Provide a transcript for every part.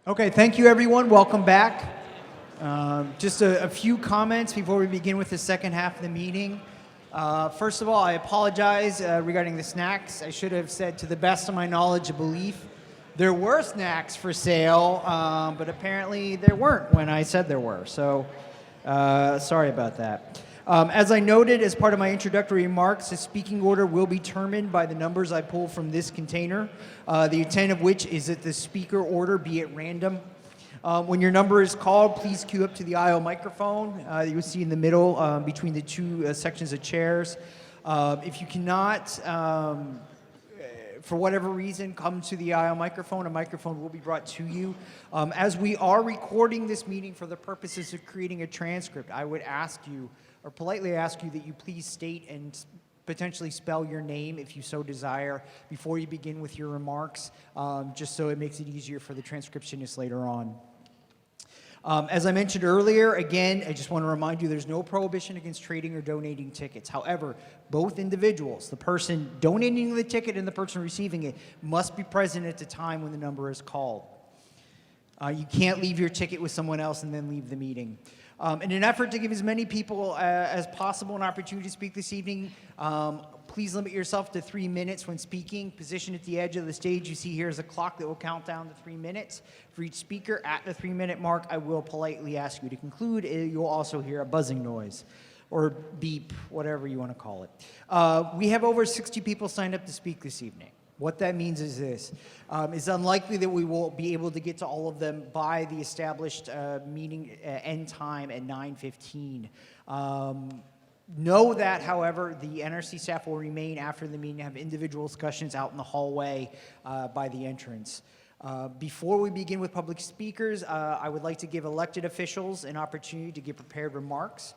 Okay, thank you everyone. Welcome back. Just a few comments before we begin with the second half of the meeting. First of all, I apologize regarding the snacks. I should have said, to the best of my knowledge and belief, there were snacks for sale, but apparently there weren't when I said there were. So sorry about that. As I noted as part of my introductory remarks, the speaking order will be determined by the numbers I pull from this container, the intent of which is that the speaker order be at random. When your number is called, please queue up to the aisle microphone that you will see in the middle between the two sections of chairs. If you cannot, for whatever reason, come to the aisle microphone, a microphone will be brought to you. As we are recording this meeting for the purposes of creating a transcript, I would ask you, or politely ask you, that you please state and potentially spell your name if you so desire before you begin with your remarks, just so it makes it easier for the transcriptionists later on. As I mentioned earlier, again, I just want to remind you there's no prohibition against trading or donating tickets. However, both individuals, the person donating the ticket and the person receiving it, must be present at the time when the number is called. You can't leave your ticket with someone else and then leave the meeting. In an effort to give as many people as possible an opportunity to speak this evening, please limit yourself to 3 minutes when speaking. Position at the edge of the stage you see here is a clock that will count down to 3 minutes. For each speaker at the 3-minute mark, I will politely ask you to conclude. You'll also hear a buzzing noise or beep, whatever you want to call it. We have over 60 people signed up to speak this evening. What that means is this. It's unlikely that we will be able to get to all of them by the established meeting end time at 9:15. Know that, however, the NRC staff will remain after the meeting and have individual discussions out in the hallway by the entrance. Before we begin with public speakers, I would like to give elected officials an opportunity to give prepared remarks.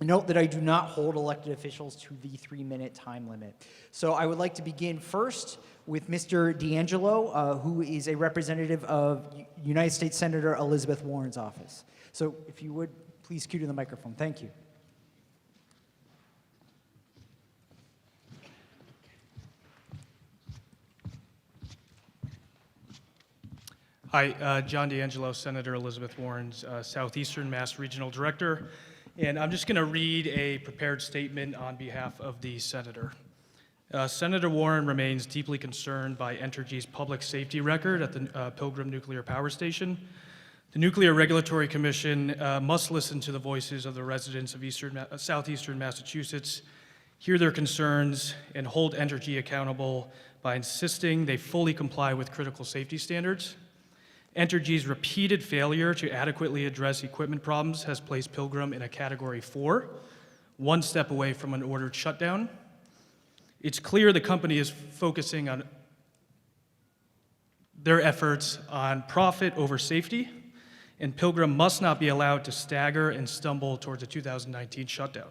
Note that I do not hold elected officials to the 3-minute time limit. So I would like to begin first with Mr. D'Angelo, who is a representative of United States Senator Elizabeth Warren's office. So if you would, please cue to the microphone. Thank you. Hi, John D'Angelo, Senator Elizabeth Warren's Southeastern Mass Regional Director. And I'm just going to read a prepared statement on behalf of the Senator. Senator Warren remains deeply concerned by Entergy's public safety record at the Pilgrim Nuclear Power Station. The Nuclear Regulatory Commission must listen to the voices of the residents of southeastern Massachusetts, hear their concerns, and hold Entergy accountable by insisting they fully comply with critical safety standards. Entergy's repeated failure to adequately address equipment problems has placed Pilgrim in a Category 4, one step away from an ordered shutdown. It's clear the company is focusing on their efforts on profit over safety, and Pilgrim must not be allowed to stagger and stumble towards a 2019 shutdown.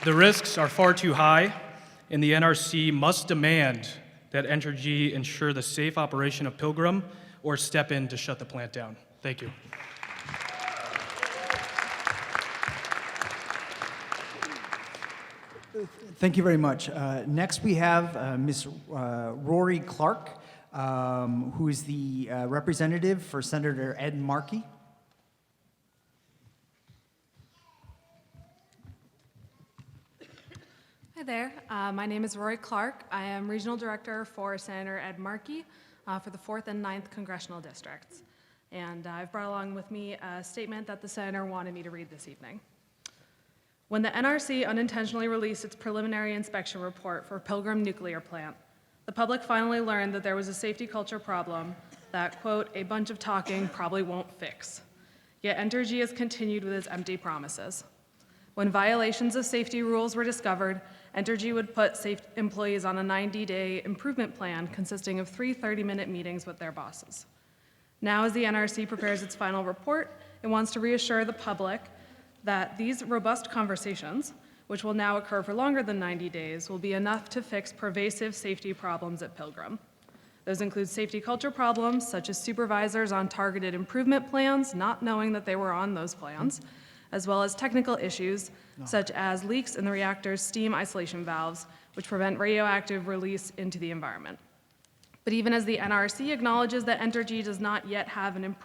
The risks are far too high, and the NRC must demand that Entergy ensure the safe operation of Pilgrim or step in to shut the plant down. Thank you. Thank you very much. Next we have Ms. Rory Clark, who is the representative for Senator Ed Markey. Hi there. My name is Rory Clark. I am Regional Director for Senator Ed Markey for the 4th and 9th Congressional Districts. And I've brought along with me a statement that the Senator wanted me to read this evening. When the NRC unintentionally released its preliminary inspection report for Pilgrim Nuclear Plant, the public finally learned that there was a safety culture problem that, quote, a bunch of talking probably won't fix. Yet Entergy has continued with its empty promises. When violations of safety rules were discovered, Entergy would put employees on a 90-day improvement plan consisting of 3 30-minute meetings with their bosses. Now, as the NRC prepares its final report, it wants to reassure the public that these robust conversations, which will now occur for longer than 90 days, will be enough to fix pervasive safety problems at Pilgrim. Those include safety culture problems, such as supervisors on targeted improvement plans not knowing that they were on those plans, as well as technical issues such as leaks in the reactor's steam isolation valves, which prevent radioactive release into the environment. But even as the NRC acknowledges that Entergy does not yet have an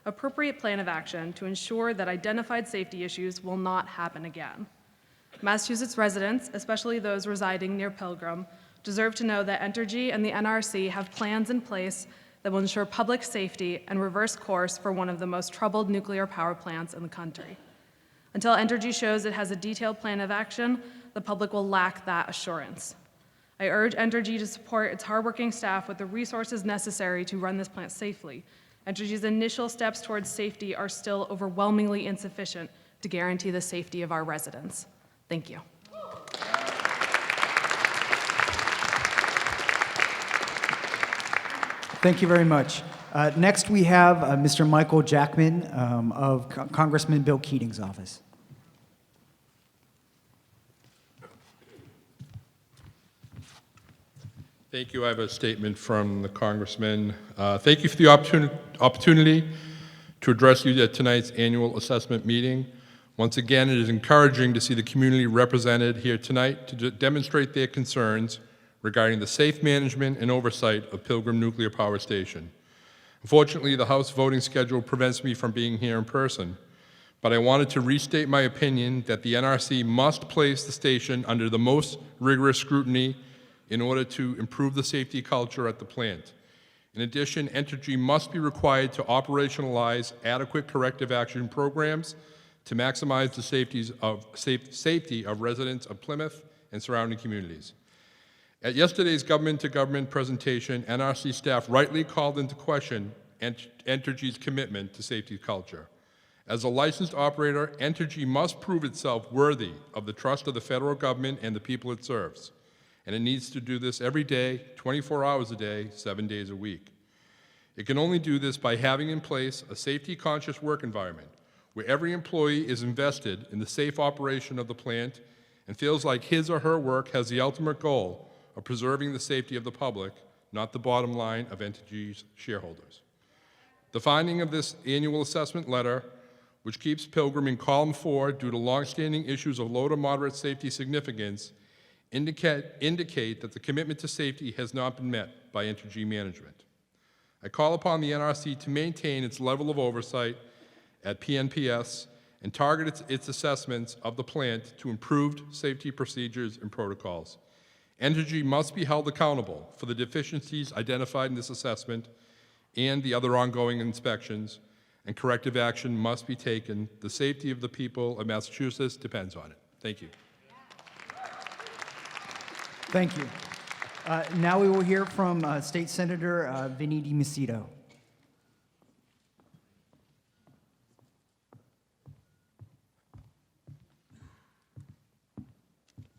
appropriate plan of action to ensure that identified safety issues will not happen again. Massachusetts residents, especially those residing near Pilgrim, deserve to know that Entergy and the NRC have plans in place that will ensure public safety and reverse course for one of the most troubled nuclear power plants in the country. Until Entergy shows it has a detailed plan of action, the public will lack that assurance. I urge Entergy to support its hardworking staff with the resources necessary to run this plant safely. Entergy's initial steps towards safety are still overwhelmingly insufficient to guarantee the safety of our residents. Thank you. Thank you very much. Next, we have Mr. Michael Jackman of Congressman Bill Keating's office. Thank you. I have a statement from the Congressman. Thank you for the opportunity to address you at tonight's annual assessment meeting. Once again, it is encouraging to see the community represented here tonight to demonstrate their concerns regarding the safe management and oversight of Pilgrim Nuclear Power Station. Unfortunately, the House voting schedule prevents me from being here in person, but I wanted to restate my opinion that the NRC must place the station under the most rigorous scrutiny in order to improve the safety culture at the plant. In addition, Entergy must be required to operationalize adequate corrective action programs to maximize the safety of residents of Plymouth and surrounding communities. At yesterday's government-to-government presentation, NRC staff rightly called into question Entergy's commitment to safety culture. As a licensed operator, Entergy must prove itself worthy of the trust of the federal government and the people it serves. And it needs to do this every day, 24 hours a day, 7 days a week. It can only do this by having in place a safety-conscious work environment where every employee is invested in the safe operation of the plant and feels like his or her work has the ultimate goal of preserving the safety of the public, not the bottom line of Entergy's shareholders. The finding of this annual assessment letter, which keeps Pilgrim in column 4 due to longstanding issues of low to moderate safety significance, indicate that the commitment to safety has not been met by Entergy management. I call upon the NRC to maintain its level of oversight at PNPS and target its assessments of the plant to improved safety procedures and protocols. Entergy must be held accountable for the deficiencies identified in this assessment and the other ongoing inspections, and corrective action must be taken. The safety of the people of Massachusetts depends on it. Thank you. Thank you. Now we will hear from State Senator Vinnie DiMacedo.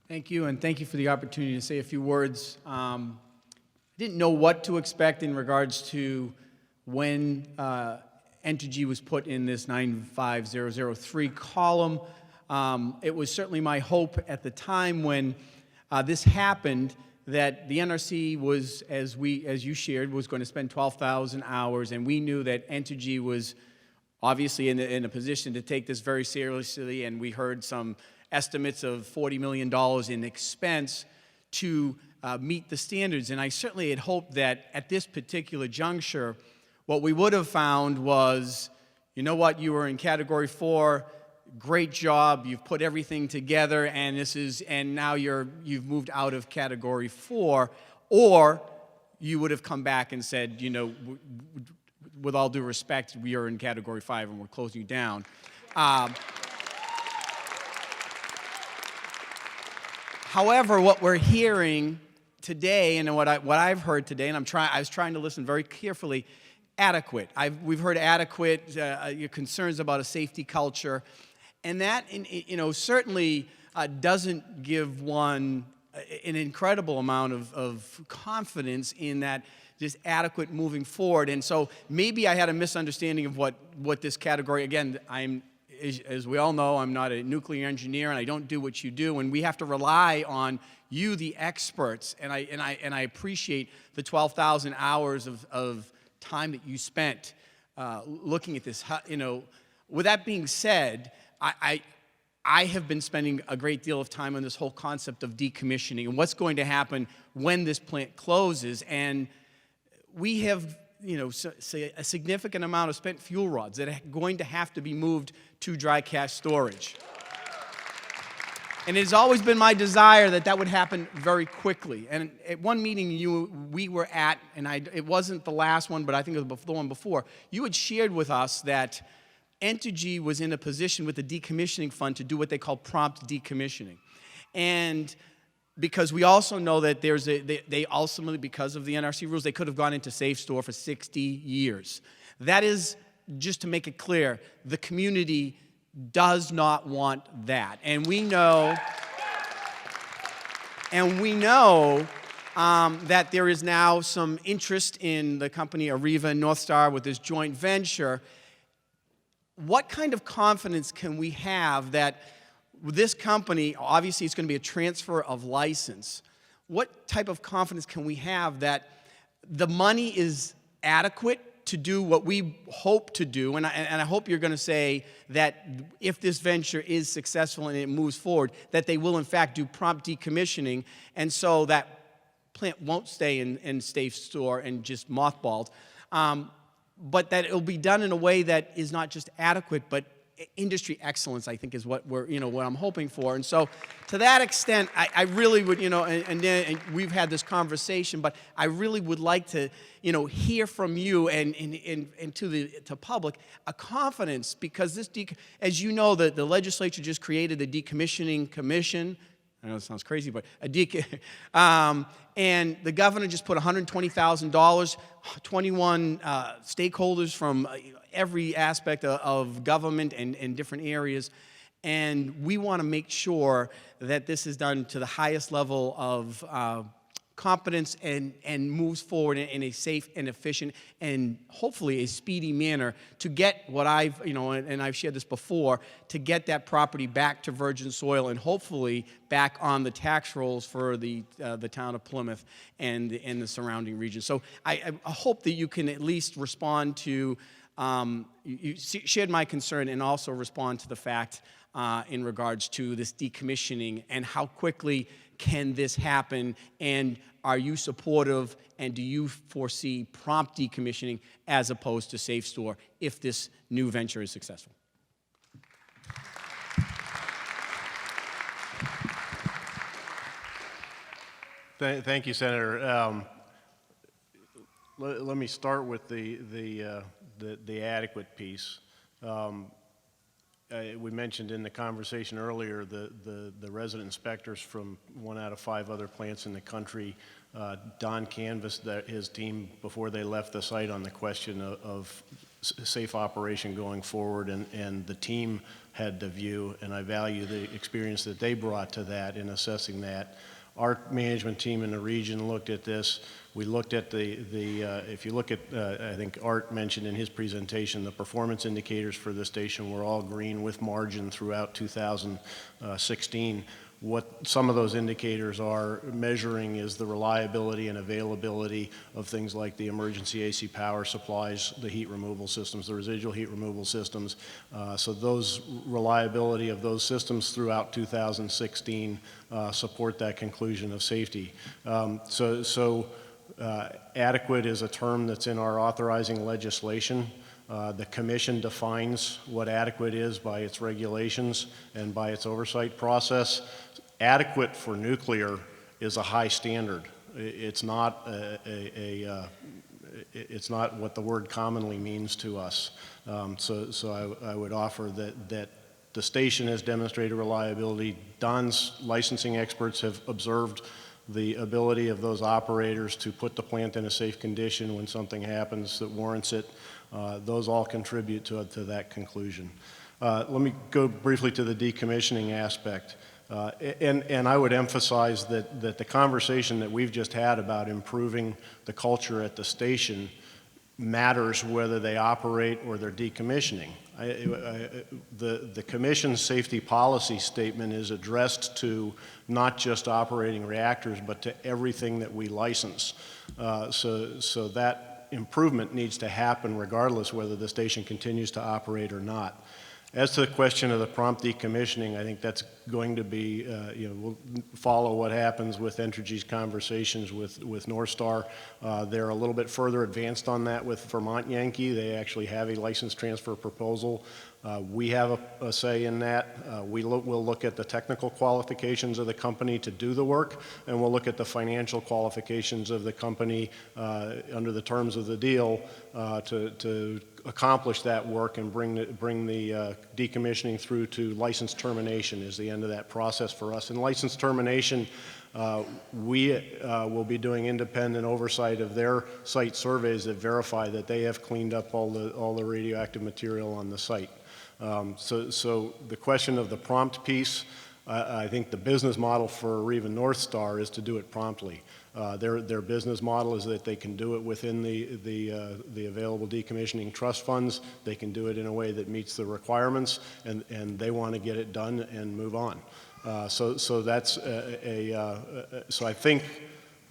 Thank you, and thank you for the opportunity to say a few words. I didn't know what to expect in regards to when Entergy was put in this 95003 column. It was certainly my hope at the time when this happened that the NRC was, as you shared, was going to spend 12,000 hours, and we knew that Entergy was obviously in a position to take this very seriously, and we heard some estimates of $40 million in expense to meet the standards. And I certainly had hoped that at this particular juncture, what we would have found was, you know what, you were in Category 4, great job, you've put everything together, and now you've moved out of Category 4, or you would have come back and said, you know, with all due respect, we are in Category 5 and we're closing you down. However, what we're hearing today, and what I've heard today, and I was trying to listen very carefully, adequate. We've heard adequate, your concerns about a safety culture, and that, you know, certainly doesn't give one an incredible amount of confidence in that just adequate moving forward. And so maybe I had a misunderstanding of what this category. Again, as we all know, I'm not a nuclear engineer, and I don't do what you do, and we have to rely on you, the experts, and I appreciate the 12,000 hours of time that you spent looking at this. You know, with that being said, I have been spending a great deal of time on this whole concept of decommissioning and what's going to happen when this plant closes. And we have, say a significant amount of spent fuel rods that are going to have to be moved to dry cask storage. And it has always been my desire that that would happen very quickly. And at one meeting we were at, and it wasn't the last one, but I think it was the one before, you had shared with us that Entergy was in a position with the decommissioning fund to do what they call prompt decommissioning. And because we also know that they ultimately, because of the NRC rules, they could have gone into safe store for 60 years. That is, just to make it clear, the community does not want that. And we know, that there is now some interest in the company Arriva and North Star with this joint venture. What kind of confidence can we have that this company, obviously it's going to be a transfer of license, what type of confidence can we have that the money is adequate to do what we hope to do? And I hope you're going to say that if this venture is successful and it moves forward, that they will in fact do prompt decommissioning, and so that plant won't stay in safe store and just mothballed. But that it'll be done in a way that is not just adequate, but industry excellence, I think, is what what I'm hoping for. And so, to that extent, I really would, and we've had this conversation, but I really would like to, hear from you and to public a confidence, because this, as you know, the legislature just created the decommissioning commission. I know it sounds crazy, but and the governor just put $120,000, 21 stakeholders from every aspect of government and different areas, and we want to make sure that this is done to the highest level of competence and moves forward in a safe and efficient and hopefully a speedy manner to get what I've, and I've shared this before, to get that property back to virgin soil and hopefully back on the tax rolls for the town of Plymouth and the surrounding region. So I hope that you can at least respond to, you shared my concern and also respond to the fact in regards to this decommissioning and how quickly can this happen, and are you supportive, and do you foresee prompt decommissioning as opposed to safe store if this new venture is successful? Thank you, Senator. Let me start with the adequate piece. We mentioned in the conversation earlier the resident inspectors from 1 out of 5 other plants in the country. Don canvassed his team before they left the site on the question of safe operation going forward, and the team had the view, and I value the experience that they brought to that in assessing that. Our management team in the region looked at this. We looked at if you look at, I think Art mentioned in his presentation, the performance indicators for the station were all green with margin throughout 2016. What some of those indicators are measuring is the reliability and availability of things like the emergency AC power supplies, the heat removal systems, the residual heat removal systems. So those reliability of those systems throughout 2016 support that conclusion of safety. Adequate is a term that's in our authorizing legislation. The Commission defines what adequate is by its regulations and by its oversight process. Adequate for nuclear is a high standard. It's not it's not what the word commonly means to us. So I would offer that the station has demonstrated reliability. Don's licensing experts have observed the ability of those operators to put the plant in a safe condition when something happens that warrants it. Those all contribute to that conclusion. Let me go briefly to the decommissioning aspect. And I would emphasize that the conversation that we've just had about improving the culture at the station matters whether they operate or they're decommissioning. The Commission's safety policy statement is addressed to not just operating reactors, but to everything that we license. So that improvement needs to happen regardless whether the station continues to operate or not. As to the question of the prompt decommissioning, I think that's going to be, we'll follow what happens with Entergy's conversations with North Star. They're a little bit further advanced on that with Vermont Yankee. They actually have a license transfer proposal. We have a say in that. We'll look at the technical qualifications of the company to do the work, and we'll look at the financial qualifications of the company under the terms of the deal to accomplish that work and bring the decommissioning through to license termination is the end of that process for us. In license termination, we will be doing independent oversight of their site surveys that verify that they have cleaned up all the radioactive material on the site. So the question of the prompt piece, I think the business model for even North Star is to do it promptly. Their business model is that they can do it within the available decommissioning trust funds. They can do it in a way that meets the requirements, and they want to get it done and move on. So that's so I think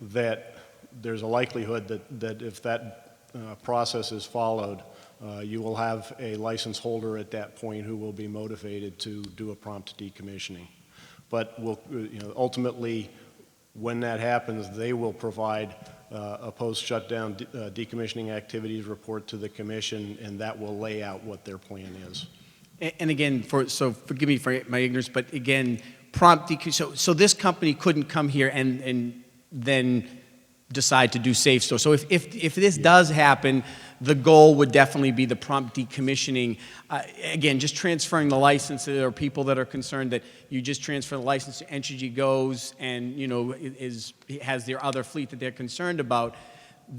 that there's a likelihood that if that process is followed, you will have a license holder at that point who will be motivated to do a prompt decommissioning. But ultimately, when that happens, they will provide a post-shutdown decommissioning activities report to the commission, and that will lay out what their plan is. And again, so forgive me for my ignorance, but again, prompt decommissioning. So this company couldn't come here and then decide to do safe store. So if this does happen, the goal would definitely be the prompt decommissioning. Again, just transferring the license. There are people that are concerned that you just transfer the license to Entergy goes and has their other fleet that they're concerned about.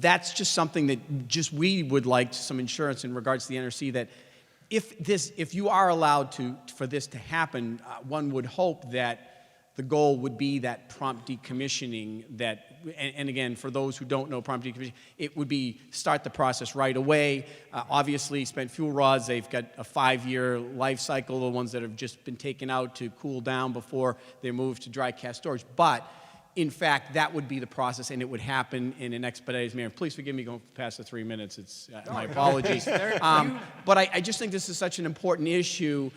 That's just something that we would like some insurance in regards to the NRC that if you are allowed for this to happen, one would hope that the goal would be that prompt decommissioning and again, for those who don't know prompt decommissioning, it would be start the process right away. Obviously, spent fuel rods, they've got a 5-year life cycle, the ones that have just been taken out to cool down before they're moved to dry cask storage. But in fact, that would be the process, and it would happen in an expedited manner. Please forgive me going past the 3 minutes. It's my apologies. But I just think this is such an important issue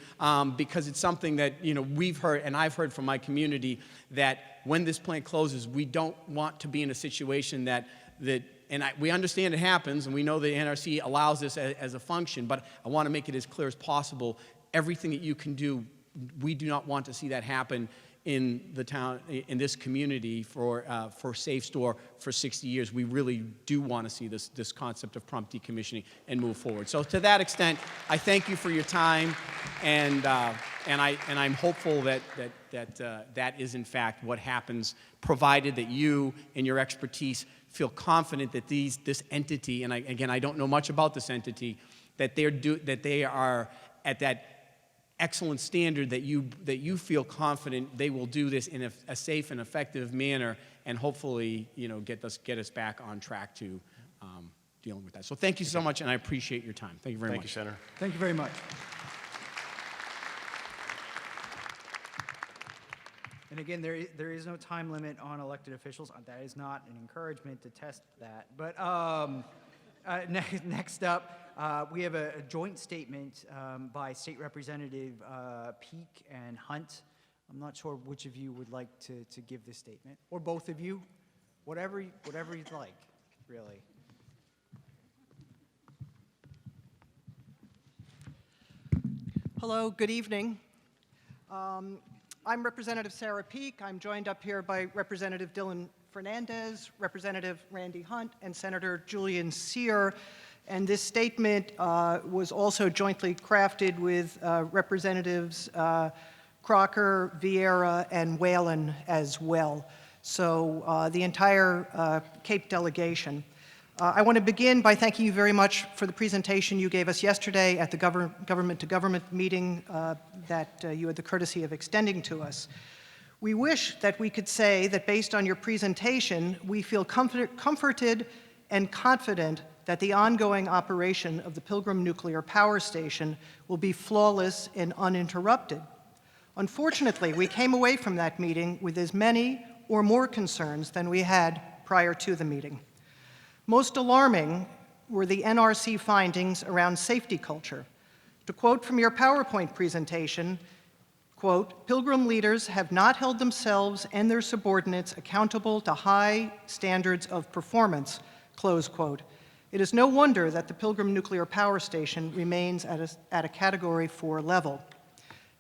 because it's something that we've heard, and I've heard from my community, that when this plant closes, we don't want to be in a situation we understand it happens, and we know the NRC allows this as a function, but I want to make it as clear as possible. Everything that you can do, we do not want to see that happen in the town, in this community for Safe Store for 60 years. We really do want to see this concept of prompt decommissioning and move forward. So to that extent, I thank you for your time, and I'm hopeful that is in fact what happens, provided that you and your expertise feel confident that this entity, and I don't know much about this entity, that they are at that excellent standard that you feel confident they will do this in a safe and effective manner, and hopefully get us back on track to dealing with that. So thank you so much, and I appreciate your time. Thank you very much. Thank you, Senator. Thank you very much. And again, there is no time limit on elected officials. That is not an encouragement to test that. But next up, we have a joint statement by State Representative Peak and Hunt. I'm not sure which of you would like to give this statement, or both of you, whatever you'd like, really. Hello, good evening. I'm Representative Sarah Peak. I'm joined up here by Representative Dylan Fernandez, Representative Randy Hunt, and Senator Julian Cyr. And this statement was also jointly crafted with Representatives Crocker, Vieira, and Whalen as well. So the entire Cape delegation. I want to begin by thanking you very much for the presentation you gave us yesterday at the government-to-government meeting that you had the courtesy of extending to us. We wish that we could say that based on your presentation, we feel comforted and confident that the ongoing operation of the Pilgrim nuclear power station will be flawless and uninterrupted. Unfortunately, we came away from that meeting with as many or more concerns than we had prior to the meeting. Most alarming were the NRC findings around safety culture. To quote from your PowerPoint presentation, quote, "Pilgrim leaders have not held themselves and their subordinates accountable to high standards of performance," close quote. It is no wonder that the Pilgrim nuclear power station remains at a Category 4 level.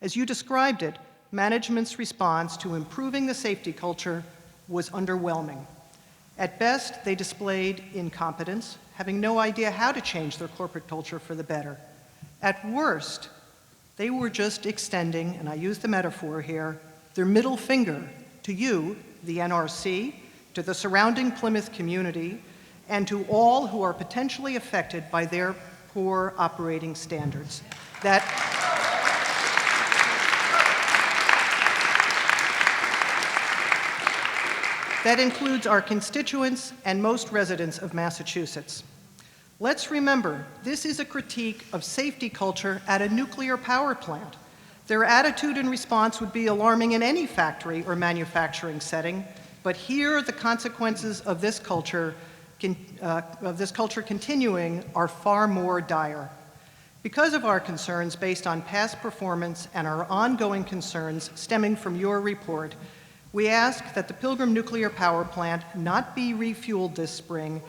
As you described it, management's response to improving the safety culture was underwhelming. At best, they displayed incompetence, having no idea how to change their corporate culture for the better. At worst, they were just extending, and I use the metaphor here, their middle finger to you, the NRC, to the surrounding Plymouth community, and to all who are potentially affected by their poor operating standards. That includes our constituents and most residents of Massachusetts. Let's remember, this is a critique of safety culture at a nuclear power plant. Their attitude and response would be alarming in any factory or manufacturing setting, but here the consequences of this culture continuing are far more dire. Because of our concerns based on past performance and our ongoing concerns stemming from your report, we ask that the Pilgrim nuclear power plant not be refueled this spring.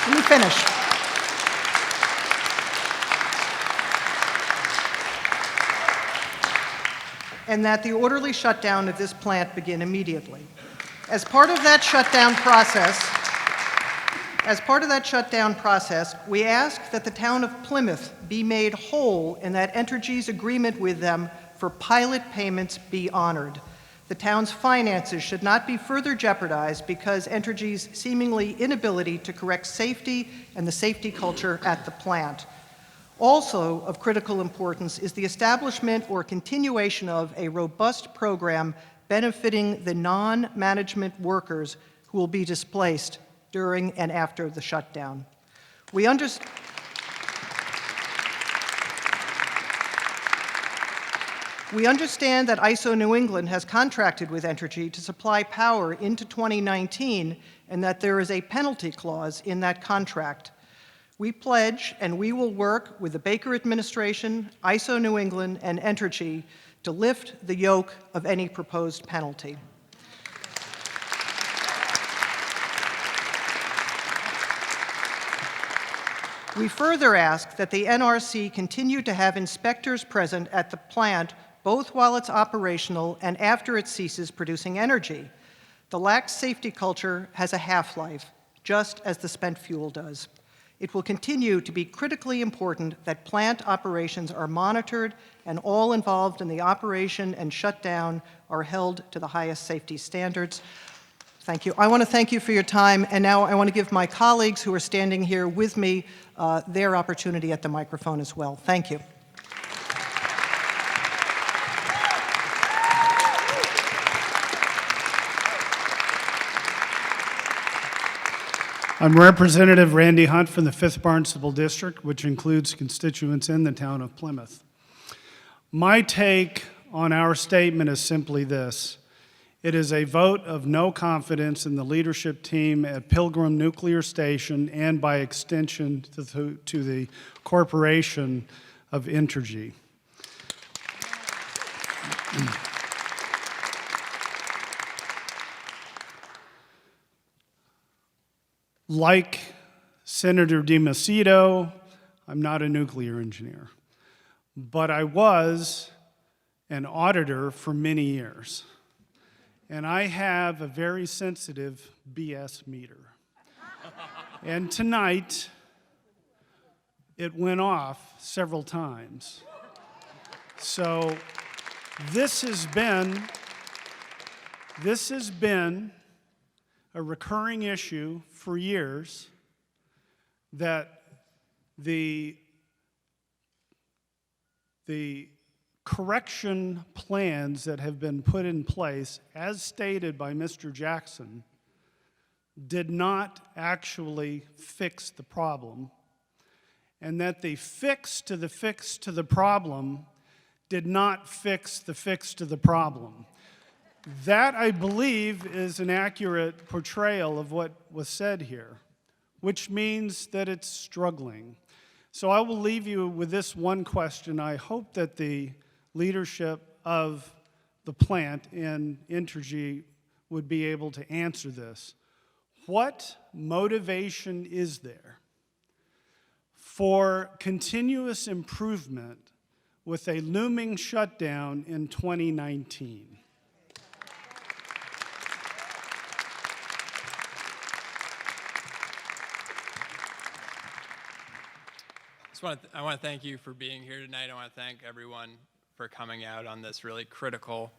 Let me finish. And that the orderly shutdown of this plant begin immediately. As part of that shutdown process, we ask that the town of Plymouth be made whole and that Entergy's agreement with them for pilot payments be honored. The town's finances should not be further jeopardized because Entergy's seemingly inability to correct safety and the safety culture at the plant. Also of critical importance is the establishment or continuation of a robust program benefiting the non-management workers who will be displaced during and after the shutdown. We understand that ISO New England has contracted with Entergy to supply power into 2019 and that there is a penalty clause in that contract. We pledge and we will work with the Baker administration, ISO New England, and Entergy to lift the yoke of any proposed penalty. We further ask that the NRC continue to have inspectors present at the plant both while it's operational and after it ceases producing energy. The lax safety culture has a half-life, just as the spent fuel does. It will continue to be critically important that plant operations are monitored and all involved in the operation and shutdown are held to the highest safety standards. Thank you. I want to thank you for your time, and now I want to give my colleagues who are standing here with me their opportunity at the microphone as well. Thank you. I'm Representative Randy Hunt from the 5th Barnstable District, which includes constituents in the town of Plymouth. My take on our statement is simply this. It is a vote of no confidence in the leadership team at Pilgrim Nuclear Station and by extension to the corporation of Entergy. Like Senator DiMacedo, I'm not a nuclear engineer, but I was an auditor for many years. And I have a very sensitive BS meter. And tonight, it went off several times. So this has been a recurring issue for years, that the correction plans that have been put in place, as stated by Mr. Jackson, did not actually fix the problem, and that the fix to the problem did not fix the fix to the problem. That, I believe, is an accurate portrayal of what was said here, which means that it's struggling. So I will leave you with this one question. I hope that the leadership of the plant in Entergy would be able to answer this. What motivation is there for continuous improvement with a looming shutdown in 2019? I want to thank you for being here tonight. I want to thank everyone for coming out on this really critical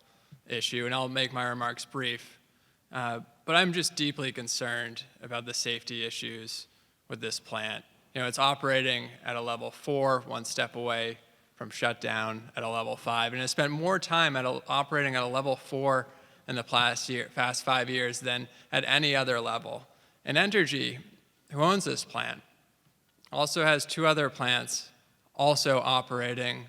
issue, and I'll make my remarks brief. But I'm just deeply concerned about the safety issues with this plant. You know, it's operating at a level 4, one step away from shutdown at a level 5, and it's spent more time operating at a level 4 in the past 5 years than at any other level. And Entergy, who owns this plant, also has 2 other plants also operating,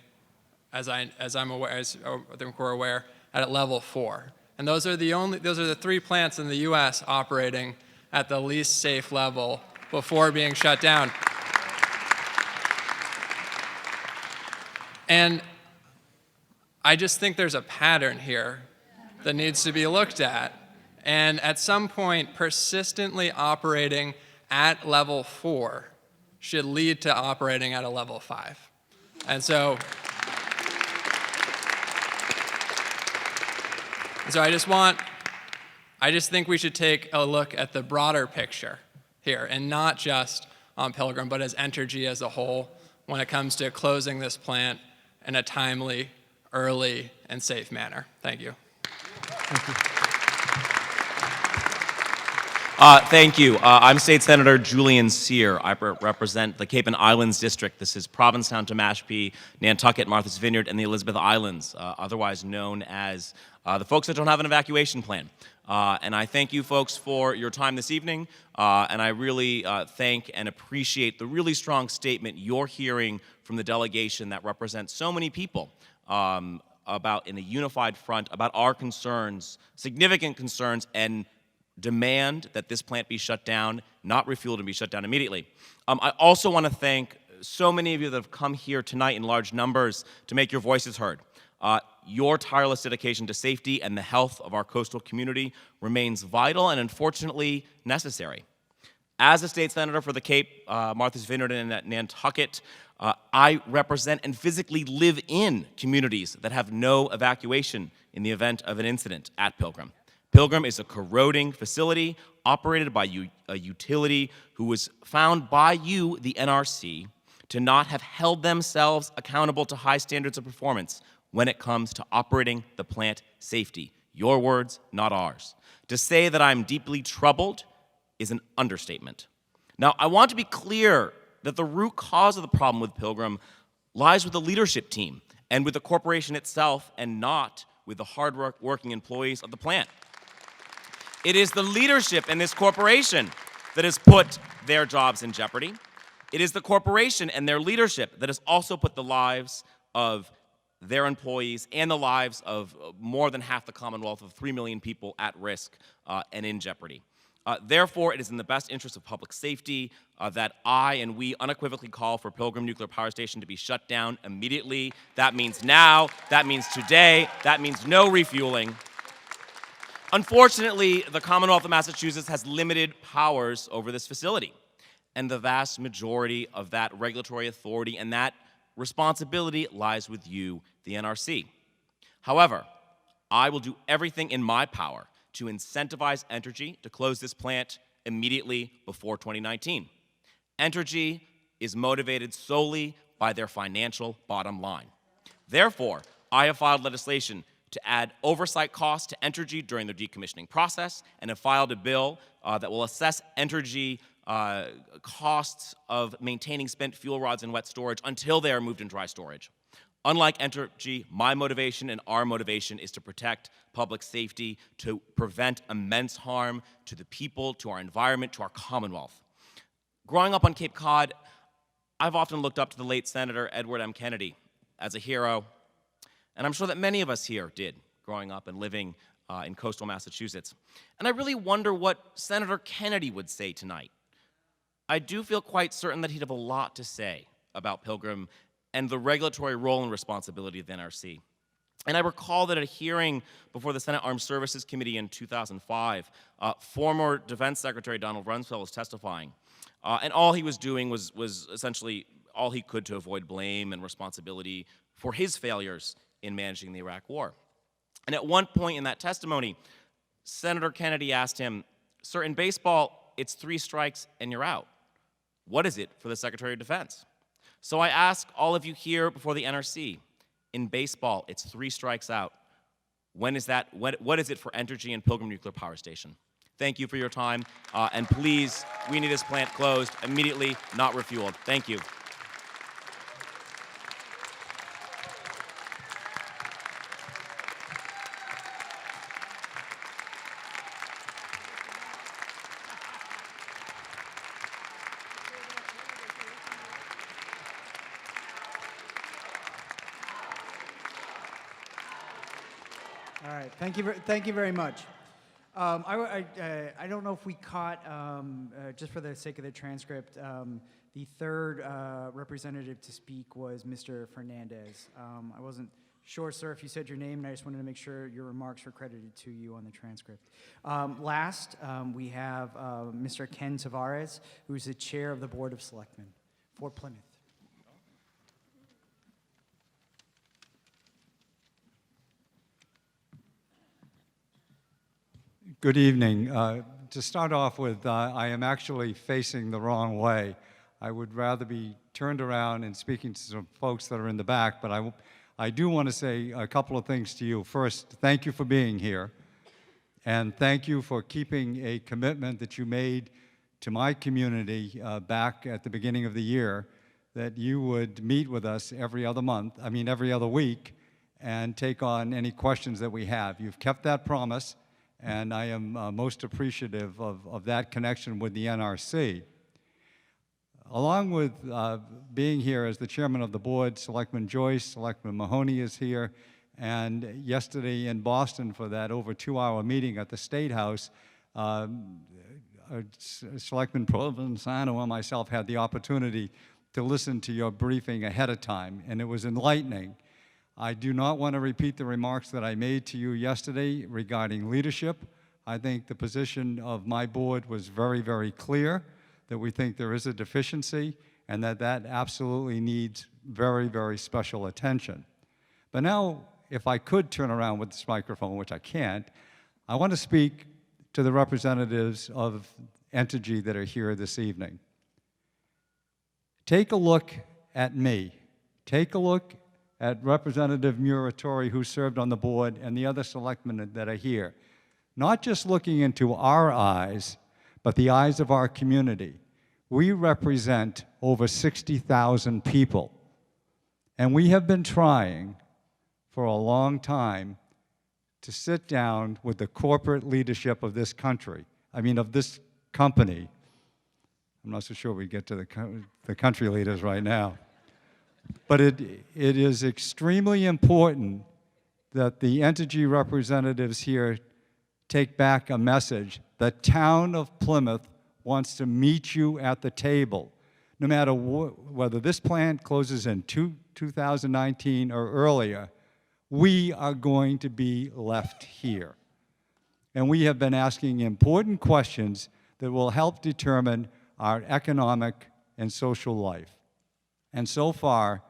as I think we're aware, at level 4. And those are the 3 plants in the US operating at the least safe level before being shut down. And I just think there's a pattern here that needs to be looked at. And at some point, persistently operating at level 4 should lead to operating at a level 5. And so I just think we should take a look at the broader picture here, and not just on Pilgrim, but as Entergy as a whole when it comes to closing this plant in a timely, early, and safe manner. Thank you. Thank you. I'm State Senator Julian Sear. I represent the Cape and Islands District. This is Provincetown, Temashpee, Nantucket, Martha's Vineyard, and the Elizabeth Islands, otherwise known as the folks that don't have an evacuation plan. And I thank you folks for your time this evening, and I really thank and appreciate the really strong statement you're hearing from the delegation that represents so many people about, in a unified front, about our concerns, significant concerns, and demand that this plant be shut down, not refueled, and be shut down immediately. I also want to thank so many of you that have come here tonight in large numbers to make your voices heard. Your tireless dedication to safety and the health of our coastal community remains vital and unfortunately necessary. As a state senator for the Cape, Martha's Vineyard, and Nantucket, I represent and physically live in communities that have no evacuation in the event of an incident at Pilgrim. Pilgrim is a corroding facility operated by a utility who was found by you, the NRC, to not have held themselves accountable to high standards of performance when it comes to operating the plant safety. Your words, not ours. To say that I'm deeply troubled is an understatement. Now, I want to be clear that the root cause of the problem with Pilgrim lies with the leadership team and with the corporation itself, and not with the hard-working employees of the plant. It is the leadership in this corporation that has put their jobs in jeopardy. It is the corporation and their leadership that has also put the lives of their employees and the lives of more than half the Commonwealth of 3 million people at risk and in jeopardy. Therefore, it is in the best interest of public safety that I and we unequivocally call for Pilgrim Nuclear Power Station to be shut down immediately. That means now, that means today, that means no refueling. Unfortunately, the Commonwealth of Massachusetts has limited powers over this facility, and the vast majority of that regulatory authority and that responsibility lies with you, the NRC. However, I will do everything in my power to incentivize Entergy to close this plant immediately before 2019. Entergy is motivated solely by their financial bottom line. Therefore, I have filed legislation to add oversight costs to Entergy during their decommissioning process, and have filed a bill that will assess Entergy costs of maintaining spent fuel rods in wet storage until they are moved in dry storage. Unlike Entergy, my motivation and our motivation is to protect public safety, to prevent immense harm to the people, to our environment, to our Commonwealth. Growing up on Cape Cod, I've often looked up to the late Senator Edward M. Kennedy as a hero. And I'm sure that many of us here did, growing up and living in coastal Massachusetts. And I really wonder what Senator Kennedy would say tonight. I do feel quite certain that he'd have a lot to say about Pilgrim and the regulatory role and responsibility of the NRC. And I recall that at a hearing before the Senate Armed Services Committee in 2005, former Defense Secretary Donald Rumsfeld was testifying. And all he was doing was essentially all he could to avoid blame and responsibility for his failures in managing the Iraq War. And at one point in that testimony, Senator Kennedy asked him, "Sir, in baseball, it's 3 strikes and you're out. What is it for the Secretary of Defense?" So I ask all of you here before the NRC, in baseball, it's 3 strikes out. When is that? What is it for Entergy and Pilgrim Nuclear Power Station? Thank you for your time, and please, we need this plant closed immediately, not refueled. Thank you. All right, thank you very much. I don't know if we caught, just for the sake of the transcript, the third representative to speak was Mr. Fernandez. I wasn't sure, sir, if you said your name, and I just wanted to make sure your remarks were credited to you on the transcript. Last, we have Mr. Ken Tavares, who is the chair of the Board of Selectmen for Plymouth. Good evening. To start off with, I am actually facing the wrong way. I would rather be turned around and speaking to some folks that are in the back, but I do want to say a couple of things to you. First, thank you for being here, and thank you for keeping a commitment that you made to my community back at the beginning of the year, that you would meet with us every other week, and take on any questions that we have. You've kept that promise, and I am most appreciative of that connection with the NRC. Along with being here as the chairman of the board, Selectman Joyce, Selectman Mahoney is here, and yesterday in Boston for that over 2-hour meeting at the State House, Selectman Provenzano and myself had the opportunity to listen to your briefing ahead of time, and it was enlightening. I do not want to repeat the remarks that I made to you yesterday regarding leadership. I think the position of my board was very, very clear, that we think there is a deficiency and that absolutely needs very, very special attention. But now, if I could turn around with this microphone, which I can't, I want to speak to the representatives of Entergy that are here this evening. Take a look at me. Take a look at Representative Muratori, who served on the board, and the other selectmen that are here. Not just looking into our eyes, but the eyes of our community. We represent over 60,000 people, and we have been trying for a long time to sit down with the corporate leadership of this country, of this company. I'm not so sure we get to the country leaders right now. But it is extremely important that the Entergy representatives here take back a message. The town of Plymouth wants to meet you at the table. No matter whether this plant closes in 2019 or earlier, we are going to be left here. And we have been asking important questions that will help determine our economic and social life. And so far,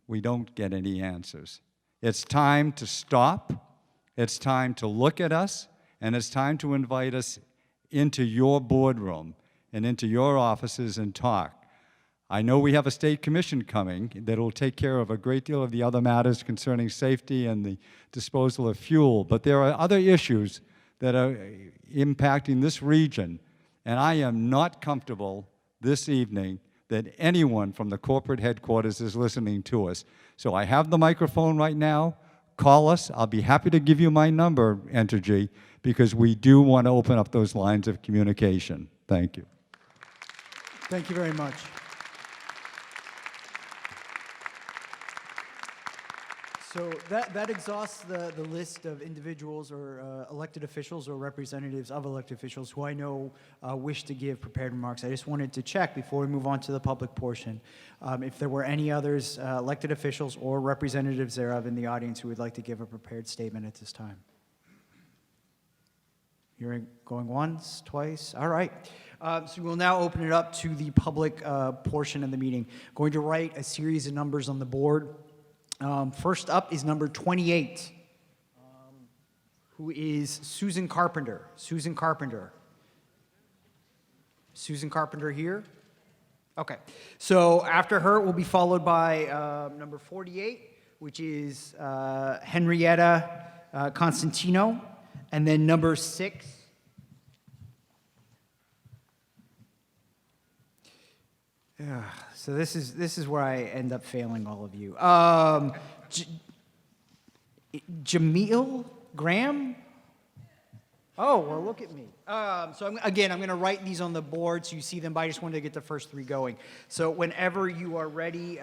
we don't get any answers. It's time to stop. It's time to look at us, and it's time to invite us into your boardroom and into your offices and talk. I know we have a state commission coming that will take care of a great deal of the other matters concerning safety and the disposal of fuel, but there are other issues that are impacting this region, and I am not comfortable this evening that anyone from the corporate headquarters is listening to us. So I have the microphone right now. Call us. I'll be happy to give you my number, Entergy, because we do want to open up those lines of communication. Thank you. Thank you very much. So that exhausts the list of individuals or elected officials or representatives of elected officials who I know wish to give prepared remarks. I just wanted to check before we move on to the public portion if there were any others, elected officials or representatives thereof in the audience who would like to give a prepared statement at this time. You're going once, twice? All right. So we'll now open it up to the public portion of the meeting. Going to write a series of numbers on the board. First up is number 28, who is Susan Carpenter. Susan Carpenter. Susan Carpenter here? Okay. So after her, it will be followed by number 48, which is Henrietta Constantino. And then number 6. Yeah, so this is where I end up failing all of you. Jamil Graham? Oh, well, look at me. So I'm going to write these on the board so you see them, but I just wanted to get the first 3 going. So whenever you are ready,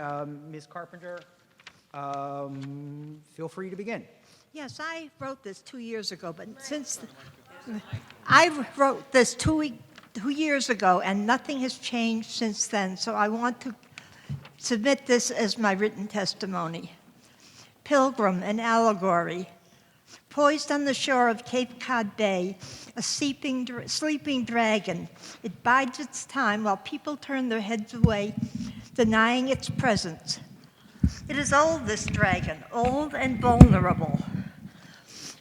Ms. Carpenter, feel free to begin. Yes, I wrote this 2 years ago, but I wrote this 2 years ago, and nothing has changed since then, so I want to submit this as my written testimony. Pilgrim, an allegory. Poised on the shore of Cape Cod Bay, a sleeping dragon. It bides its time while people turn their heads away, denying its presence. It is old, this dragon, old and vulnerable.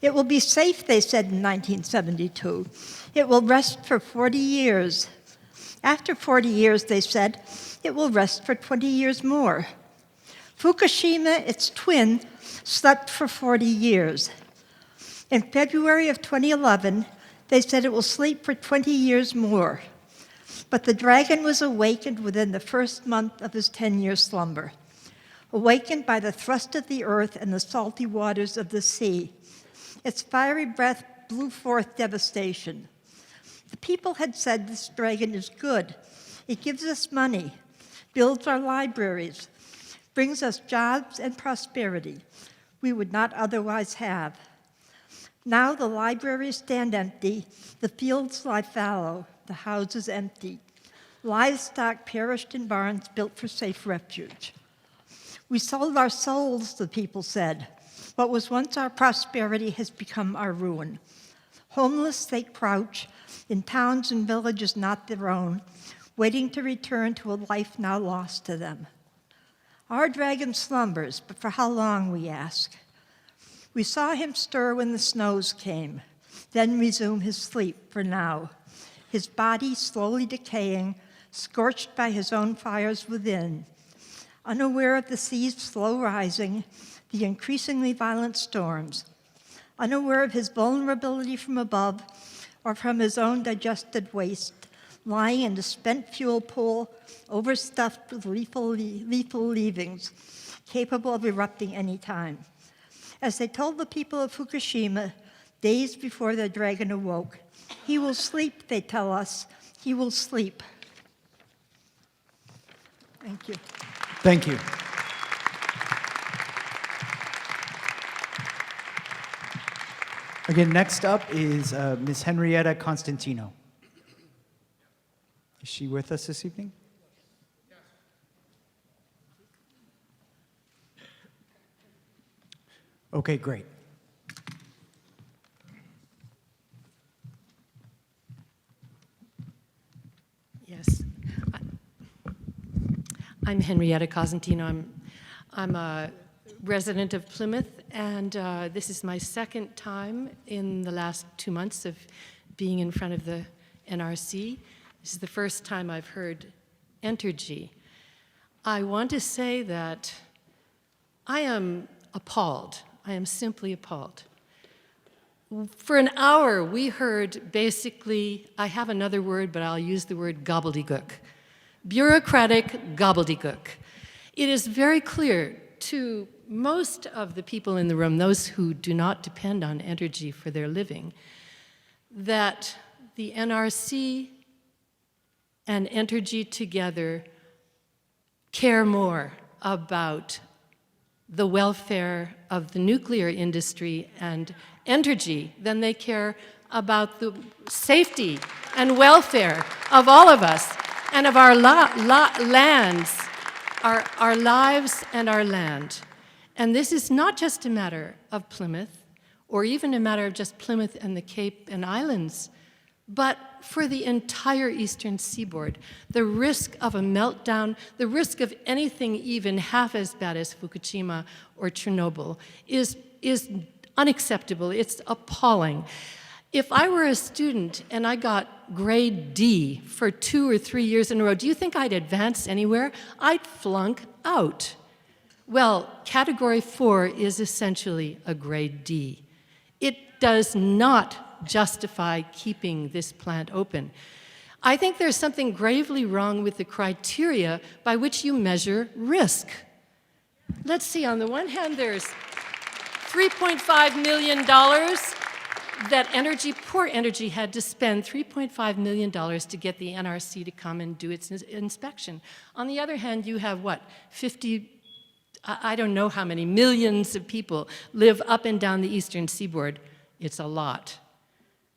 It will be safe, they said in 1972. It will rest for 40 years. After 40 years, they said, it will rest for 20 years more. Fukushima, its twin, slept for 40 years. In February of 2011, they said it will sleep for 20 years more. But the dragon was awakened within the first month of his 10-year slumber, awakened by the thrust of the earth and the salty waters of the sea. Its fiery breath blew forth devastation. The people had said this dragon is good. It gives us money, builds our libraries, brings us jobs and prosperity we would not otherwise have. Now the libraries stand empty, the fields lie fallow, the houses empty. Livestock perished in barns built for safe refuge. We sold our souls, the people said. What was once our prosperity has become our ruin. Homeless, they crouch in towns and villages not their own, waiting to return to a life now lost to them. Our dragon slumbers, but for how long, we ask? We saw him stir when the snows came, then resume his sleep for now, his body slowly decaying, scorched by his own fires within, unaware of the sea's slow rising, the increasingly violent storms, unaware of his vulnerability from above or from his own digested waste, lying in the spent fuel pool, overstuffed with lethal leavings, capable of erupting any time. As they told the people of Fukushima days before the dragon awoke, he will sleep, they tell us, he will sleep. Thank you. Thank you. Again, next up is Ms. Henrietta Constantino. Is she with us this evening? Okay, great. Yes. I'm Henrietta Cosentino. I'm a resident of Plymouth, and this is my second time in the last 2 months of being in front of the NRC. This is the first time I've heard Entergy. I want to say that I am appalled. I am simply appalled. For an hour, we heard basically, I have another word, but I'll use the word gobbledygook. Bureaucratic gobbledygook. It is very clear to most of the people in the room, those who do not depend on Entergy for their living, that the NRC and Entergy together care more about the welfare of the nuclear industry and Entergy than they care about the safety and welfare of all of us and of our lands, our lives and our land. And this is not just a matter of Plymouth, or even a matter of just Plymouth and the Cape and Islands, but for the entire eastern seaboard. The risk of a meltdown, the risk of anything even half as bad as Fukushima or Chernobyl is unacceptable. It's appalling. If I were a student and I got grade D for 2 or 3 years in a row, do you think I'd advance anywhere? I'd flunk out. Well, category 4 is essentially a grade D. It does not justify keeping this plant open. I think there's something gravely wrong with the criteria by which you measure risk. Let's see, on the one hand, there's $3.5 million that poor Entergy had to spend $3.5 million to get the NRC to come and do its inspection. On the other hand, you have what, 50, I don't know how many millions of people live up and down the eastern seaboard. It's a lot.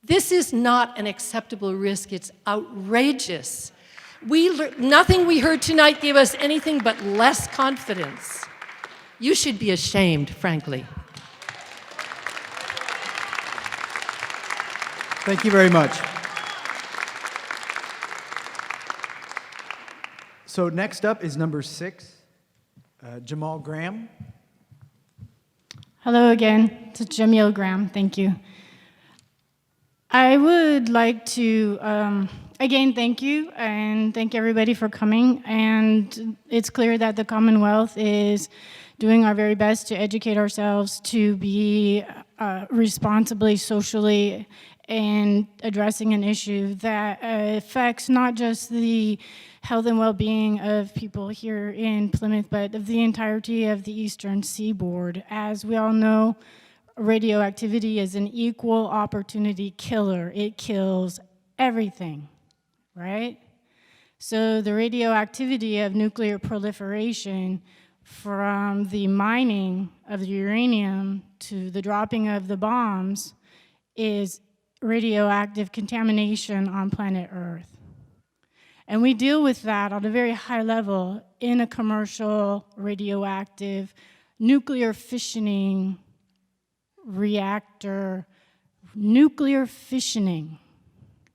This is not an acceptable risk. It's outrageous. Nothing we heard tonight gave us anything but less confidence. You should be ashamed, frankly. Thank you very much. So next up is number 6, Jamal Graham. Hello again, it's Jamil Graham, thank you. I would like to, again, thank you and thank everybody for coming. And it's clear that the Commonwealth is doing our very best to educate ourselves to be responsibly, socially, and addressing an issue that affects not just the health and well-being of people here in Plymouth, but of the entirety of the eastern seaboard. As we all know, radioactivity is an equal opportunity killer. It kills everything, right? So the radioactivity of nuclear proliferation, from the mining of the uranium to the dropping of the bombs, is radioactive contamination on planet Earth. And we deal with that on a very high level in a commercial radioactive nuclear fissioning reactor. Nuclear fissioning.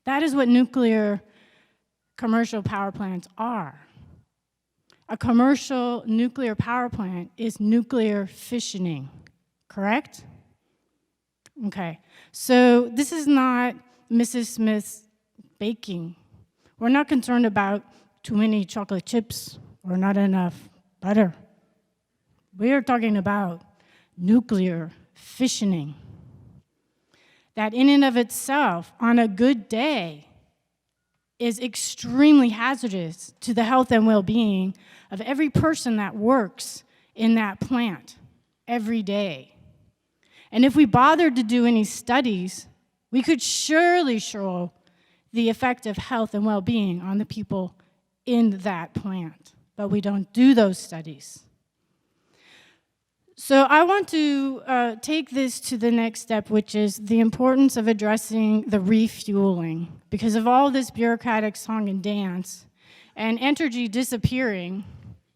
That is what nuclear commercial power plants are. A commercial nuclear power plant is nuclear fissioning, correct? Okay, so this is not Mrs. Smith's baking. We're not concerned about too many chocolate chips or not enough butter. We are talking about nuclear fissioning. That in and of itself, on a good day, is extremely hazardous to the health and well-being of every person that works in that plant every day. And if we bothered to do any studies, we could surely show the effect of health and well-being on the people in that plant. But we don't do those studies. So I want to take this to the next step, which is the importance of addressing the refueling. Because of all this bureaucratic song and dance, and Entergy disappearing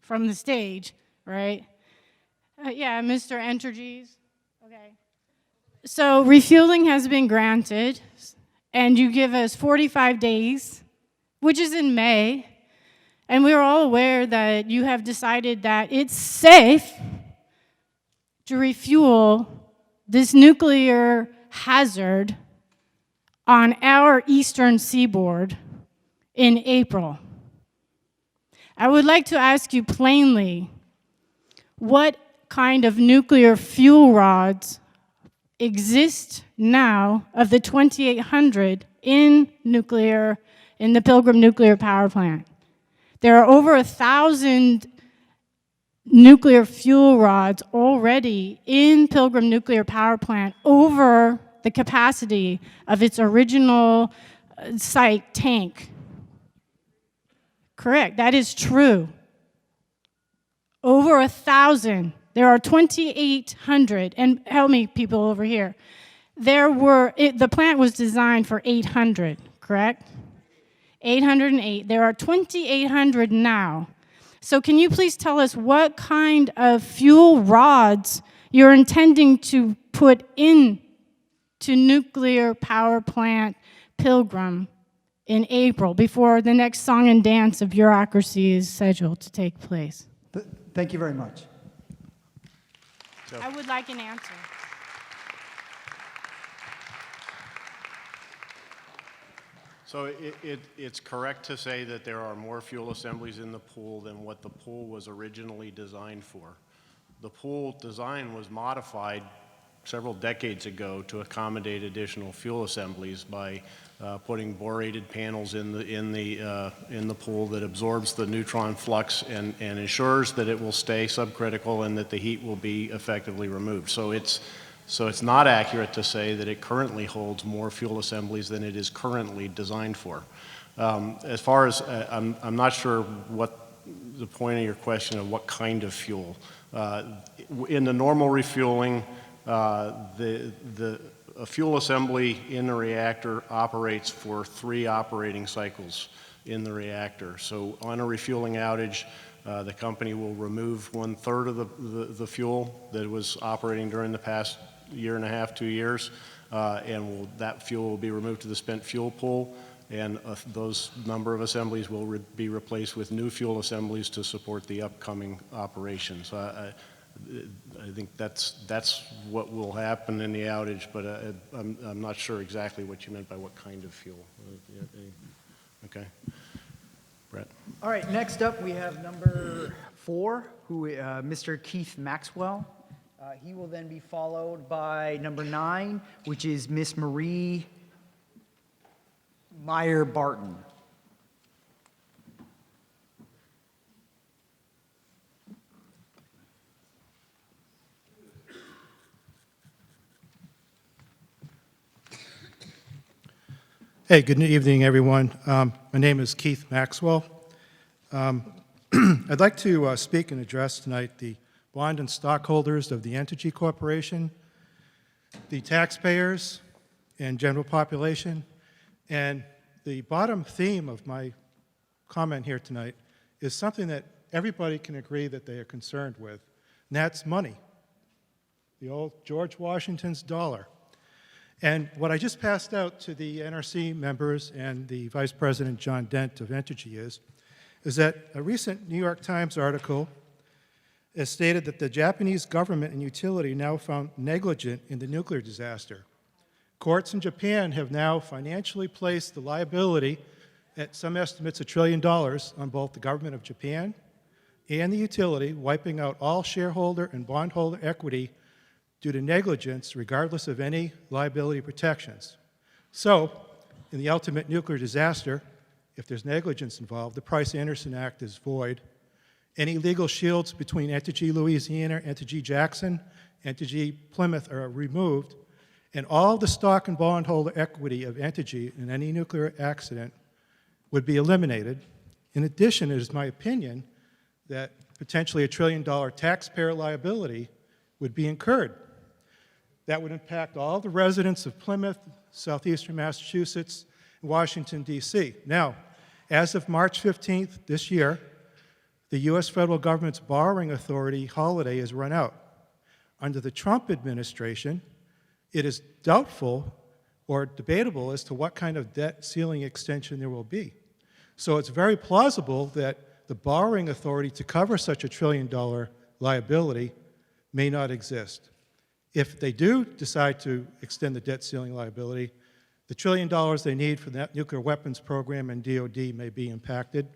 from the stage, right? Yeah, Mr. Entergy's, okay. So refueling has been granted, and you give us 45 days, which is in May, and we're all aware that you have decided that it's safe to refuel this nuclear hazard on our eastern seaboard in April. I would like to ask you plainly, what kind of nuclear fuel rods exist now of the 2,800 in the Pilgrim nuclear power plant? There are over 1,000 nuclear fuel rods already in Pilgrim nuclear power plant over the capacity of its original site tank. Correct, that is true. Over 1,000 There are 2,800, and help me, people over here. The plant was designed for 800, correct? 808. There are 2,800 now. So can you please tell us what kind of fuel rods you're intending to put in to nuclear power plant Pilgrim in April before the next song and dance of bureaucracy is scheduled to take place? Thank you very much. I would like an answer. So it's correct to say that there are more fuel assemblies in the pool than what the pool was originally designed for. The pool design was modified several decades ago to accommodate additional fuel assemblies by putting borated panels in the pool that absorbs the neutron flux and ensures that it will stay subcritical and that the heat will be effectively removed. So it's not accurate to say that it currently holds more fuel assemblies than it is currently designed for. As far as, I'm not sure what the point of your question of what kind of fuel. In the normal refueling, a fuel assembly in the reactor operates for 3 operating cycles in the reactor. So on a refueling outage, the company will remove 1/3 of the fuel that was operating during the past year and a half, 2 years, and that fuel will be removed to the spent fuel pool, and those number of assemblies will be replaced with new fuel assemblies to support the upcoming operations. I think that's what will happen in the outage, but I'm not sure exactly what you meant by what kind of fuel. Okay. Brett. All right, next up we have number 4, Mr. Keith Maxwell. He will then be followed by number 9, which is Miss Marie Meyer-Barton. Hey, good evening, everyone. My name is Keith Maxwell. I'd like to speak and address tonight the bond and stockholders of the Entergy Corporation, the taxpayers and general population, and the bottom theme of my comment here tonight is something that everybody can agree that they are concerned with, and that's money, the old George Washington's dollar. And what I just passed out to the NRC members and the Vice President John Dent of Entergy is that a recent New York Times article has stated that the Japanese government and utility now found negligent in the nuclear disaster. Courts in Japan have now financially placed the liability at some estimates $1 trillion on both the government of Japan and the utility, wiping out all shareholder and bondholder equity due to negligence, regardless of any liability protections. So, in the ultimate nuclear disaster, if there's negligence involved, the Price-Anderson Act is void. Any legal shields between Entergy Louisiana, Entergy Jackson, Entergy Plymouth are removed, and all the stock and bondholder equity of Entergy in any nuclear accident would be eliminated. In addition, it is my opinion that potentially $1 trillion taxpayer liability would be incurred. That would impact all the residents of Plymouth, southeastern Massachusetts, and Washington, D.C. Now, as of March 15th this year, the U.S. federal government's borrowing authority holiday has run out. Under the Trump administration, it is doubtful or debatable as to what kind of debt ceiling extension there will be. So it's very plausible that the borrowing authority to cover such a $1 trillion liability may not exist. If they do decide to extend the debt ceiling liability, the $1 trillion they need for that nuclear weapons program and DOD may be impacted,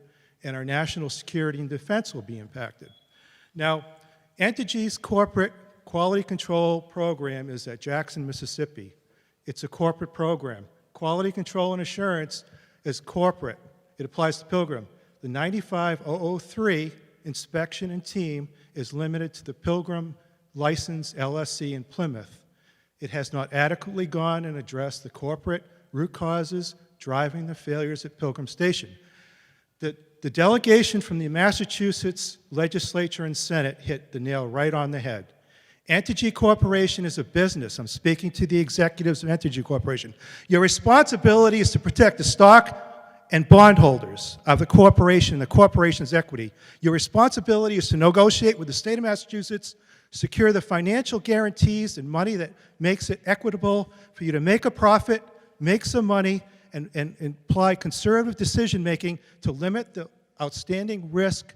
and our national security and defense will be impacted. Now, Entergy's corporate quality control program is at Jackson, Mississippi. It's a corporate program. Quality control and assurance is corporate. It applies to Pilgrim. The 95003 inspection and team is limited to the Pilgrim licensed LSC in Plymouth. It has not adequately gone and addressed the corporate root causes driving the failures at Pilgrim Station. The the delegation from the Massachusetts legislature and Senate hit the nail right on the head. Entergy Corporation is a business. I'm speaking to the executives of Entergy Corporation. Your responsibility is to protect the stock and bondholders of the corporation and the corporation's equity. Your responsibility is to negotiate with the state of Massachusetts, secure the financial guarantees and money that makes it equitable for you to make a profit, make some money, and apply conservative decision-making to limit the outstanding risk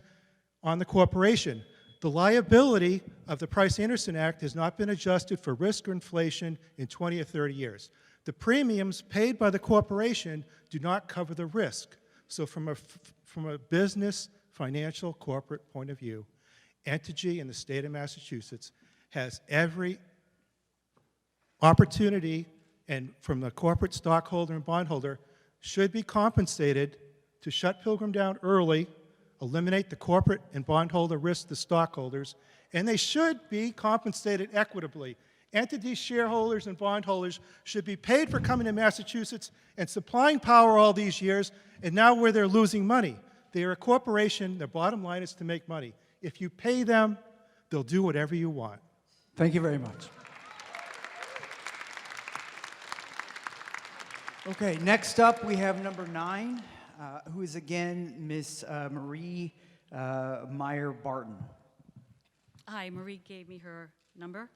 on the corporation. The liability of the Price-Anderson Act has not been adjusted for risk or inflation in 20 or 30 years. The premiums paid by the corporation do not cover the risk. So from a business, financial, corporate point of view, Entergy in the state of Massachusetts has every opportunity, and from the corporate stockholder and bondholder, should be compensated to shut Pilgrim down early, eliminate the corporate and bondholder risk to the stockholders, and they should be compensated equitably. Entity shareholders and bondholders should be paid for coming to Massachusetts and supplying power all these years, and now where they're losing money. They are a corporation, their bottom line is to make money. If you pay them, they'll do whatever you want. Thank you very much. Okay, next up we have number 9, who is again Miss Marie Meyer-Barton. Hi, Marie gave me her number,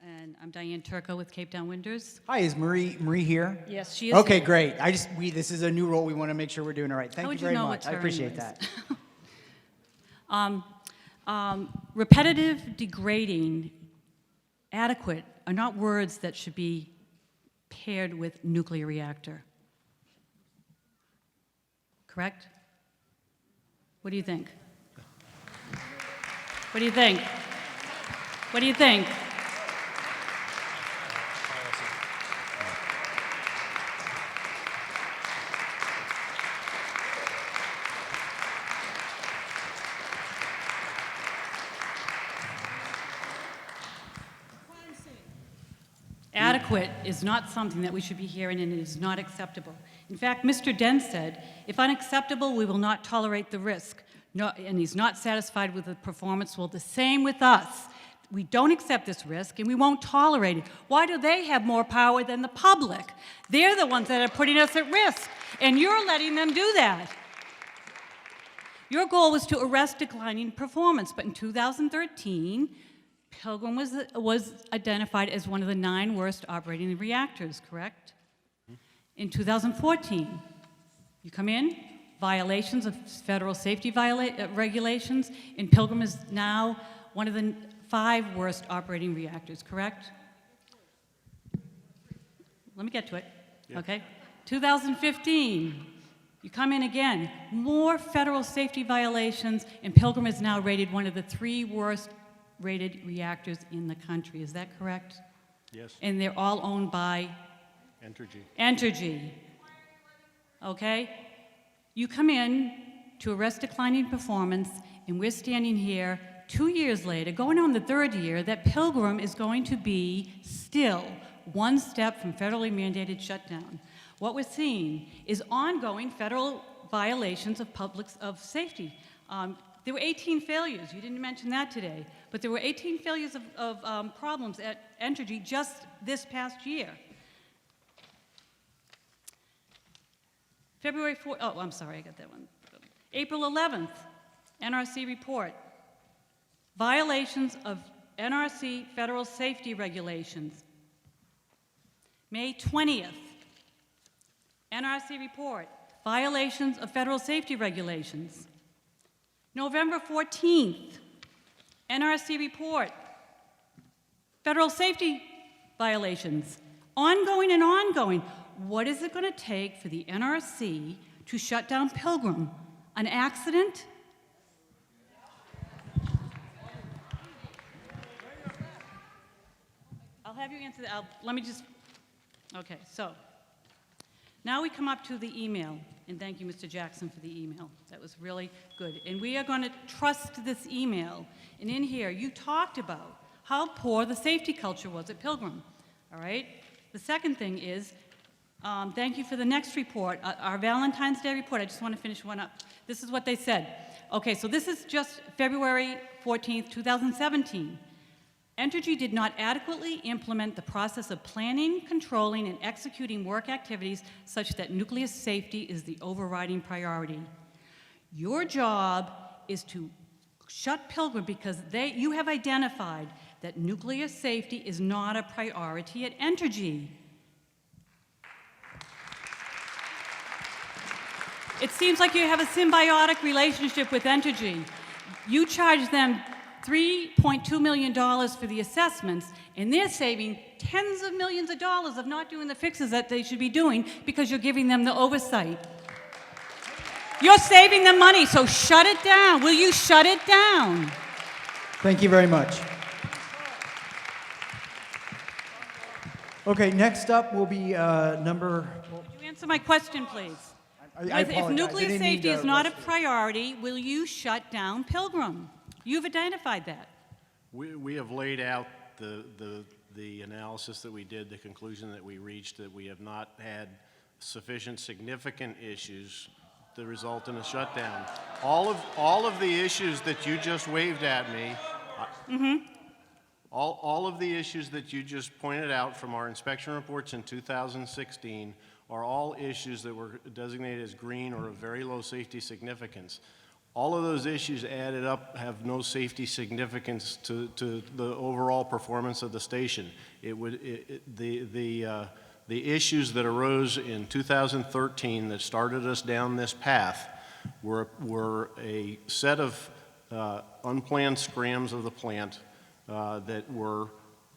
and I'm Diane Turco with Cape Town Winters. Hi, is Marie here? Yes, she is. Okay, here. great. This is a new role. We want to make sure we're doing it right. Thank you very much. I appreciate that. Repetitive, degrading, adequate are not words that should be paired with nuclear reactor. Correct? What do you think? What do you think? What do you think? Adequate is not something that we should be hearing, and it is not acceptable. In fact, Mr. Dent said, if unacceptable, we will not tolerate the risk. No, and he's not satisfied with the performance. Well, the same with us. We don't accept this risk, and we won't tolerate it. Why do they have more power than the public? They're the ones that are putting us at risk, and you're letting them do that. Your goal was to arrest declining performance, but in 2013, Pilgrim was identified as one of the 9 worst operating reactors, correct? In 2014, you come in, violations of federal safety regulations, and Pilgrim is now one of the 5 worst operating reactors, correct? Let me get to it, okay? 2015, you come in again, more federal safety violations, and Pilgrim is now rated one of the 3 worst rated reactors in the country. Is that correct? Yes. And they're all owned by? Entergy. Entergy. Okay? You come in to arrest declining performance, and we're standing here 2 years later, going on the 3rd year, that Pilgrim is going to be still 1 step from federally mandated shutdown. What we're seeing is ongoing federal violations of safety. There were 18 failures. You didn't mention that today. But there were 18 failures of problems at Entergy just this past year. February 4th, oh, I'm sorry, I got that one. April 11th, NRC report. Violations of NRC federal safety regulations. May 20th, NRC report. Violations of federal safety regulations. November 14th, NRC report, federal safety violations, ongoing and ongoing. What is it going to take for the NRC to shut down Pilgrim? An accident? I'll have you answer that. Let me just, okay, so now we come up to the email. And thank you, Mr. Jackson, for the email. That was really good. And we are going to trust this email. And in here, you talked about how poor the safety culture was at Pilgrim. All right? The second thing is, Thank you for the next report, our Valentine's Day report. I just want to finish one up. This is what they said. Okay, so this is just February 14th, 2017. Entergy did not adequately implement the process of planning, controlling, and executing work activities such that nuclear safety is the overriding priority. Your job is to shut Pilgrim because you have identified that nuclear safety is not a priority at Entergy. It seems like you have a symbiotic relationship with Entergy. You charge them $3.2 million for the assessments, and they're saving tens of millions of dollars of not doing the fixes that they should be doing because you're giving them the oversight. You're saving them money, so shut it down. Will you shut it down? Thank you very much. Okay, next up will be number... Could you answer my question, please? I If apologize. nuclear I didn't mean safety to is not a rush you. priority, will you shut down Pilgrim? You've identified that. We have laid out the analysis that we did, the conclusion that we reached, that we have not had sufficient significant issues to result in a shutdown. All of the issues that you just waved at me, all of the issues that you just pointed out from our inspection reports in 2016 are all issues that were designated as green or of very low safety significance. All of those issues added up have no safety significance to the overall performance of the station. The issues that arose in 2013 that started us down this path were a set of unplanned scrams of the plant that were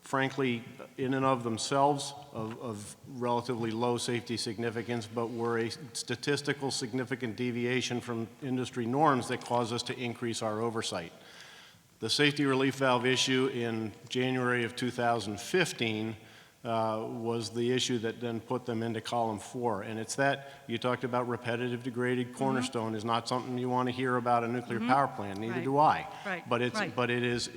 frankly in and of themselves of relatively low safety significance, but were a statistical significant deviation from industry norms that caused us to increase our oversight. The safety relief valve issue in January of 2015 was the issue that then put them into column 4. And it's that, you talked about repetitive degraded cornerstone is not something you want to hear about a nuclear power plant, neither do I. Right. But it is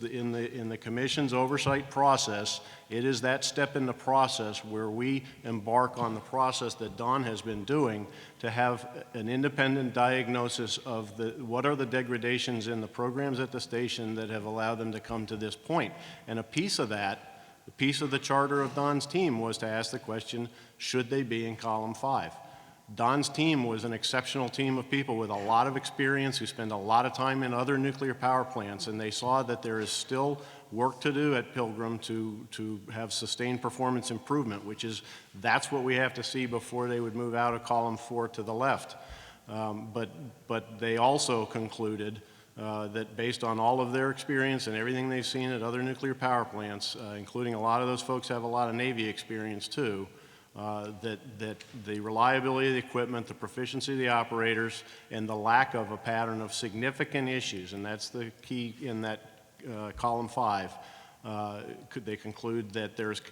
in the commission's oversight process, it is that step in the process where we embark on the process that Don has been doing to have an independent diagnosis of what are the degradations in the programs at the station that have allowed them to come to this point. And a piece of that, the piece of the charter of Don's team was to ask the question, should they be in column 5? Don's team was an exceptional team of people with a lot of experience who spend a lot of time in other nuclear power plants, and they saw that there is still work to do at Pilgrim to have sustained performance improvement, that's what we have to see before they would move out of column 4 to the left. But they also concluded that based on all of their experience and everything they've seen at other nuclear power plants, including a lot of those folks have a lot of Navy experience too, that the reliability of the equipment, the proficiency of the operators, and the lack of a pattern of significant issues, and that's the key in that column 5, they conclude that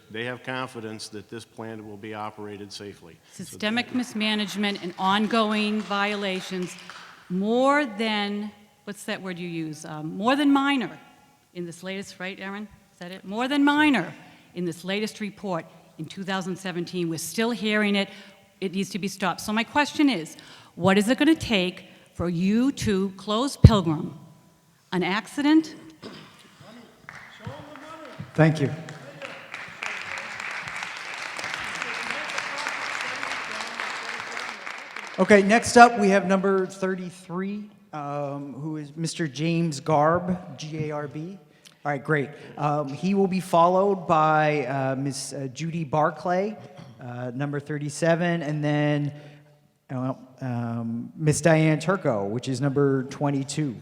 they have confidence that this plant will be operated safely. Systemic mismanagement and ongoing violations, more than, what's that word you use? More than minor in this latest, right, Aaron? Is that it? More than minor in this latest report in 2017. We're still hearing it. It needs to be stopped. So my question is, what is it going to take for you to close Pilgrim? An accident? Thank you. Okay, next up we have number 33, who is Mr. James Garb, G-A-R-B. All right, great. He will be followed by Miss Judy Barclay, number 37, and then Miss Diane Turco, which is number 22.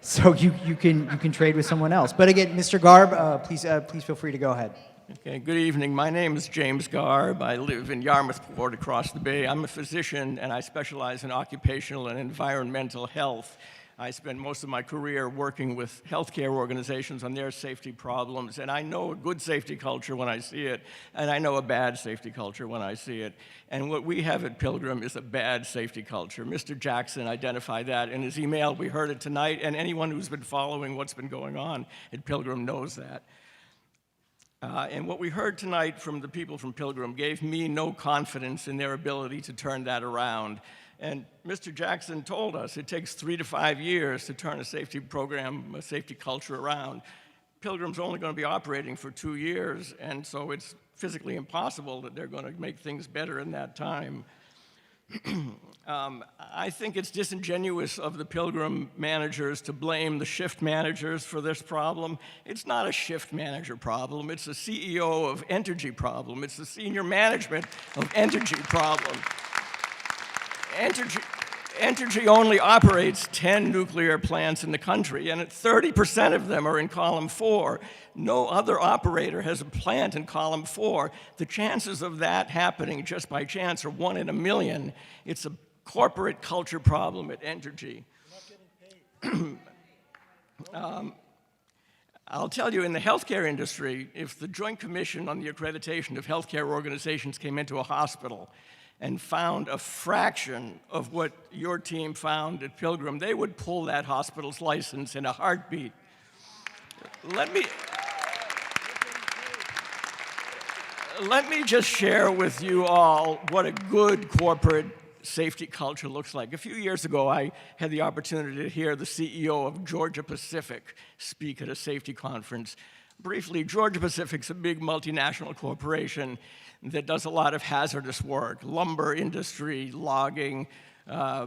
So you can trade with someone else. But again, Mr. Garb, please feel free to go ahead. Okay, good evening. My name is James Garb. I live in Yarmouthport across the bay. I'm a physician and I specialize in occupational and environmental health. I spent most of my career working with healthcare organizations on their safety problems, and I know a good safety culture when I see it, and I know a bad safety culture when I see it. And what we have at Pilgrim is a bad safety culture. Mr. Jackson identified that in his email. We heard it tonight, and anyone who's been following what's been going on at Pilgrim knows that. And what we heard tonight from the people from Pilgrim gave me no confidence in their ability to turn that around. And Mr. Jackson told us it takes 3 to 5 years to turn a safety program, a safety culture around. Pilgrim's only going to be operating for 2 years, and so it's physically impossible that they're going to make things better in that time. I think it's disingenuous of the Pilgrim managers to blame the shift managers for this problem. It's not a shift manager problem. It's a CEO of Entergy problem. It's the senior management of Entergy problem. Entergy only operates 10 nuclear plants in the country, and 30% of them are in column 4. No other operator has a plant in column 4. The chances of that happening just by chance are 1 in a million. It's a corporate culture problem at Entergy. I'll tell you, in the healthcare industry, if the Joint Commission on the Accreditation of Healthcare Organizations came into a hospital and found a fraction of what your team found at Pilgrim, they would pull that hospital's license in a heartbeat. Let me just share with you all what a good corporate safety culture looks like. A few years ago, I had the opportunity to hear the CEO of Georgia Pacific speak at a safety conference. Briefly, Georgia Pacific's a big multinational corporation that does a lot of hazardous work, lumber industry, logging,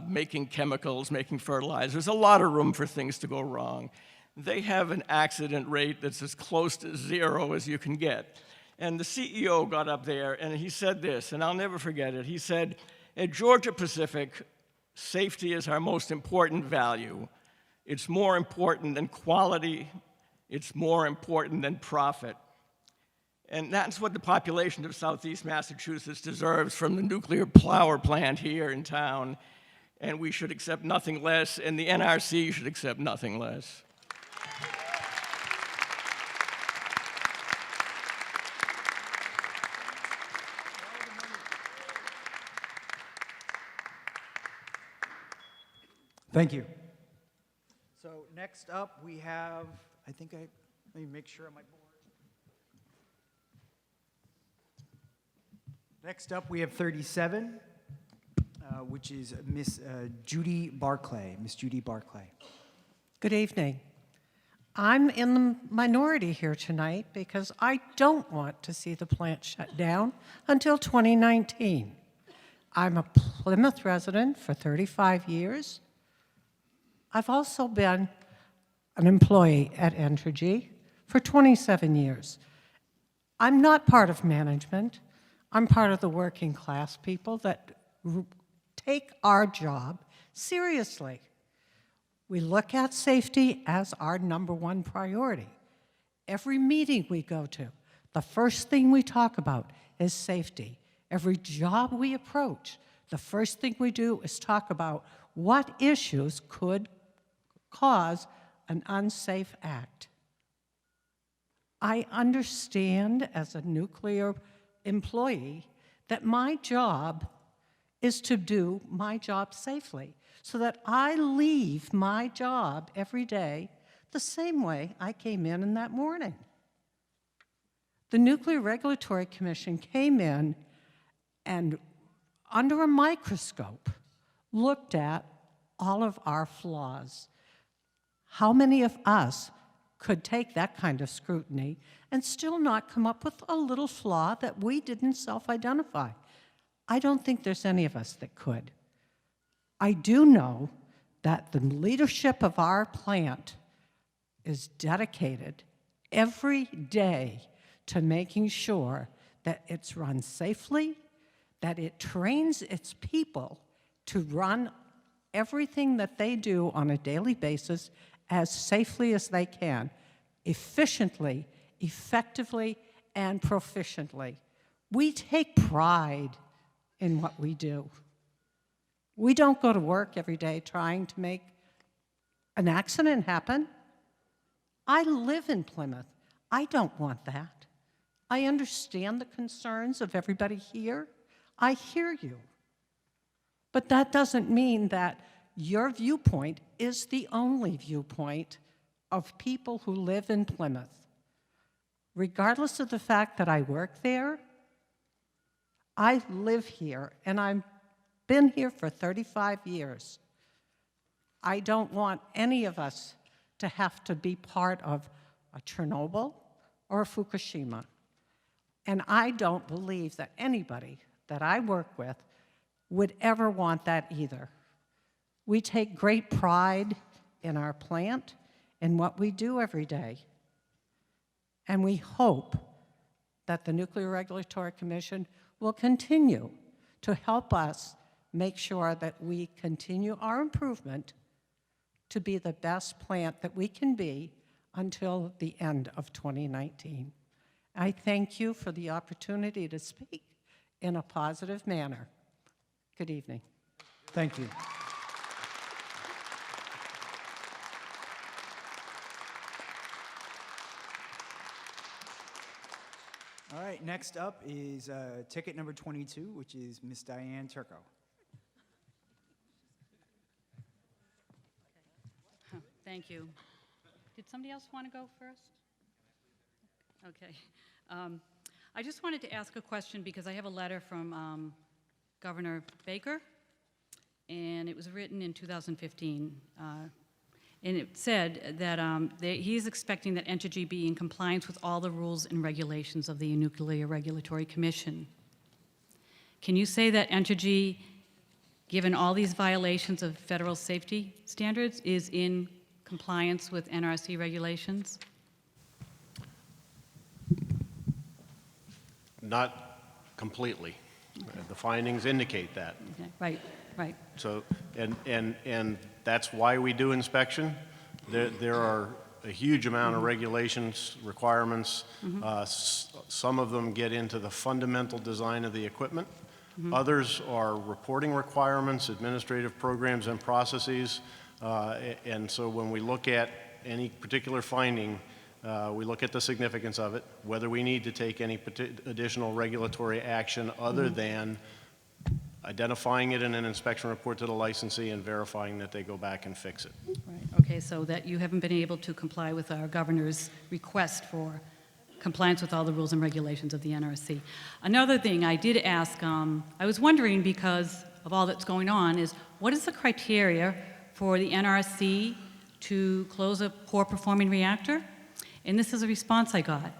making chemicals, making fertilizers, a lot of room for things to go wrong. They have an accident rate that's as close to 0 as you can get. And the CEO got up there and he said this, and I'll never forget it. He said, at Georgia Pacific, safety is our most important value. It's more important than quality. It's more important than profit. And that's what the population of Southeast Massachusetts deserves from the nuclear power plant here in town. And we should accept nothing less, and the NRC should accept nothing less. Thank you. So next up, we have, let me make sure on my board. Next up, we have 37, which is Miss Judy Barclay. Miss Judy Barclay. Good evening. I'm in the minority here tonight because I don't want to see the plant shut down until 2019. I'm a Plymouth resident for 35 years. I've also been an employee at Entergy for 27 years. I'm not part of management. I'm part of the working class people that take our job seriously. We look at safety as our #1 priority. Every meeting we go to, the first thing we talk about is safety. Every job we approach, the first thing we do is talk about what issues could cause an unsafe act. I understand as a nuclear employee that my job is to do my job safely so that I leave my job every day the same way I came in that morning. The Nuclear Regulatory Commission came in and under a microscope looked at all of our flaws. How many of us could take that kind of scrutiny and still not come up with a little flaw that we didn't self-identify? I don't think there's any of us that could. I do know that the leadership of our plant is dedicated every day to making sure that it's run safely, that it trains its people to run everything that they do on a daily basis as safely as they can, efficiently, effectively, and proficiently. We take pride in what we do. We don't go to work every day trying to make an accident happen. I live in Plymouth. I don't want that. I understand the concerns of everybody here. I hear you. But that doesn't mean that your viewpoint is the only viewpoint of people who live in Plymouth. regardless of the fact that I work there, I live here, and I've been here for 35 years. I don't want any of us to have to be part of a Chernobyl or a Fukushima. And I don't believe that anybody that I work with would ever want that either. We take great pride in our plant and what we do every day. And we hope that the Nuclear Regulatory Commission will continue to help us make sure that we continue our improvement to be the best plant that we can be until the end of 2019. I thank you for the opportunity to speak in a positive manner. Good evening. Thank you. All right, next up is ticket number 22, which is Miss Diane Turco. Thank you. Did somebody else want to go first? Okay. I just wanted to ask a question because I have a letter from Governor Baker, and it was written in 2015. And it said that he's expecting that Entergy be in compliance with all the rules and regulations of the Nuclear Regulatory Commission. Can you say that Entergy, given all these violations of federal safety standards, is in compliance with NRC regulations? Not completely. The findings indicate that. Okay. Right, right. So, and that's why we do inspection. There are a huge amount of regulations, requirements. Some of them get into the fundamental design of the equipment. Others are reporting requirements, administrative programs and processes. And so when we look at any particular finding, we look at the significance of it, whether we need to take any additional regulatory action other than identifying it in an inspection report to the licensee and verifying that they go back and fix it. Right. Okay, so that you haven't been able to comply with our governor's request for compliance with all the rules and regulations of the NRC. Another thing I did ask, I was wondering, because of all that's going on, is what is the criteria for the NRC to close a poor performing reactor? And this is a response I got.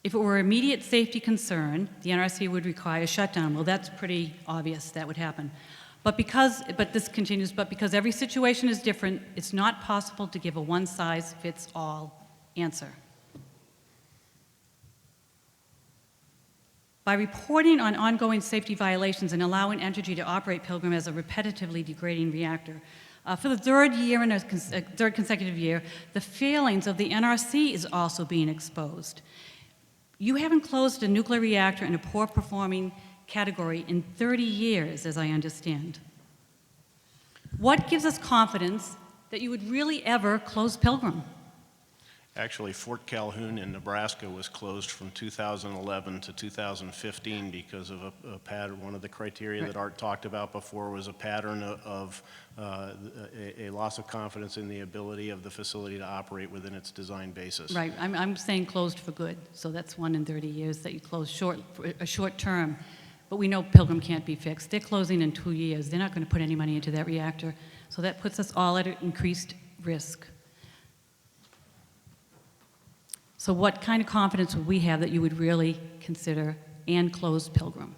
If it were an immediate safety concern, the NRC would require a shutdown. Well, that's pretty obvious that would happen. But this continues, but because every situation is different, it's not possible to give a one-size-fits-all answer. By reporting on ongoing safety violations and allowing Entergy to operate Pilgrim as a repetitively degrading reactor, for the third year in a third consecutive year, the failings of the NRC is also being exposed. You haven't closed a nuclear reactor in a poor performing category in 30 years, as I understand. What gives us confidence that you would really ever close Pilgrim? Actually, Fort Calhoun in Nebraska was closed from 2011 to 2015 because of a pattern. One of the criteria that Art talked about before was a pattern of a loss of confidence in the ability of the facility to operate within its design basis. Right, I'm saying closed for good, so that's 1 in 30 years that you close for a short term. But we know Pilgrim can't be fixed. They're closing in 2 years. They're not going to put any money into that reactor, so that puts us all at an increased risk. So what kind of confidence would we have that you would really consider and close Pilgrim?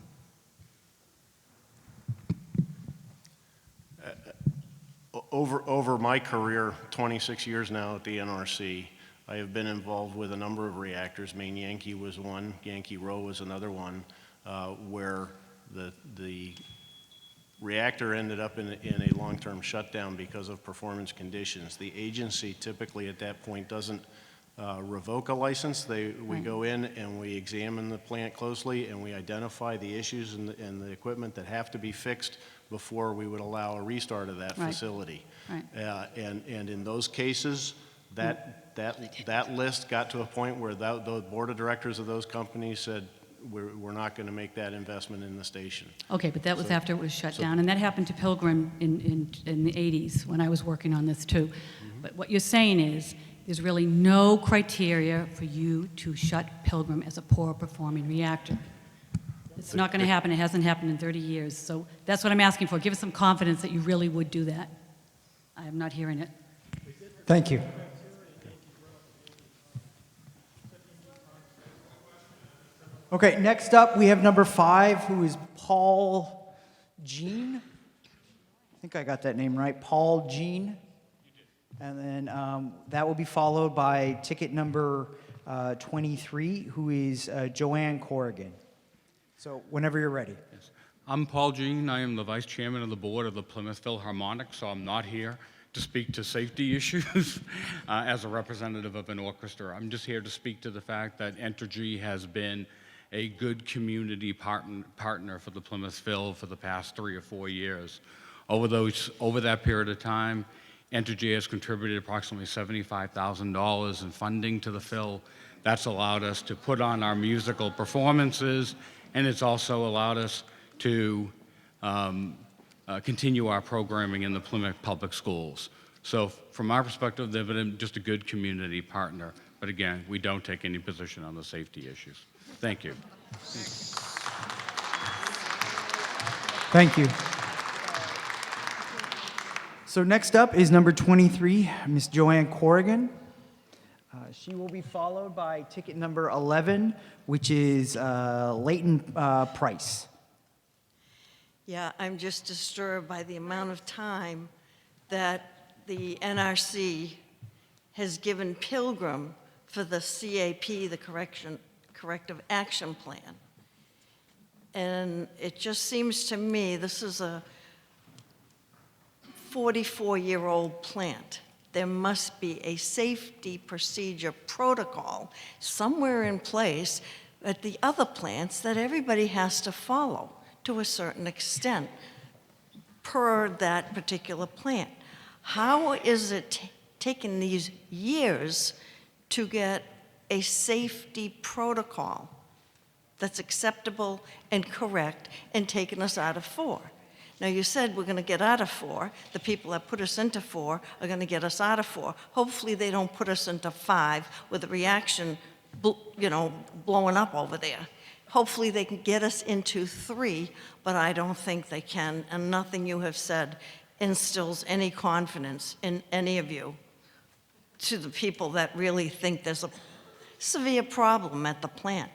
Over my career, 26 years now at the NRC, I have been involved with a number of reactors. Maine Yankee was one, Yankee Row was another one, where the reactor ended up in a long-term shutdown because of performance conditions. The agency typically at that point doesn't revoke a license. We go in and we examine the plant closely and we identify the issues and the equipment that have to be fixed before we would allow a restart of that facility. Right. And in those cases, that list got to a point where the board of directors of those companies said, we're not going to make that investment in the station. Okay, but that was after it was shut down, and that happened to Pilgrim in the 80s when I was working on this too. But what you're saying is, there's really no criteria for you to shut Pilgrim as a poor performing reactor. It's not going to happen. It hasn't happened in 30 years. So that's what I'm asking for. Give us some confidence that you really would do that. I am not hearing it. Thank you. Okay, next up, we have number 5, who is Paul Jean. I think I got that name right, Paul Jean. And then that will be followed by ticket number 23, who is Joanne Corrigan. So whenever you're ready. I'm Paul Jean. I am the vice chairman of the board of the Plymouth Philharmonic, so I'm not here to speak to safety issues as a representative of an orchestra. I'm just here to speak to the fact that Entergy has been a good community partner for the Plymouth Phil for the past 3 or 4 years. Over that period of time, Entergy has contributed approximately $75,000 in funding to the Phil. That's allowed us to put on our musical performances, and it's also allowed us to continue our programming in the Plymouth Public Schools. So from our perspective, they've been just a good community partner. But again, we don't take any position on the safety issues. Thank you. Thank you. So next up is number 23, Miss Joanne Corrigan. She will be followed by ticket number 11, which is Leighton Price. Yeah, I'm just disturbed by the amount of time that the NRC has given Pilgrim for the CAP, the Corrective Action Plan. And it just seems to me this is a 44-year-old plant. There must be a safety procedure protocol somewhere in place at the other plants that everybody has to follow to a certain extent per that particular plant. How is it taking these years to get a safety protocol that's acceptable and correct and taking us out of 4? Now, you said we're going to get out of 4. The people that put us into 4 are going to get us out of 4. Hopefully, they don't put us into 5 with a reaction, blowing up over there. Hopefully, they can get us into 3, but I don't think they can, and nothing you have said instills any confidence in any of you to the people that really think there's a severe problem at the plant.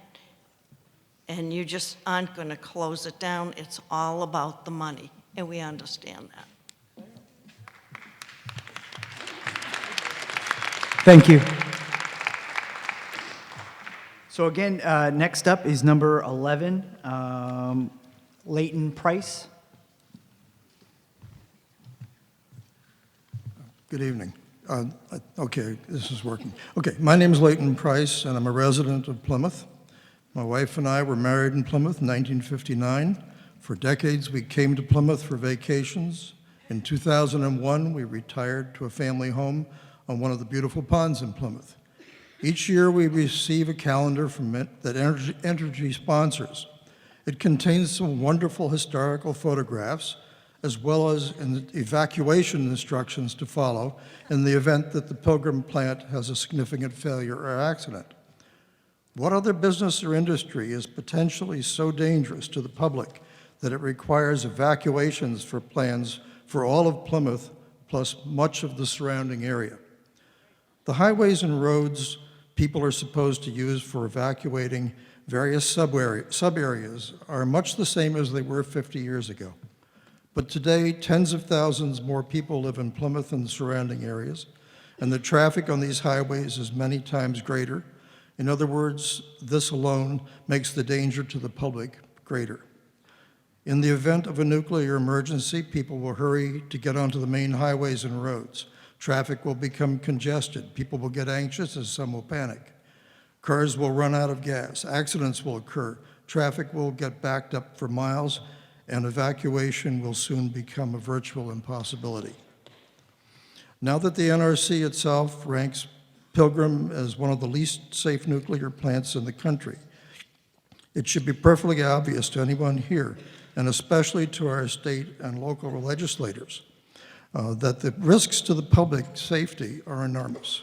And you just aren't going to close it down. It's all about the money, and we understand that. Thank you. So again, next up is number 11, Leighton Price. Good evening. Okay, this is working. Okay, my name is Leighton Price, and I'm a resident of Plymouth. My wife and I were married in Plymouth in 1959. For decades, we came to Plymouth for vacations. In 2001, we retired to a family home on one of the beautiful ponds in Plymouth. Each year, we receive a calendar from it that Entergy sponsors. It contains some wonderful historical photographs, as well as evacuation instructions to follow in the event that the Pilgrim plant has a significant failure or accident. What other business or industry is potentially so dangerous to the public that it requires evacuations for plans for all of Plymouth plus much of the surrounding area? The highways and roads people are supposed to use for evacuating various sub-areas are much the same as they were 50 years ago. But today, tens of thousands more people live in Plymouth and the surrounding areas, and the traffic on these highways is many times greater. In other words, this alone makes the danger to the public greater. In the event of a nuclear emergency, people will hurry to get onto the main highways and roads. Traffic will become congested. People will get anxious, and some will panic. Cars will run out of gas. Accidents will occur. Traffic will get backed up for miles, and evacuation will soon become a virtual impossibility. Now that the NRC itself ranks Pilgrim as one of the least safe nuclear plants in the country, it should be perfectly obvious to anyone here, and especially to our state and local legislators, that the risks to the public safety are enormous.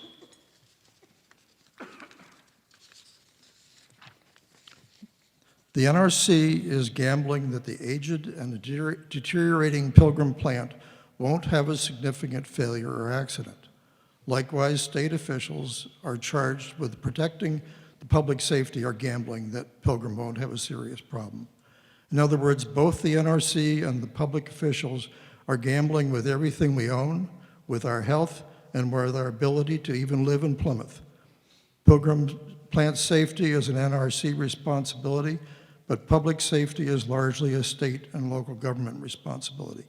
The NRC is gambling that the aged and deteriorating Pilgrim plant won't have a significant failure or accident. Likewise, state officials are charged with protecting the public safety or gambling that Pilgrim won't have a serious problem. In other words, both the NRC and the public officials are gambling with everything we own, with our health, and with our ability to even live in Plymouth. Pilgrim plant safety is an NRC responsibility, but public safety is largely a state and local government responsibility.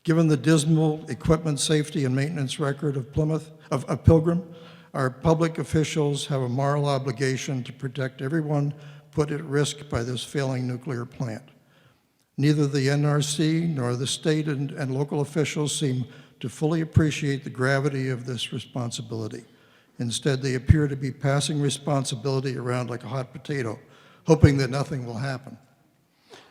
Given the dismal equipment safety and maintenance record of Pilgrim, our public officials have a moral obligation to protect everyone put at risk by this failing nuclear plant. Neither the NRC nor the state and local officials seem to fully appreciate the gravity of this responsibility. Instead, they appear to be passing responsibility around like a hot potato, hoping that nothing will happen.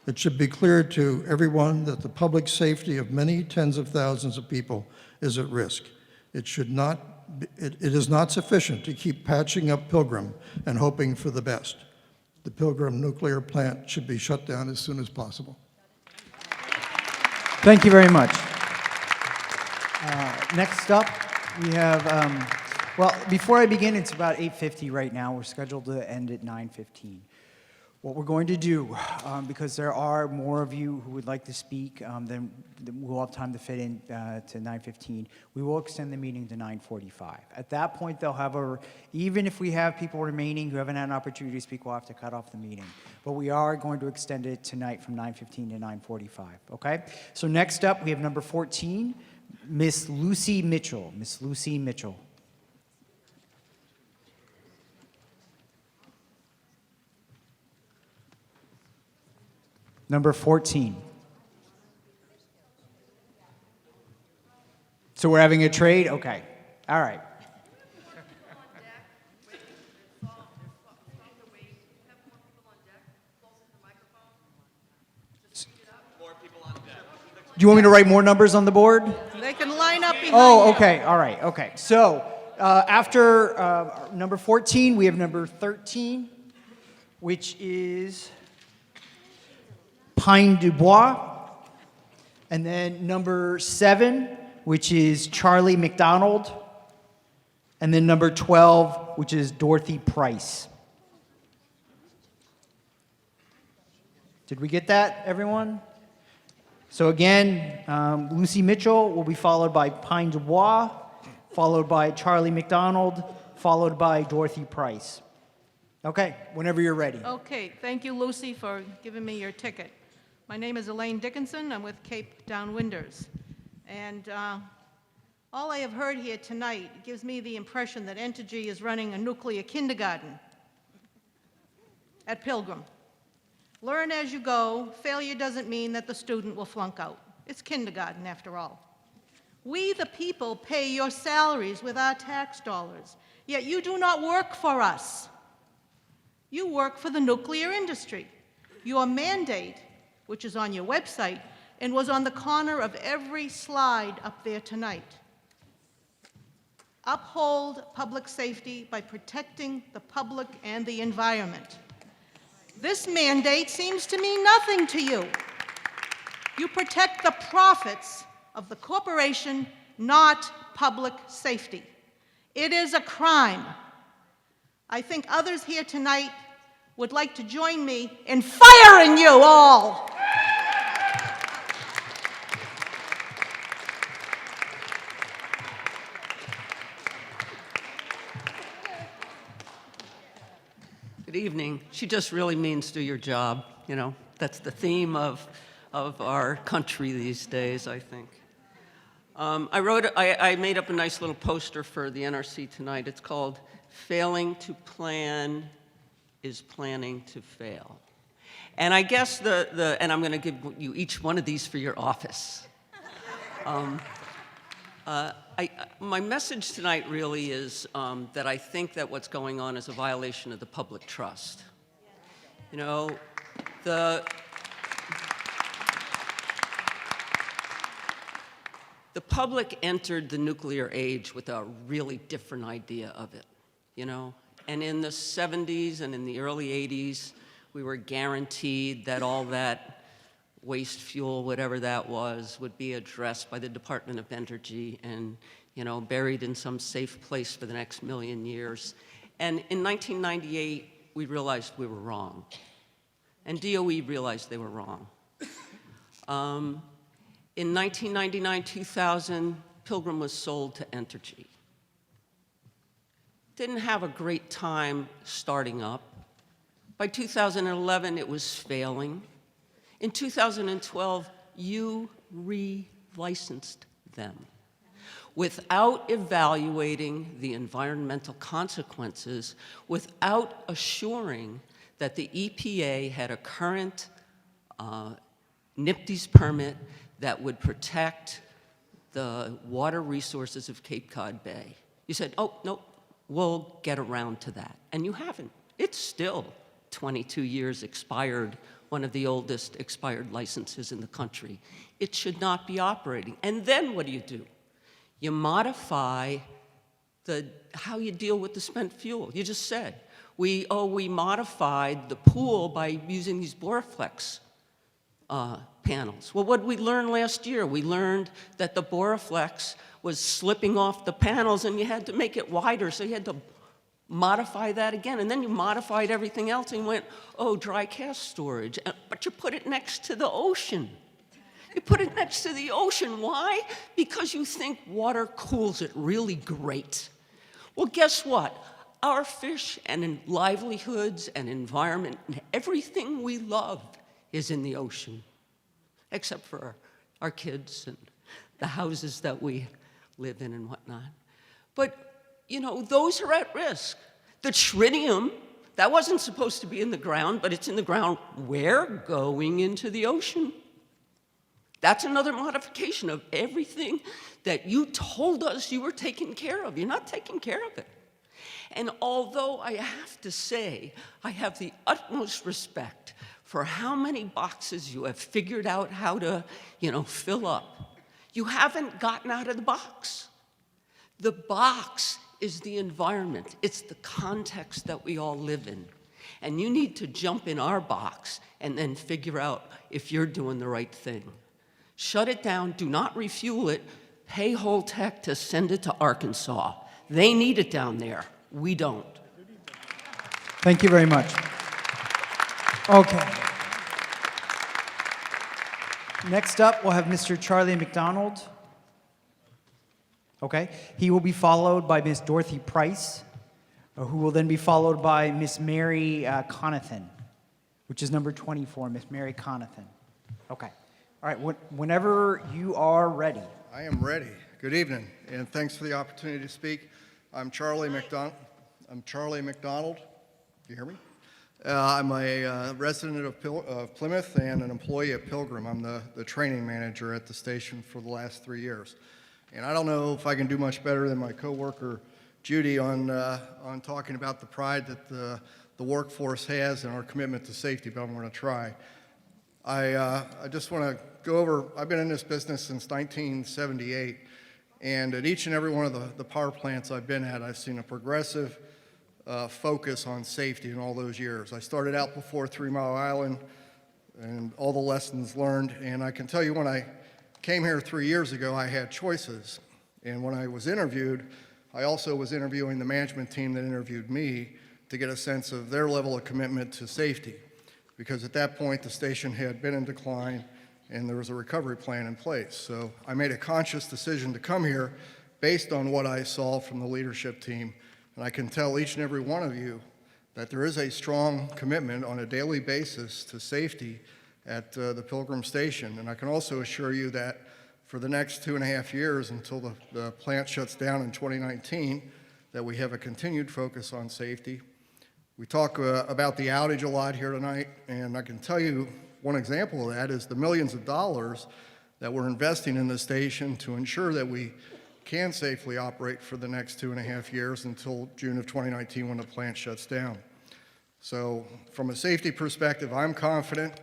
It should be clear to everyone that the public safety of many tens of thousands of people is at risk. It is not sufficient to keep patching up Pilgrim and hoping for the best. The Pilgrim nuclear plant should be shut down as soon as possible. Thank you very much. Next up, we have, well, before I begin, it's about 8:50 right now. We're scheduled to end at 9:15. What we're going to do, because there are more of you who would like to speak than we'll have time to fit in to 9:15, we will extend the meeting to 9:45. At that point, they'll have even if we have people remaining who haven't had an opportunity to speak, we'll have to cut off the meeting. But we are going to extend it tonight from 9:15 to 9:45, okay? So next up, we have number 14, Miss Lucy Mitchell. Miss Lucy Mitchell. Number 14. So we're having a trade? Okay. All right. Do you want me to write more numbers on the board? They can line up behind Oh, you. okay. All right. Okay. So after number 14, we have number 13, which is Pine du Bois. And then number 7, which is Charlie McDonald. And then number 12, which is Dorothy Price. Did we get that, everyone? So again, Lucy Mitchell will be followed by Pine du Bois, followed by Charlie McDonald, followed by Dorothy Price. Okay, whenever you're ready. Okay, thank you, Lucy, for giving me your ticket. My name is Elaine Dickinson. I'm with Cape Downwinders. And all I have heard here tonight gives me the impression that Entergy is running a nuclear kindergarten at Pilgrim. Learn as you go. Failure doesn't mean that the student will flunk out. It's kindergarten, after all. We, the people, pay your salaries with our tax dollars, yet you do not work for us. You work for the nuclear industry. Your mandate, which is on your website and was on the corner of every slide up there tonight. Uphold public safety by protecting the public and the environment. This mandate seems to mean nothing to you. You protect the profits of the corporation, not public safety. It is a crime. I think others here tonight would like to join me in firing you all. Good evening. She just really means do your job. You know, that's the theme of our country these days, I think. I made up a nice little poster for the NRC tonight. It's called Failing to Plan is Planning to Fail. And I guess and I'm going to give you each one of these for your office. My message tonight really is that I think that what's going on is a violation of the public trust. You know, the public entered the nuclear age with a really different idea of it, you know? And in the 70s and in the early 80s, We were guaranteed that all that waste fuel, whatever that was, would be addressed by the Department of Energy and, you know, buried in some safe place for the next million years. And in 1998, we realized we were wrong. And DOE realized they were wrong. In 1999-2000, Pilgrim was sold to Entergy. Didn't have a great time starting up. By 2011, it was failing. In 2012, you re-licensed them without evaluating the environmental consequences, without assuring that the EPA had a current NPDES permit that would protect the water resources of Cape Cod Bay. You said, oh, no, we'll get around to that. And you haven't. It's still 22 years expired, one of the oldest expired licenses in the country. It should not be operating. And then what do? You modify how you deal with the spent fuel. You just said, we modified the pool by using these Boraflex panels. Well, what did we learn last year? We learned that the Boraflex was slipping off the panels and you had to make it wider, so you had to modify that again. And then you modified everything else and went, oh, dry cast storage. But you put it next to the ocean. You put it next to the ocean. Why? Because you think water cools it really great. Well, guess what? Our fish and livelihoods and environment and everything we love is in the ocean, except for our kids and the houses that we live in and whatnot. But, you know, those are at risk. The tritium, that wasn't supposed to be in the ground, but it's in the ground. Where? Going into the ocean. That's another modification of everything that you told us you were taking care of. You're not taking care of it. And although I have to say, I have the utmost respect for how many boxes you have figured out how to, fill up, you haven't gotten out of the box. The box is the environment. It's the context that we all live in. And you need to jump in our box and then figure out if you're doing the right thing. Shut it down. Do not refuel it. Pay Holtec to send it to Arkansas. They need it down there. We don't. Thank you very much. Okay. Next up, we'll have Mr. Charlie McDonald. Okay. He will be followed by Ms. Dorothy Price, who will then be followed by Ms. Mary Conathan, which is number 24, Ms. Mary Conathan. Okay. All right. Whenever you are ready. I am ready. Good evening, and thanks for the opportunity to speak. I'm Charlie McDonald. Do you hear me? I'm a resident of Plymouth and an employee at Pilgrim. I'm the training manager at the station for the last 3 years. And I don't know if I can do much better than my coworker Judy on talking about the pride that the workforce has and our commitment to safety, but I'm going to try. I just want to go over, I've been in this business since 1978, and at each and every one of the power plants I've been at, I've seen a progressive focus on safety in all those years. I started out before 3 Mile Island and all the lessons learned, and I can tell you when I came here 3 years ago, I had choices. And when I was interviewed, I also was interviewing the management team that interviewed me to get a sense of their level of commitment to safety. Because at that point, the station had been in decline and there was a recovery plan in place. So I made a conscious decision to come here based on what I saw from the leadership team. And I can tell each and every one of you that there is a strong commitment on a daily basis to safety at the Pilgrim Station. And I can also assure you that for the next 2.5 years until the plant shuts down in 2019, that we have a continued focus on safety. We talk about the outage a lot here tonight, and I can tell you one example of that is the millions of dollars that we're investing in the station to ensure that we can safely operate for the next 2.5 years until June of 2019 when the plant shuts down. So from a safety perspective, I'm confident.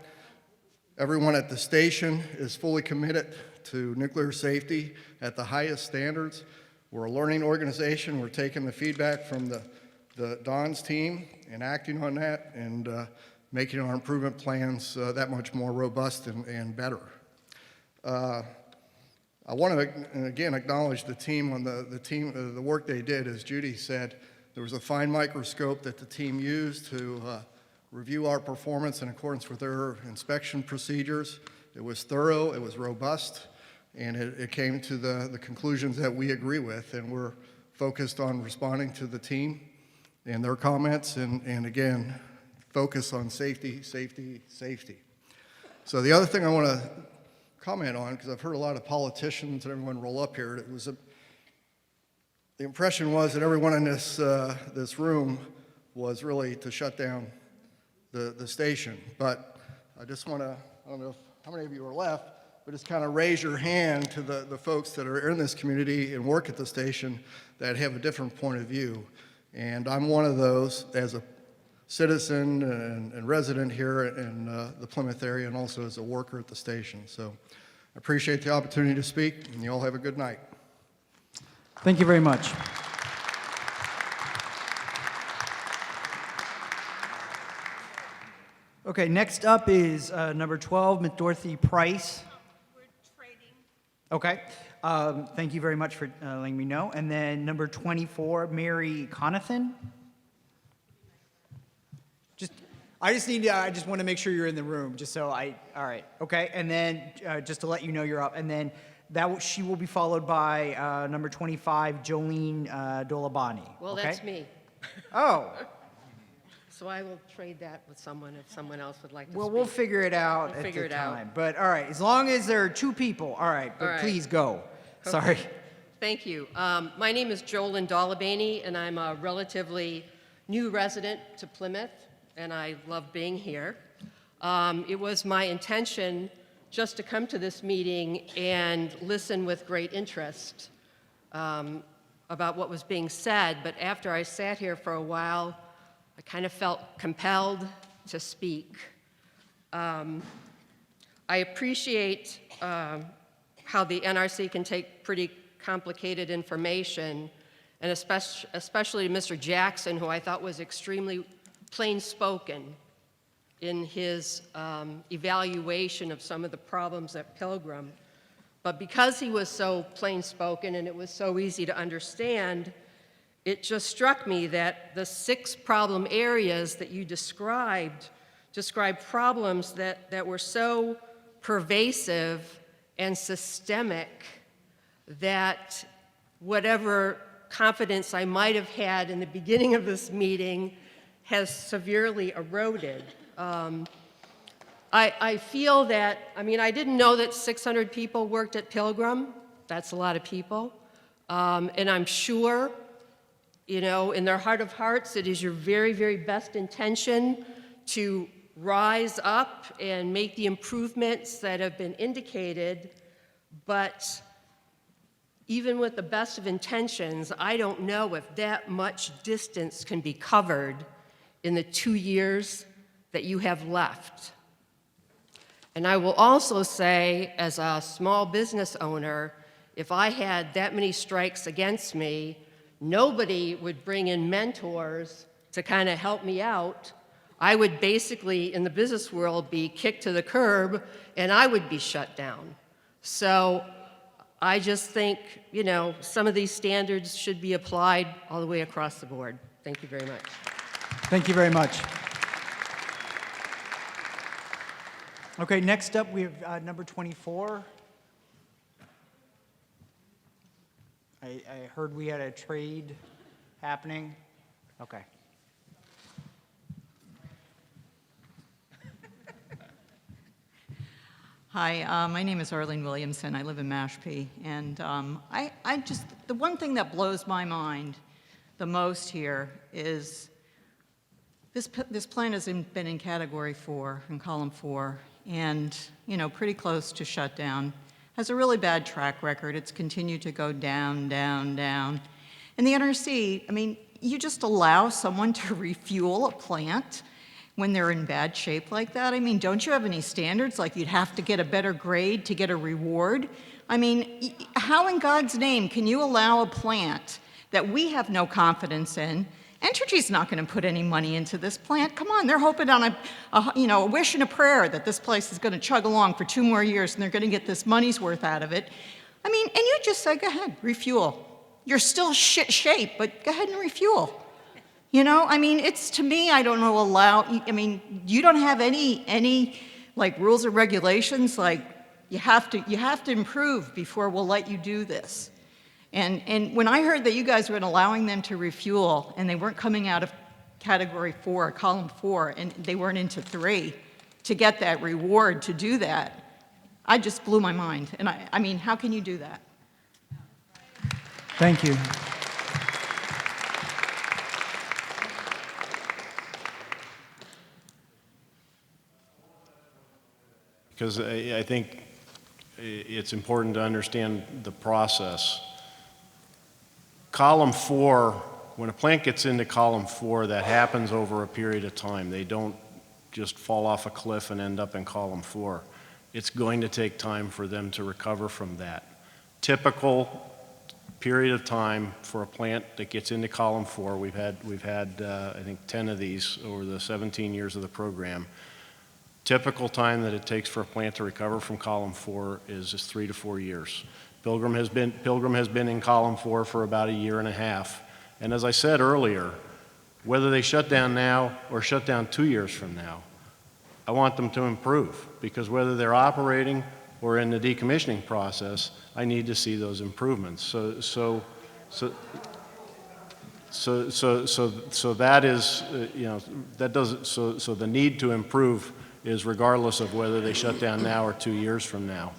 Everyone at the station is fully committed to nuclear safety at the highest standards. We're a learning organization. We're taking the feedback from the Don's team and acting on that. And making our improvement plans that much more robust and better. I want to, again, acknowledge the team on the work they did. As Judy said, there was a fine microscope that the team used to review our performance in accordance with their inspection procedures. It was thorough, it was robust, and it came to the conclusions that we agree with, and we're focused on responding to the team and their comments, and again, focus on safety, safety, safety. So the other thing I want to comment on, because I've heard a lot of politicians and everyone roll up here, the impression was that everyone in this room was really to shut down the station. But I just want to, I don't know how many of you are left, but just kind of raise your hand to the folks that are in this community and work at the station that have a different point of view. And I'm one of those as a citizen and resident here in the Plymouth area, and also as a worker at the station. So I appreciate the opportunity to speak, and you all have a good night. Thank you very much. Okay, next up is number 12, Ms. Dorothy Price. We're trading. Okay. Thank you very much for letting me know. And then number 24, Mary Conathan. I just want to make sure you're in the room, just so all right, okay. And then just to let you know you're up. And then she will be followed by number 25, Jolene Dolabani. Well, okay? that's me. Oh. So I will trade that with someone if someone else would like to Well, speak. we'll figure it out We'll at figure the it out. time. But all right, as long as there are two people, all right, but All right. please go. Okay. Sorry. Thank you. My name is Jolene Dolabani, and I'm a relatively new resident to Plymouth, and I love being here. It was my intention just to come to this meeting and listen with great interest about what was being said, but after I sat here for a while, I kind of felt compelled to speak. I appreciate how the NRC can take pretty complicated information, and especially Mr. Jackson, who I thought was extremely plain-spoken in his evaluation of some of the problems at Pilgrim. But because he was so plain-spoken and it was so easy to understand, it just struck me that the 6 problem areas that you described problems that were so pervasive and systemic that whatever confidence I might have had in the beginning of this meeting has severely eroded. I feel that, I didn't know that 600 people worked at Pilgrim. That's a lot of people. And I'm sure, in their heart of hearts, it is your very, very best intention to rise up and make the improvements that have been indicated. But even with the best of intentions, I don't know if that much distance can be covered in the 2 years that you have left. And I will also say, as a small business owner, if I had that many strikes against me, nobody would bring in mentors to kind of help me out. I would basically, in the business world, be kicked to the curb, and I would be shut down. So I just think, some of these standards should be applied all the way across the board. Thank you very much. Thank you very much. Okay, next up we have number 24. I heard we had a trade happening. Okay. Hi, my name is Arlene Williamson. I live in Mashpee, and the one thing that blows my mind the most here is this plan has been in Category 4, in Column 4, and pretty close to shutdown. Has a really bad track record. It's continued to go down, down, down. And the NRC, you just allow someone to refuel a plant when they're in bad shape like that? Don't you have any standards, like you'd have to get a better grade to get a reward? How in God's name can you allow a plant that we have no confidence in Entergy's not going to put any money into this plant. Come on, they're hoping on a wish and a prayer that this place is going to chug along for 2 more years and they're going to get this money's worth out of it. I mean, and you just say, go ahead, refuel. You're still shit shape, but go ahead and refuel. You know, I mean, it's, to me, I don't know, I mean, you don't have any like rules or regulations, like you have to improve before we'll let you do this. And when I heard that you guys were allowing them to refuel and they weren't coming out of category 4, column 4, and they weren't into 3 to get that reward to do that, I just blew my mind. And I mean, how can you do that? Thank you. Because I think it's important to understand the process. Column 4, when a plant gets into column 4, that happens over a period of time. They don't just fall off a cliff and end up in column 4. It's going to take time for them to recover from that. Typical period of time for a plant that gets into column 4, we've had I think 10 of these over the 17 years of the program. Typical time that it takes for a plant to recover from column 4 is 3 to 4 years. Pilgrim has been in column 4 for about 1.5 years. And as I said earlier, whether they shut down now or shut down 2 years from now, I want them to improve, because whether they're operating or in the decommissioning process, I need to see those improvements. So that is, that doesn't, so the need to improve is regardless of whether they shut down now or 2 years from now.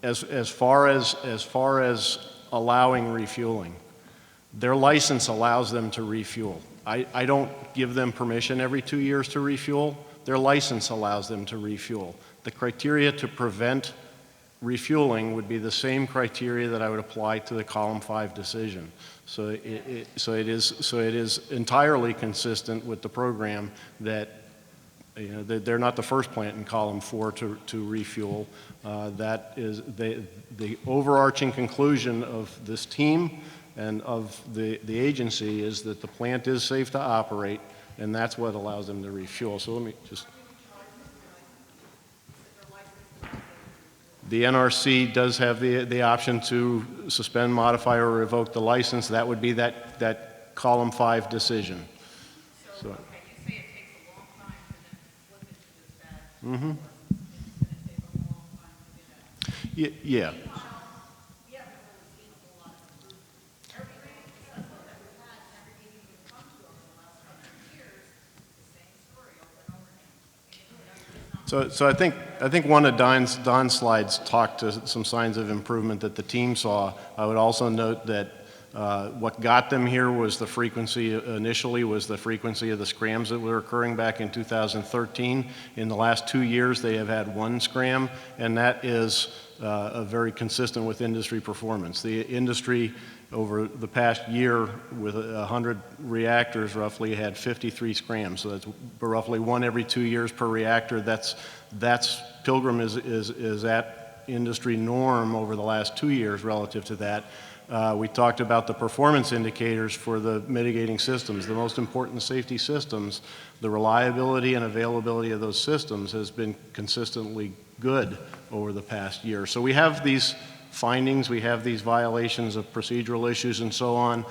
As far as allowing refueling, their license allows them to refuel. I don't give them permission every 2 years to refuel. Their license allows them to refuel. The criteria to prevent refueling would be the same criteria that I would apply to the column 5 decision. So it is entirely consistent with the program that they're not the first plant in column 4 to refuel. That is the overarching conclusion of this team and of the agency is that the plant is safe to operate, and that's what allows them to refuel. So let me just. The NRC does have the option to suspend, modify, or revoke the license. That would be that column 5 decision. So, okay, you say it takes a long time for them to slip into this bad. Mm-hmm. Yeah. So I think one of Don's slides talked to some signs of improvement that the team saw. I would also note that what got them here was the frequency, initially was the frequency of the scrams that were occurring back in 2013. In the last 2 years, they have had 1 scram, and that is very consistent with industry performance. The industry over the past year with 100 reactors roughly had 53 scrams. So that's roughly 1 every 2 years per reactor. That's Pilgrim is at industry norm over the last 2 years relative to that. We talked about the performance indicators for the mitigating systems, the most important safety systems. The reliability and availability of those systems has been consistently good over the past year. So we have these findings, we have these violations of procedural issues and so on,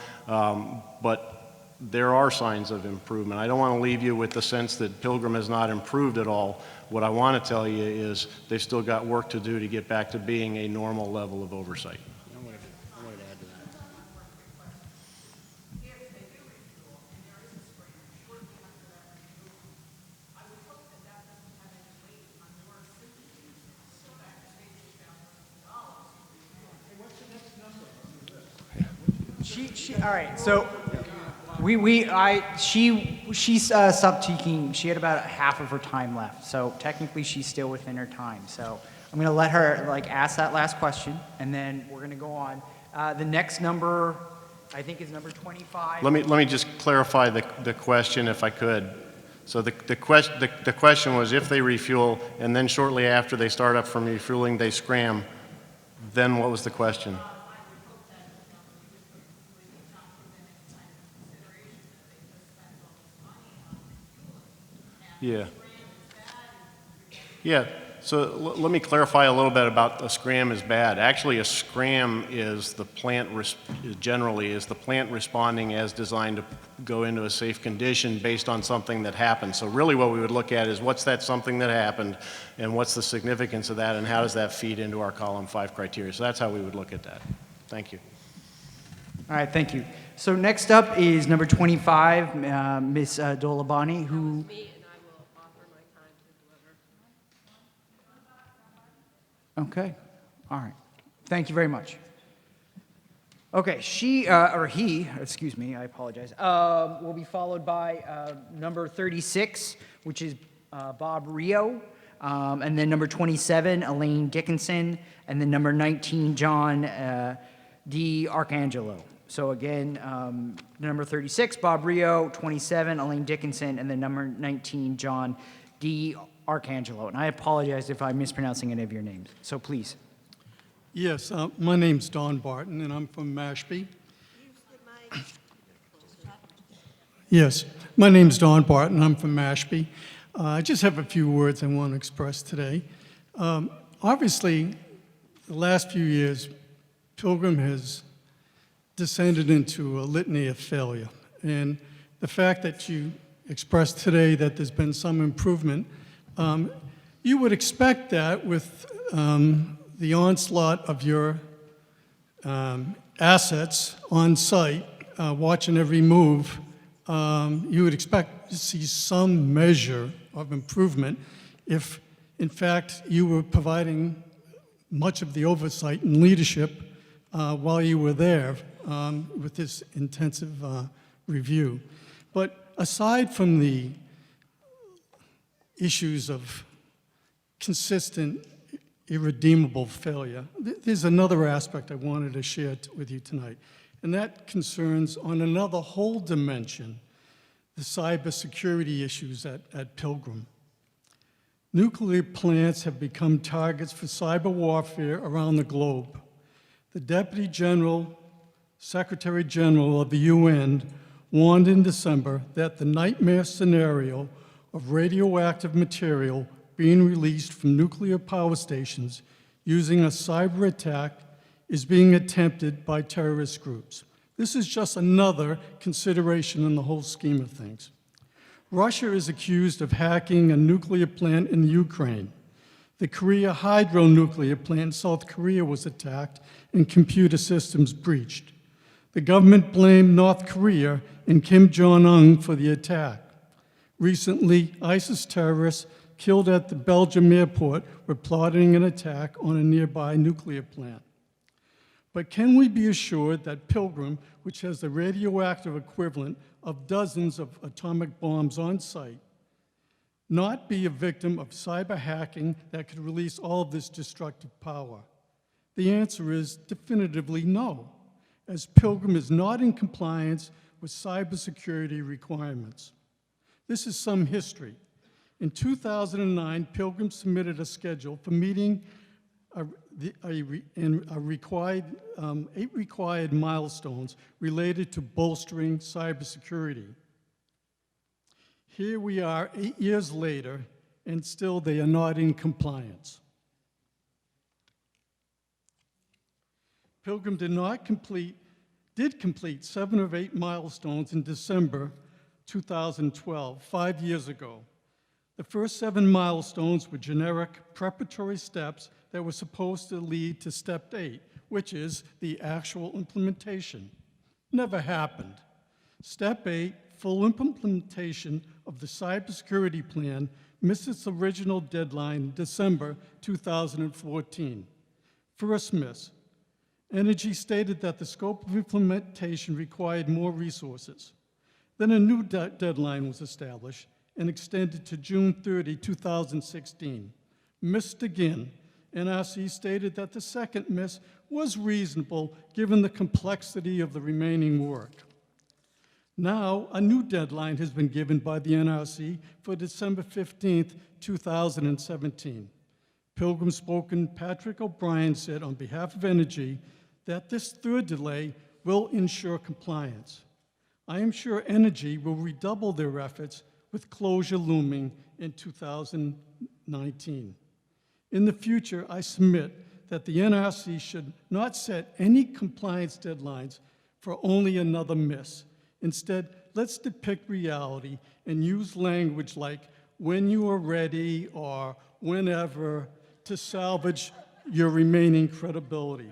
but there are signs of improvement. I don't want to leave you with the sense that Pilgrim has not improved at all. What I want to tell you is they've still got work to do to get back to being a normal level of oversight. I wanted to add to that. All right, so she's sub-teaking. She had about half of her time left, so technically she's still within her time. So I'm going to let her ask that last question, and then we're going to go on. The next number, I think, is number 25. Let me just clarify the question, if I could. So the question was, if they refuel and then shortly after they start up from refueling they scram, then what was the question? Yeah. Yeah, so let me clarify a little bit about a scram is bad. Actually, a scram is the plant, generally, is the plant responding as designed to go into a safe condition based on something that happened. So really what we would look at is what's that something that happened, and what's the significance of that, and how does that feed into our column 5 criteria. So that's how we would look at that. Thank you. All right, thank you. So next up is number 25, Ms. Dolabani, who... Okay, all right. Thank you very much. Okay, she, or he, excuse me, I apologize, will be followed by number 36, which is Bob Rio, and then number 27, Elaine Dickinson, and then number 19, John D. Arcangelo. So again, number 36, Bob Rio, 27, Elaine Dickinson, and then number 19, John D. Arcangelo. And I apologize if I'm mispronouncing any of your names, so please. Yes, my name's Don Barton, and I'm from Mashpee. Yes, my name's Don Barton, I'm from Mashpee. I just have a few words I want to express today. Obviously, the last few years, Pilgrim has descended into a litany of failure. And the fact that you expressed today that there's been some improvement, you would expect that with the onslaught of your assets on site, watching every move, you would expect to see some measure of improvement if, in fact, you were providing much of the oversight and leadership while you were there with this intensive review. But aside from the issues of consistent, irredeemable failure, there's another aspect I wanted to share with you tonight, and that concerns, on another whole dimension, the cybersecurity issues at Pilgrim. Nuclear plants have become targets for cyber warfare around the globe. The Deputy General, Secretary General of the UN warned in December that the nightmare scenario of radioactive material being released from nuclear power stations using a cyber attack is being attempted by terrorist groups. This is just another consideration in the whole scheme of things. Russia is accused of hacking a nuclear plant in Ukraine. The Korea hydronuclear plant in South Korea was attacked and computer systems breached. The government blamed North Korea and Kim Jong-un for the attack. Recently, ISIS terrorists killed at the Belgium airport were plotting an attack on a nearby nuclear plant. But can we be assured that Pilgrim, which has the radioactive equivalent of dozens of atomic bombs on site, not be a victim of cyber hacking that could release all of this destructive power? The answer is definitively no, as Pilgrim is not in compliance with cybersecurity requirements. This is some history. In 2009, Pilgrim submitted a schedule for meeting 8 required milestones related to bolstering cybersecurity. Here we are 8 years later, and still they are not in compliance. Pilgrim did complete 7 of 8 milestones in December 2012, 5 years ago. The first 7 milestones were generic preparatory steps that were supposed to lead to step 8, which is the actual implementation. Never happened. Step 8, full implementation of the cybersecurity plan, missed its original deadline in December 2014. First miss. Energy stated that the scope of implementation required more resources. Then a new deadline was established and extended to June 30, 2016. Missed again. NRC stated that the second miss was reasonable given the complexity of the remaining work. Now, a new deadline has been given by the NRC for December 15, 2017. Pilgrim spokesman Patrick O'Brien said on behalf of Energy that this third delay will ensure compliance. I am sure Energy will redouble their efforts with closure looming in 2019. In the future, I submit that the NRC should not set any compliance deadlines for only another miss. Instead, let's depict reality and use language like when you are ready or whenever to salvage your remaining credibility.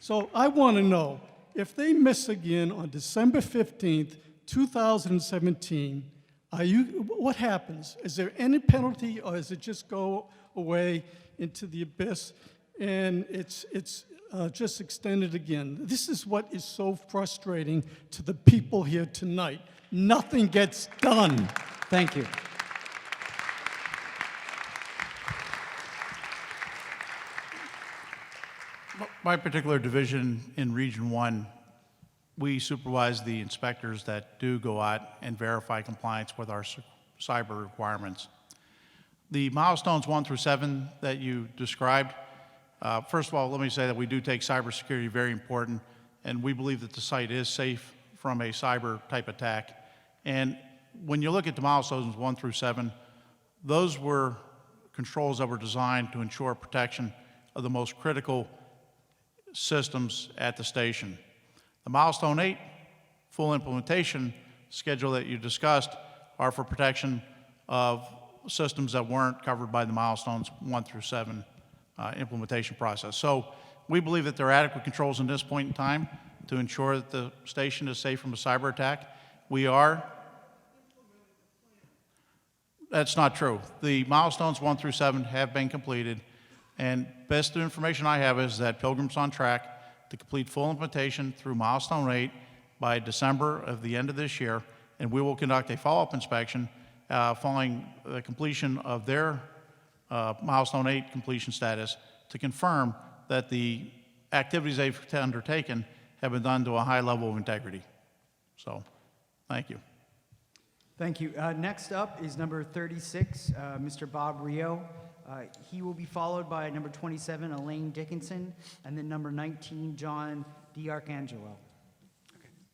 So I want to know, if they miss again on December 15th, 2017, what happens? Is there any penalty, or does it just go away into the abyss and it's just extended again? This is what is so frustrating to the people here tonight. Nothing gets done. Thank you. My particular division in Region 1, we supervise the inspectors that do go out and verify compliance with our cyber requirements. The milestones 1 through 7 that you described, first of all, let me say that we do take cybersecurity very important, and we believe that the site is safe from a cyber type attack. And when you look at the milestones 1 through 7, those were controls that were designed to ensure protection of the most critical systems at the station. The milestone 8, full implementation schedule that you discussed, are for protection of systems that weren't covered by the milestones 1 through 7 implementation process. So we believe that there are adequate controls in this point in time to ensure that the station is safe from a cyber attack. That's not true. The milestones 1 through 7 have been completed, and best information I have is that Pilgrim's on track to complete full implementation through milestone 8 by December of the end of this year, and we will conduct a follow-up inspection following the completion of their milestone 8 completion status to confirm that the activities they've undertaken have been done to a high level of integrity. So, thank you. Thank you. Next up is number 36, Mr. Bob Rio. He will be followed by number 27, Elaine Dickinson, and then number 19, John DiArcangelo.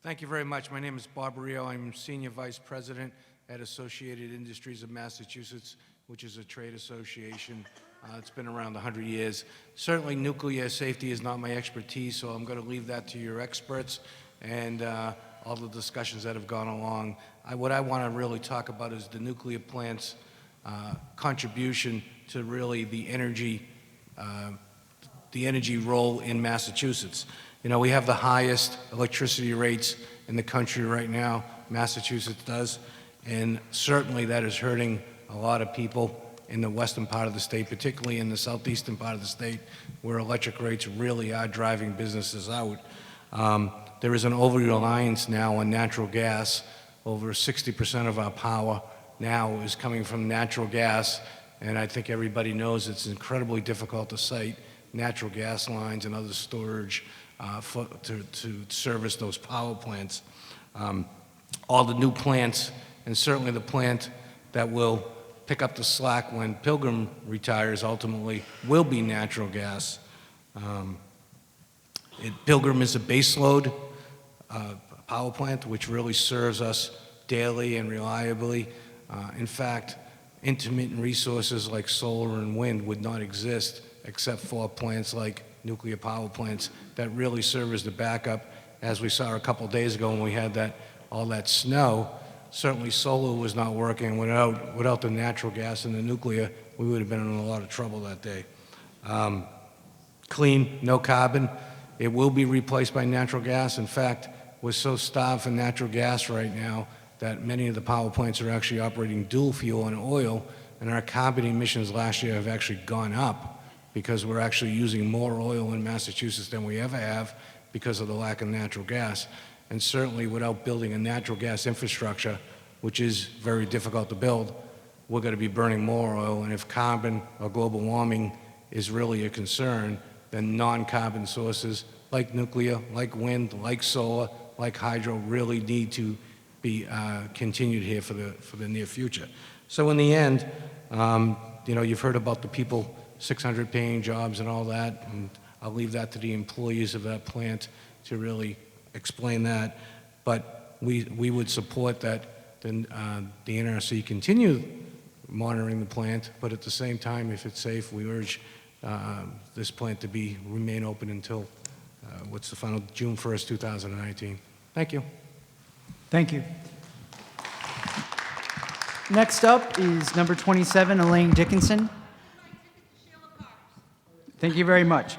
Thank you very much. My name is Bob Rio. I'm Senior Vice President at Associated Industries of Massachusetts, which is a trade association. It's been around 100 years. Certainly nuclear safety is not my expertise, so I'm going to leave that to your experts and all the discussions that have gone along. What I want to really talk about is the nuclear plant's contribution to really the energy role in Massachusetts. You know, we have the highest electricity rates in the country right now, Massachusetts does, and certainly that is hurting a lot of people in the western part of the state, particularly in the southeastern part of the state, where electric rates really are driving businesses out. There is an over-reliance now on natural gas. Over 60% of our power now is coming from natural gas, and I think everybody knows it's incredibly difficult to site natural gas lines and other storage to service those power plants. All the new plants, and certainly the plant that will pick up the slack when Pilgrim retires ultimately, will be natural gas. Pilgrim is a baseload power plant which really serves us daily and reliably. In fact, intermittent resources like solar and wind would not exist except for plants like nuclear power plants that really serve as the backup. As we saw a couple days ago when we had all that snow, certainly solar was not working. Without the natural gas and the nuclear, we would have been in a lot of trouble that day. Clean, no carbon. It will be replaced by natural gas. In fact, we're so starved for natural gas right now that many of the power plants are actually operating dual fuel and oil, and our carbon emissions last year have actually gone up because we're actually using more oil in Massachusetts than we ever have because of the lack of natural gas. And certainly without building a natural gas infrastructure, which is very difficult to build, we're going to be burning more oil. And if carbon or global warming is really a concern, then non-carbon sources like nuclear, like wind, like solar, like hydro really need to be continued here for the near future. So in the end, you know, you've heard about the people, 600 paying jobs and all that, and I'll leave that to the employees of that plant to really explain that. But we would support that then the NRC continue monitoring the plant, but at the same time, if it's safe, we urge this plant to remain open until, what's the final, June 1st, 2019. Thank you. Thank you. Next up is number 27, Elaine Dickinson. Thank you very much.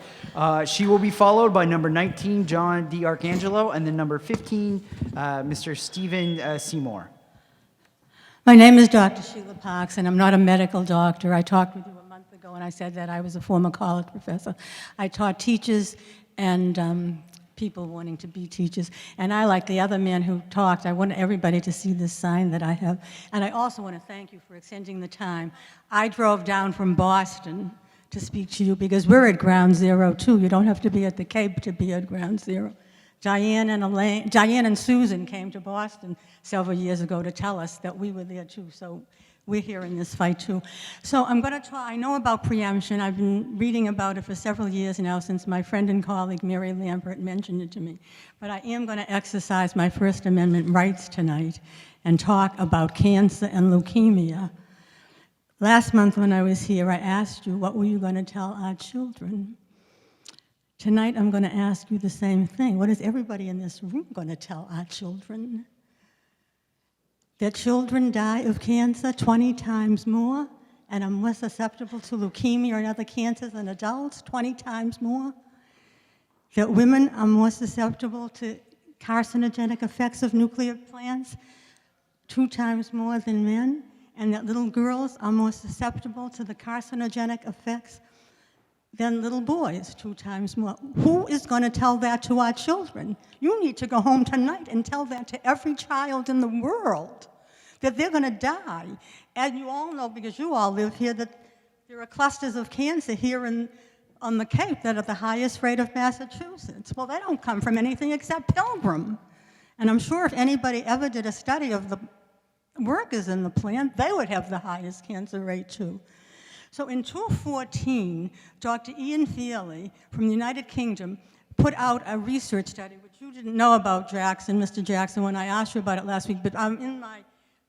She will be followed by number 19, John DiArcangelo, and then number 15, Mr. Stephen Seymour. My name is Dr. Sheila Parks, and I'm not a medical doctor. I talked with you a month ago, and I said that I was a former college professor. I taught teachers and people wanting to be teachers. And I, like the other man who talked, I want everybody to see this sign that I have. And I also want to thank you for extending the time. I drove down from Boston to speak to you because we're at Ground Zero, too. You don't have to be at the Cape to be at Ground Zero. Diane and Susan came to Boston several years ago to tell us that we were there too, so we're here in this fight too. So I'm going to talk, I know about preemption. I've been reading about it for several years now since my friend and colleague Mary Lambert mentioned it to me. But I am going to exercise my First Amendment rights tonight and talk about cancer and leukemia. Last month when I was here, I asked you, what were you going to tell our children? Tonight, I'm going to ask you the same thing. What is everybody in this room going to tell our children? That children die of cancer 20 times more and are more susceptible to leukemia and other cancers than adults 20 times more? That women are more susceptible to carcinogenic effects of nuclear plants 2 times more than men? And that little girls are more susceptible to the carcinogenic effects than little boys 2 times more. Who is going to tell that to our children? You need to go home tonight and tell that to every child in the world, that they're going to die. And you all know, because you all live here, that there are clusters of cancer here on the Cape that are the highest rate of Massachusetts. Well, they don't come from anything except Pilgrim. And I'm sure if anybody ever did a study of the workers in the plant, they would have the highest cancer rate too. So in 2014, Dr. Ian Feely from the United Kingdom put out a research study, which you didn't know about, Jackson, Mr. Jackson, when I asked you about it last week, but I'm in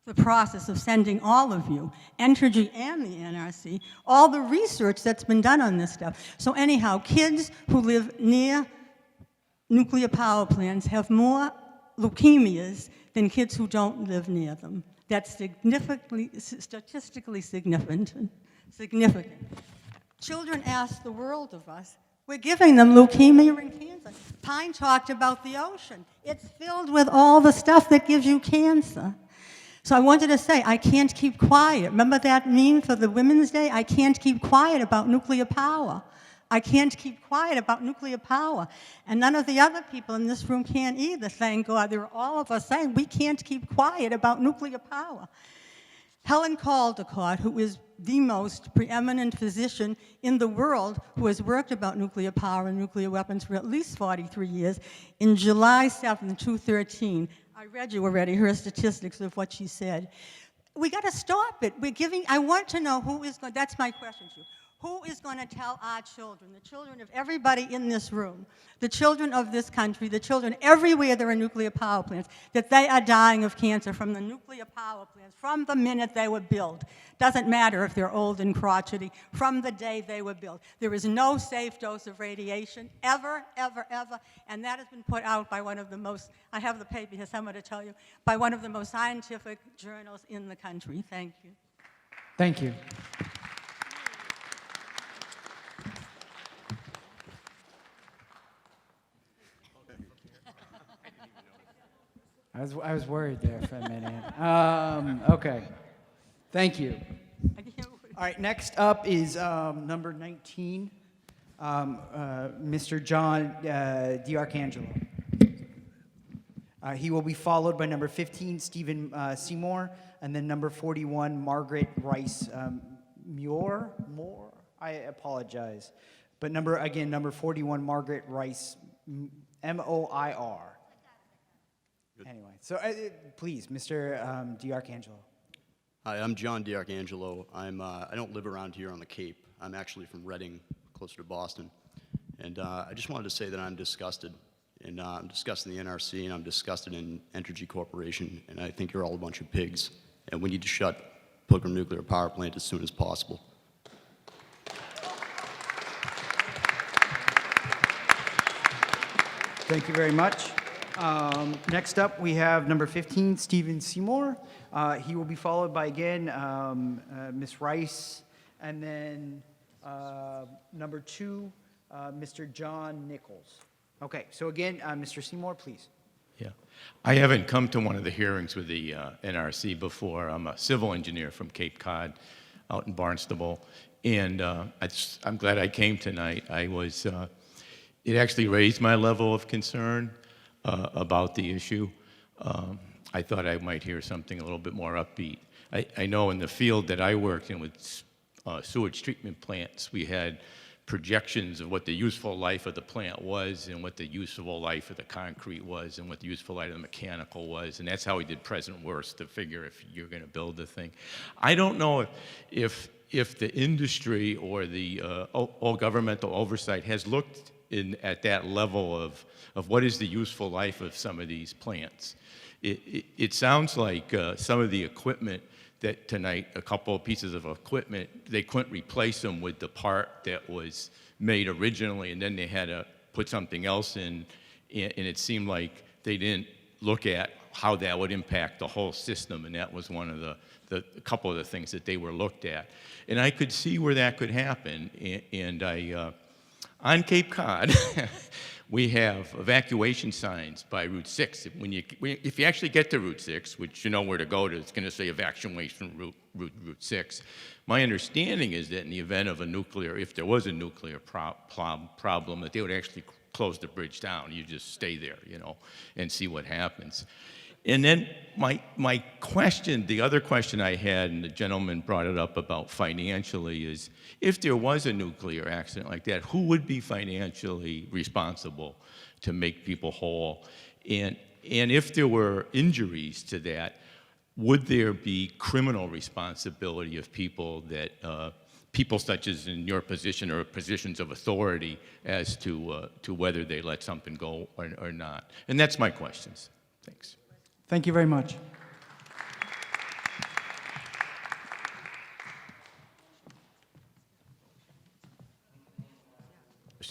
the process of sending all of you, Entergy and the NRC, all the research that's been done on this stuff. So anyhow, kids who live near nuclear power plants have more leukemias than kids who don't live near them. That's statistically significant. Children ask the world of us. We're giving them leukemia and cancer. Pine talked about the ocean. It's filled with all the stuff that gives you cancer. So I wanted to say, I can't keep quiet. Remember that meme for the Women's Day? I can't keep quiet about nuclear power. I can't keep quiet about nuclear power. And none of the other people in this room can either, thank God. There are all of us saying we can't keep quiet about nuclear power. Helen Caldicott, who is the most preeminent physician in the world who has worked about nuclear power and nuclear weapons for at least 43 years, in July 7, 2013, I read you already her statistics of what she said. We got to stop it. I want to know who is going, that's my question to you. Who is going to tell our children, the children of everybody in this room, the children of this country, the children everywhere there are nuclear power plants, that they are dying of cancer from the nuclear power plants from the minute they were built? Doesn't matter if they're old and crotchety, from the day they were built. There is no safe dose of radiation, ever, ever, ever, and that has been put out by one of the most, I have the paper here somewhere to tell you, by one of the most scientific journals in the country. Thank you. Thank you. I was worried there for a minute. Okay. Thank you. All right, next up is number 19, Mr. John DiArcangelo. He will be followed by number 15, Stephen Seymour, and then number 41, Margaret Rice Moore. I apologize. But number 41, Margaret Rice, M-O-I-R. Anyway, so please, Mr. DiArcangelo. Hi, I'm John DiArcangelo. I don't live around here on the Cape. I'm actually from Reading, closer to Boston. And I just wanted to say that I'm disgusted And I'm disgusted in the NRC, and I'm disgusted in Entergy Corporation, and I think you're all a bunch of pigs. And we need to shut Pilgrim Nuclear Power Plant as soon as possible. Thank you very much. Next up, we have number 15, Stephen Seymour. He will be followed by, again, Ms. Rice, and then number 2, Mr. John Nichols. Okay, so again, Mr. Seymour, please. Yeah. I haven't come to one of the hearings with the NRC before. I'm a civil engineer from Cape Cod out in Barnstable, and I'm glad I came tonight. It actually raised my level of concern about the issue. I thought I might hear something a little bit more upbeat. I know in the field that I worked in with sewage treatment plants, we had projections of what the useful life of the plant was and what the useful life of the concrete was and what the useful life of the mechanical was, and that's how we did present worst to figure if you're going to build the thing. I don't know if the industry or the all governmental oversight has looked at that level of what is the useful life of some of these plants. It sounds like some of the equipment that tonight, a couple of pieces of equipment, they couldn't replace them with the part that was made originally, and then they had to put something else in, and it seemed like they didn't look at how that would impact the whole system, and that was one of the couple of the things that they were looked at. And I could see where that could happen, and on Cape Cod, we have evacuation signs by Route 6. If you actually get to Route 6, which you know where to go to, it's going to say evacuation Route 6. My understanding is that in the event of if there was a nuclear problem, that they would actually close the bridge down. You just stay there, and see what happens. And then my question, the other question I had, and the gentleman brought it up about financially, is if there was a nuclear accident like that, who would be financially responsible to make people whole? And if there were injuries to that, would there be criminal responsibility of people people such as in your position or positions of authority as to whether they let something go or not? And that's my questions. Thanks. Thank you very much.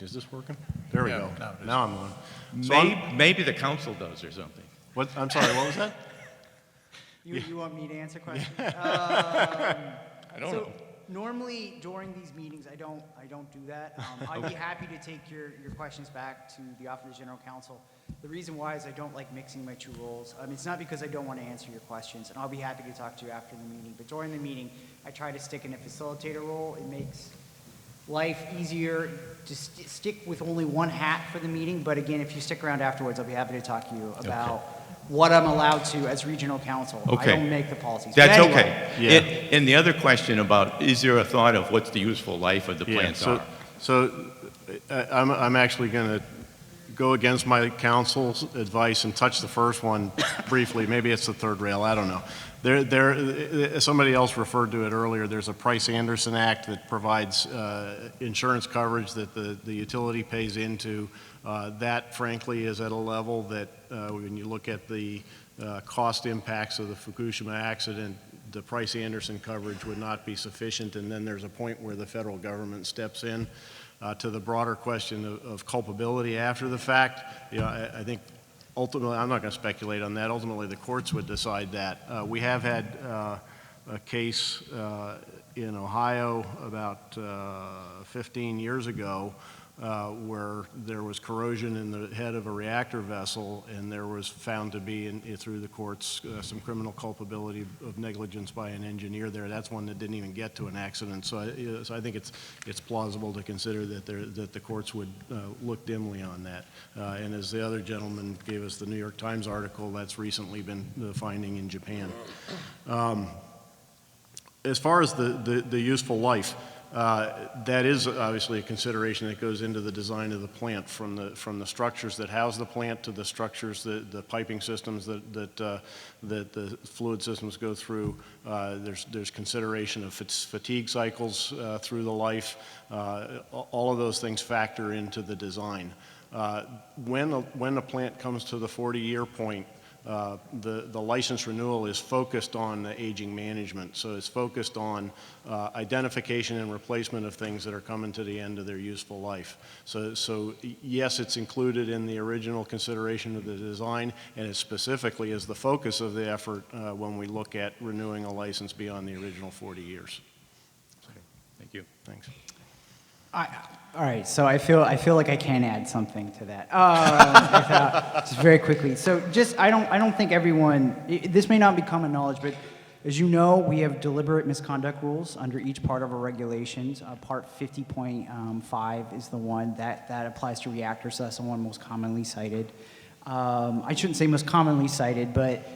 Is this working? There we go. Now I'm on. Maybe the council does or something. What? I'm sorry, what was that? You want me to answer questions? I don't know. Normally, during these meetings, I don't do that. I'd be happy to take your questions back to the Office of General Counsel. The reason why is I don't like mixing my two roles. It's not because I don't want to answer your questions, and I'll be happy to talk to you after the meeting. But during the meeting, I try to stick in a facilitator role. It makes life easier to stick with only one hat for the meeting. But again, if you stick around afterwards, I'll be happy to talk to you about what I'm allowed to as regional counsel. Okay. I don't make the policies. That's but anyway. okay. Yeah. And the other question about, is there a thought of what's the useful life of the plants are? So I'm actually going to go against my counsel's advice and touch the first one briefly. Maybe it's the third rail. I don't know. Somebody else referred to it earlier. There's a Price-Anderson Act that provides insurance coverage that the utility pays into. That, frankly, is at a level that when you look at the cost impacts of the Fukushima accident, the Price-Anderson coverage would not be sufficient, and then there's a point where the federal government steps in. To the broader question of culpability after the fact, I think ultimately, I'm not going to speculate on that. Ultimately, the courts would decide that. We have had a case in Ohio about 15 years ago where there was corrosion in the head of a reactor vessel, and there was found to be, through the courts, some criminal culpability of negligence by an engineer there. That's one that didn't even get to an accident. So I think it's plausible to consider that the courts would look dimly on that. And as the other gentleman gave us the New York Times article, that's recently been the finding in Japan. As far as the useful life, that is obviously a consideration that goes into the design of the plant, from the structures that house the plant to the structures, the piping systems that the fluid systems go through. There's consideration of fatigue cycles through the life. All of those things factor into the design. When a plant comes to the 40-year point, the license renewal is focused on the aging management. So it's focused on identification and replacement of things that are coming to the end of their useful life. So yes, it's included in the original consideration of the design, and it specifically is the focus of the effort when we look at renewing a license beyond the original 40 years. Thank you. Thanks. All right, so I feel like I can add something to that. Just very quickly. So I don't think everyone, this may not be common knowledge, but as you know, we have deliberate misconduct rules under each part of our regulations. Part 50.5 is the one that applies to reactors, so that's the one most commonly cited. I shouldn't say most commonly cited, but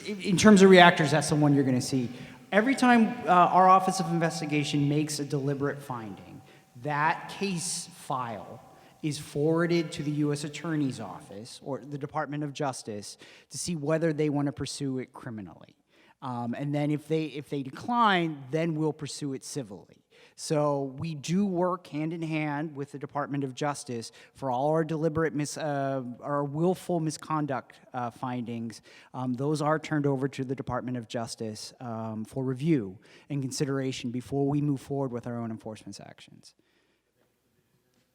in terms of reactors, that's the one you're going to see. Every time our Office of Investigation makes a deliberate finding, that case file is forwarded to the U.S. Attorney's Office or the Department of Justice to see whether they want to pursue it criminally. And then if they decline, then we'll pursue it civilly. So we do work hand in hand with the Department of Justice for all our deliberate our willful misconduct findings. Those are turned over to the Department of Justice for review and consideration before we move forward with our own enforcement actions.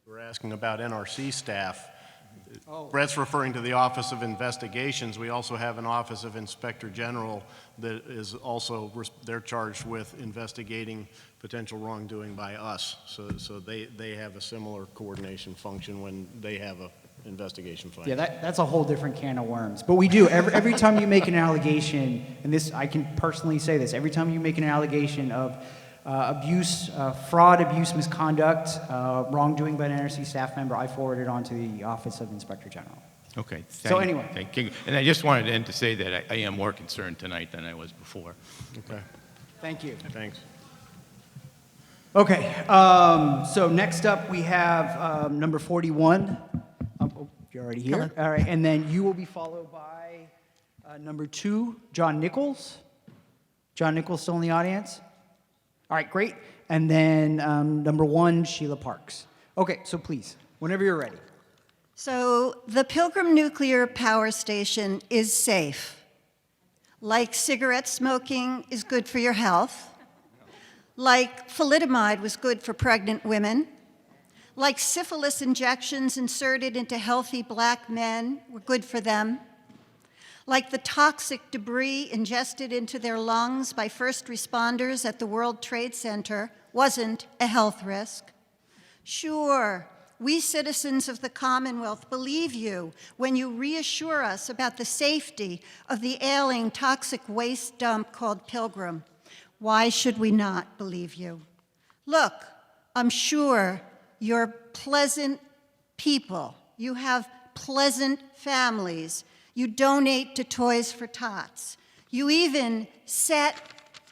We're asking about NRC staff. Brett's referring to the Office of Investigations. We also have an Office of Inspector General that is also, they're charged with investigating potential wrongdoing by us. So they have a similar coordination function when they have a investigation finding. Yeah, that's a whole different can of worms. But we do, every time you make an allegation, and this, I can personally say this, every time you make an allegation of abuse, fraud, abuse, misconduct, wrongdoing by an NRC staff member, I forward it on to the Office of Inspector General. Okay. Anyway. Thank you. And I just wanted to end to say that I am more concerned tonight than I was before. Okay. Thank you. Thanks. Okay, so next up we have number 41. You're already here. Hello. All right, and then you will be followed by number 2, John Nichols. John Nichols still in the audience? All right, great. And then number 1, Sheila Parks. Okay, so please, whenever you're ready. So the Pilgrim nuclear power station is safe. Like cigarette smoking is good for your health. Like thalidomide was good for pregnant women. Like syphilis injections inserted into healthy black men were good for them. Like the toxic debris ingested into their lungs by first responders at the World Trade Center wasn't a health risk. Sure, we citizens of the Commonwealth believe you when you reassure us about the safety of the ailing toxic waste dump called Pilgrim. Why should we not believe you? Look, I'm sure you're pleasant people. You have pleasant families. You donate to Toys for Tots. You even set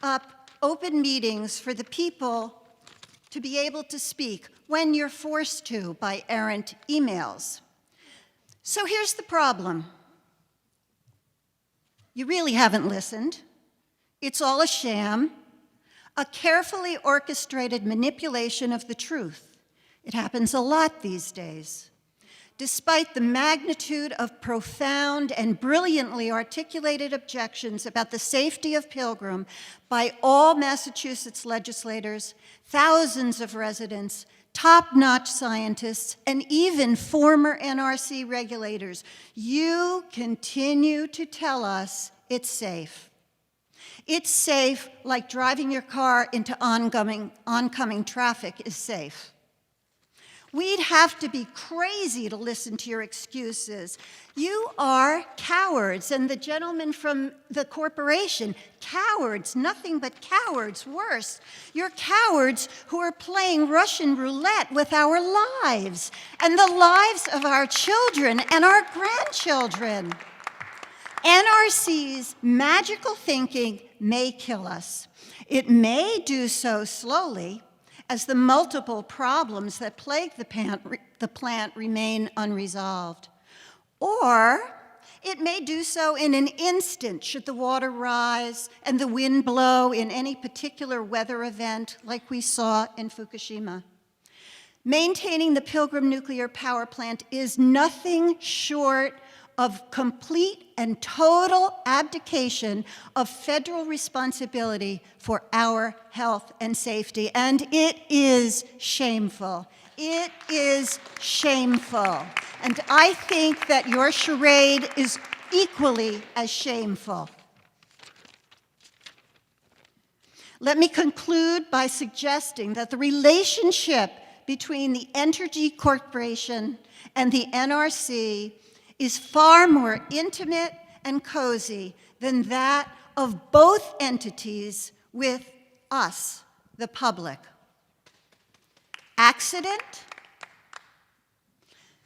up open meetings for the people to be able to speak when you're forced to by errant emails. So here's the problem. You really haven't listened. It's all a sham, a carefully orchestrated manipulation of the truth. It happens a lot these days. Despite the magnitude of profound and brilliantly articulated objections about the safety of Pilgrim by all Massachusetts legislators, thousands of residents, top-notch scientists, and even former NRC regulators, you continue to tell us it's safe. It's safe like driving your car into oncoming traffic is safe. We'd have to be crazy to listen to your excuses. You are cowards, and the gentleman from the corporation, cowards, nothing but cowards, worse. You're cowards who are playing Russian roulette with our lives and the lives of our children and our grandchildren. NRC's magical thinking may kill us. It may do so slowly, as the multiple problems that plague the plant remain unresolved. Or it may do so in an instant should the water rise and the wind blow in any particular weather event like we saw in Fukushima. Maintaining the Pilgrim nuclear power plant is nothing short of complete and total abdication of federal responsibility for our health and safety, and it is shameful. It is shameful. And I think that your charade is equally as shameful. Let me conclude by suggesting that the relationship between the Entergy Corporation and the NRC is far more intimate and cozy than that of both entities with us, the public. Accident?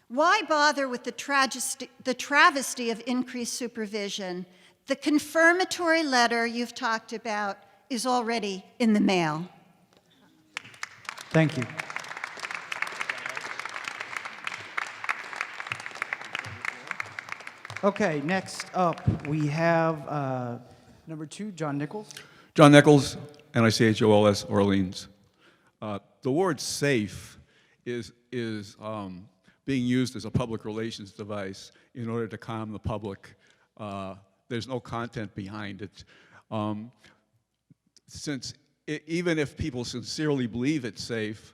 Why bother with the travesty of increased supervision? The confirmatory letter you've talked about is already in the mail. Thank you. Okay, next up, we have number 2, John Nichols. John Nichols, NICHOLS, Orleans. The word safe is being used as a public relations device in order to calm the public. There's no content behind it. Even if people sincerely believe it's safe,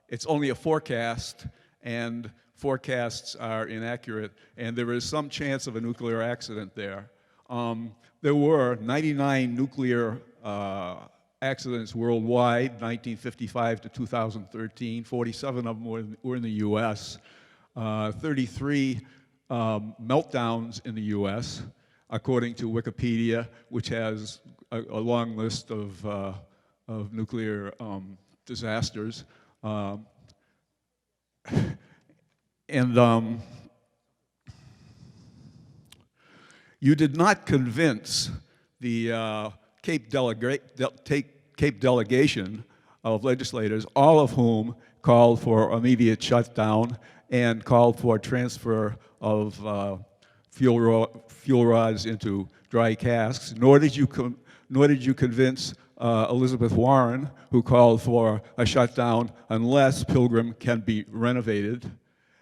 it's only a forecast, and forecasts are inaccurate, and there is some chance of a nuclear accident there. There were 99 nuclear accidents worldwide, 1955 to 2013. 47 of them were in the U.S. 33 meltdowns in the U.S., according to Wikipedia, which has a long list of nuclear disasters. You did not convince the Cape delegation of legislators, all of whom called for immediate shutdown and called for transfer of fuel rods into dry casks, nor did you convince Elizabeth Warren, who called for a shutdown unless Pilgrim can be renovated.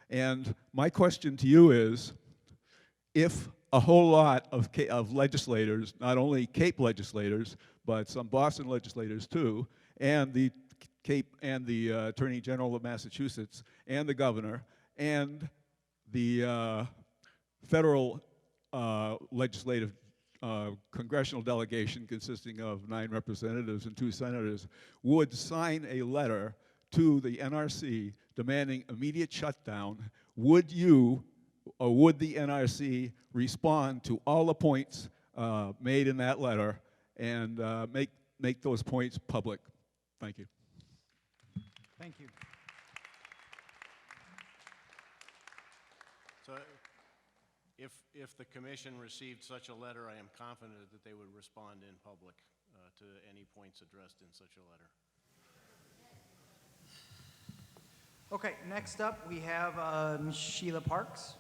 And my question to you is, if a whole lot of legislators, not only Cape legislators, but some Boston legislators too, and the Attorney General of Massachusetts, and the governor, and the federal legislative congressional delegation consisting of 9 representatives and 2 senators would sign a letter to the NRC demanding immediate shutdown, would you or would the NRC respond to all the points made in that letter and make those points public? Thank you. Thank you. So if the commission received such a letter, I am confident that they would respond in public to any points addressed in such a letter. Okay, next up we have Sheila Parks.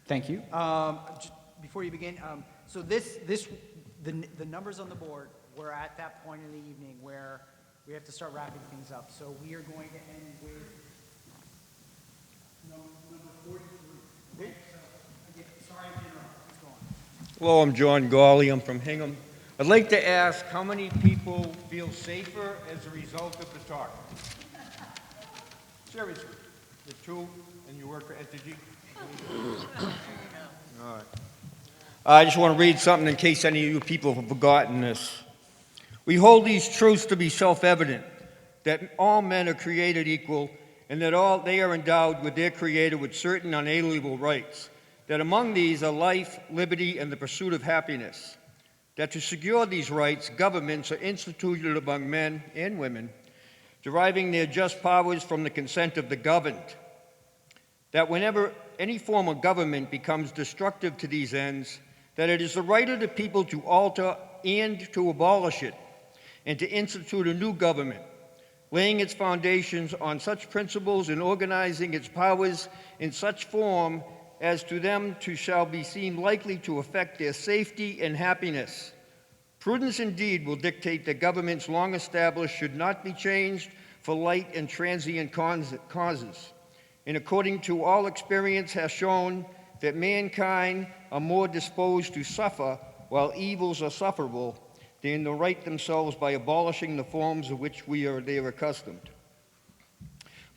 Thank you. Before you begin, so the numbers on the board, we're at that point in the evening where we have to start wrapping things up. So we are going to end with number 43. Sorry to interrupt. Keep going. Hello, I'm John Gawley. I'm from Hingham. I'd like to ask how many people feel safer as a result of the talk? Seriously. The 2, and you work for Entergy? All right. I just want to read something in case any of you people have forgotten this. We hold these truths to be self-evident, that all men are created equal, and that all they are endowed with their Creator with certain unalienable rights, that among these are life, liberty, and the pursuit of happiness, that to secure these rights, governments are instituted among men and women, deriving their just powers from the consent of the governed, that whenever any form of government becomes destructive to these ends, that it is the right of the people to alter and to abolish it, and to institute a new government, laying its foundations on such principles and organizing its powers in such form as to them to shall be seen likely to affect their safety and happiness. Prudence indeed will dictate that governments long established should not be changed for light and transient causes. And according to all experience has shown that mankind are more disposed to suffer while evils are sufferable than to right themselves by abolishing the forms of which they are accustomed.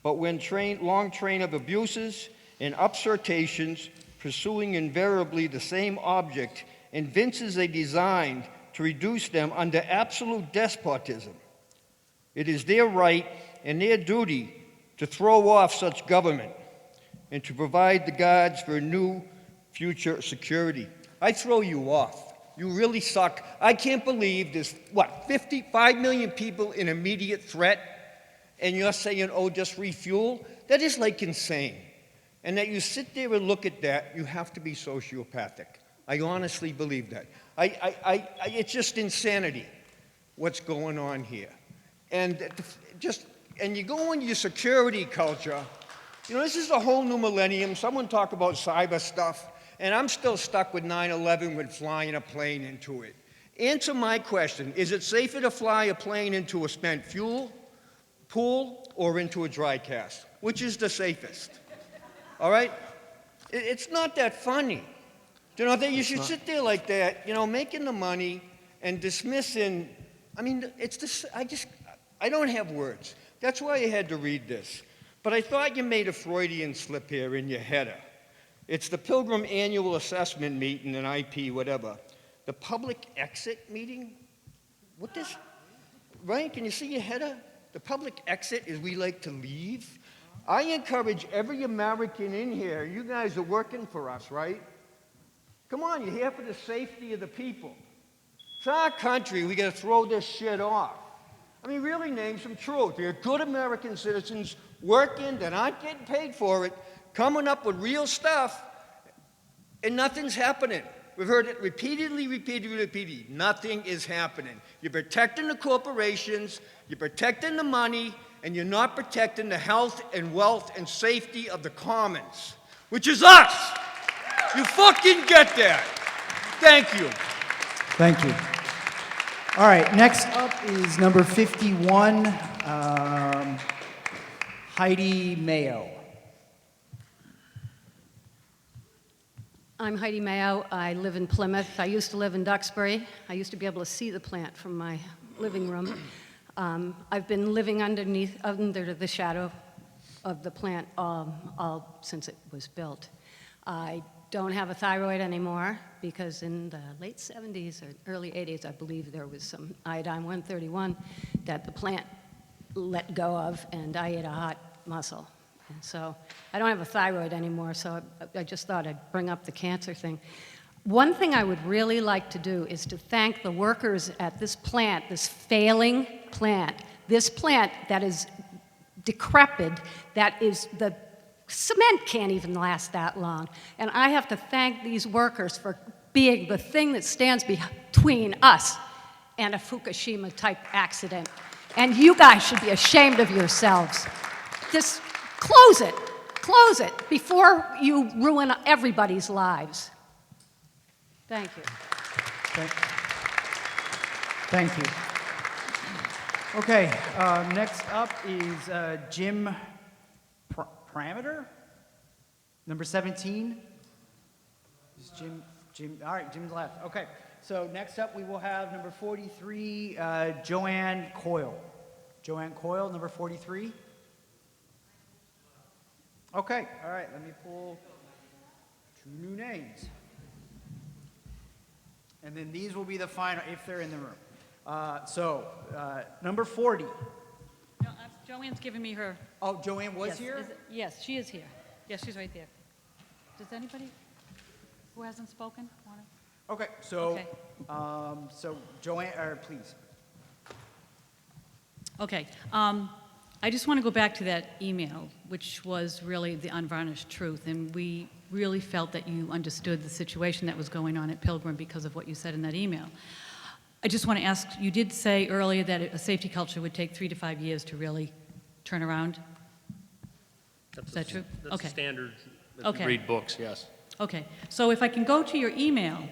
But when long train of abuses and usurpations, pursuing invariably the same object, evinces a design to reduce them under absolute despotism, it is their right and their duty to throw off such government and to provide the guards for new future security. I throw you off. You really suck. I can't believe there's, 55 million people in immediate threat, and you're saying, oh, just refuel? That is like insane. And that you sit there and look at that, you have to be sociopathic. I honestly believe that. It's just insanity what's going on here. And you go into your security culture. You know, this is a whole new millennium. Someone talk about cyber stuff, and I'm still stuck with 9/11 with flying a plane into it. Answer my question. Is it safer to fly a plane into a spent fuel pool or into a dry cast? Which is the safest? All right? It's not that funny. You know, you should sit there like that, you know, making the money and dismissing. I mean, it's this. I don't have words. That's why I had to read this. But I thought you made a Freudian slip here in your header. It's the Pilgrim Annual Assessment Meeting, an IP, whatever. The public exit meeting? What this? Ryan, can you see your header? The public exit is we like to leave. I encourage every American in here, you guys are working for us, right? Come on, you're here for the safety of the people. It's our country, we gotta throw this shit off. I mean, really name some truth. They're good American citizens working, they're not getting paid for it, coming up with real stuff, and nothing's happening. We've heard it repeatedly. Nothing is happening. You're protecting the corporations, you're protecting the money, and you're not protecting the health and wealth and safety of the commons, which is us. You fucking get that. Thank you. Thank you. All right, next up is number 51, Heidi Mayo. I'm Heidi Mayo. I live in Plymouth. I used to live in Duxbury. I used to be able to see the plant from my living room. I've been living under the shadow of the plant all since it was built. I don't have a thyroid anymore because in the late 70s or early 80s, I believe there was some iodine-131 that the plant let go of, and I ate a hot mussel. And so I don't have a thyroid anymore, so I just thought I'd bring up the cancer thing. One thing I would really like to do is to thank the workers at this plant, this failing plant, this plant that is decrepit, that is the cement can't even last that long. And I have to thank these workers for being the thing that stands between us and a Fukushima-type accident. And you guys should be ashamed of yourselves. Just close it before you ruin everybody's lives. Thank you. Thank you. Okay, next up is Jim Parameter, number 17. Is Jim, all right, Jim's left. Okay, so next up we will have number 43, Joanne Coyle. Joanne Coyle, number 43. Okay, all right, let me pull 2 new names. And then these will be the final, if they're in the room. Number 40. No, Joanne's giving me her. Oh, Joanne was Yes, here? Yes, she is here. Yes, she's right there. Does anybody who hasn't spoken want to? Okay, so, Okay. so Joanne, please. Okay. I just want to go back to that email, which was really the unvarnished truth, and we really felt that you understood the situation that was going on at Pilgrim because of what you said in that email. I just want to ask, you did say earlier that a safety culture would take 3 to 5 years to really turn around? Is that true? That's Okay. standard. If Okay. you read books, yes. Okay, so if I can go to your email,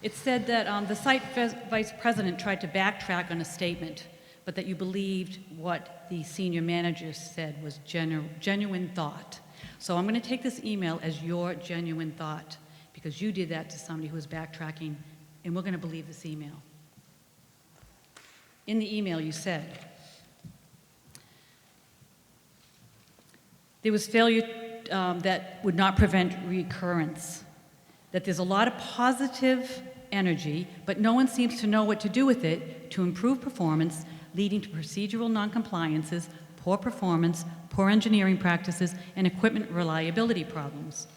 it said that the site vice president tried to backtrack on a statement, but that you believed what the senior manager said was genuine thought. So I'm going to take this email as your genuine thought, because you did that to somebody who was backtracking, and we're going to believe this email. In the email you said, there was failure that would not prevent recurrence, that there's a lot of positive energy, but no one seems to know what to do with it to improve performance, leading to procedural noncompliances, poor performance, poor engineering practices, and equipment reliability problems.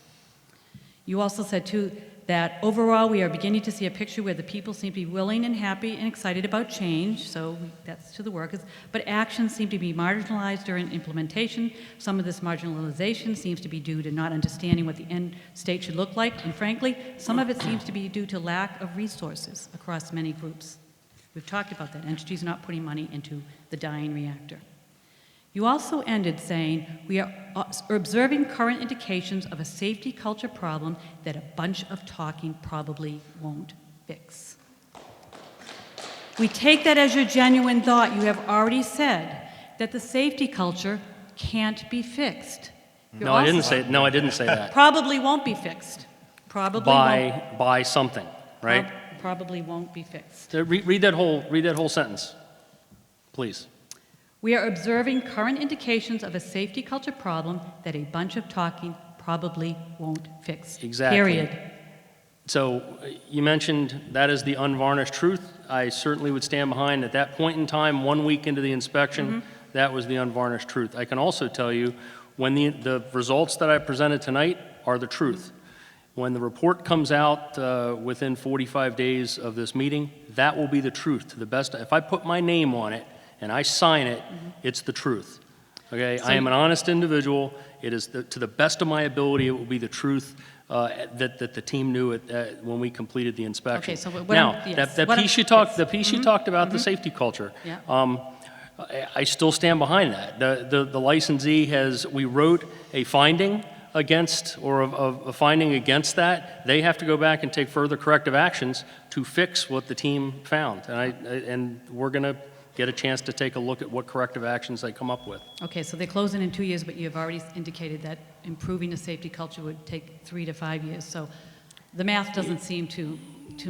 You also said, too, that overall we are beginning to see a picture where the people seem to be willing and happy and excited about change, so that's to the workers, but actions seem to be marginalized during implementation. Some of this marginalization seems to be due to not understanding what the end state should look like, and frankly, some of it seems to be due to lack of resources across many groups. We've talked about that. Entities not putting money into the dying reactor. You also ended saying, we are observing current indications of a safety culture problem that a bunch of talking probably won't fix. We take that as your genuine thought. You have already said that the safety culture can't be fixed. No, I didn't say that. Probably won't be fixed. Probably won't. By something, right? Probably won't be fixed. Read that whole sentence, please. We are observing current indications of a safety culture problem that a bunch of talking probably won't fix. Exactly. Period. So you mentioned that is the unvarnished truth. I certainly would stand behind at that point in time, 1 week into the inspection, that was the unvarnished truth. I can also tell you when the results that I presented tonight are the truth. When the report comes out within 45 days of this meeting, that will be the truth to the best. If I put my name on it and I sign it, it's the truth. Okay, I am an honest individual. It is to the best of my ability. It will be the truth that the team knew it when we completed the inspection. Okay, so the piece you talked about, the safety culture. Yeah. I still stand behind that. The licensee we wrote a finding against, or a finding against that. They have to go back and take further corrective actions to fix what the team found. And we're going to get a chance to take a look at what corrective actions they come up with. Okay, so they're closing in 2 years, but you have already indicated that improving the safety culture would take 3 to 5 years. So the math doesn't seem to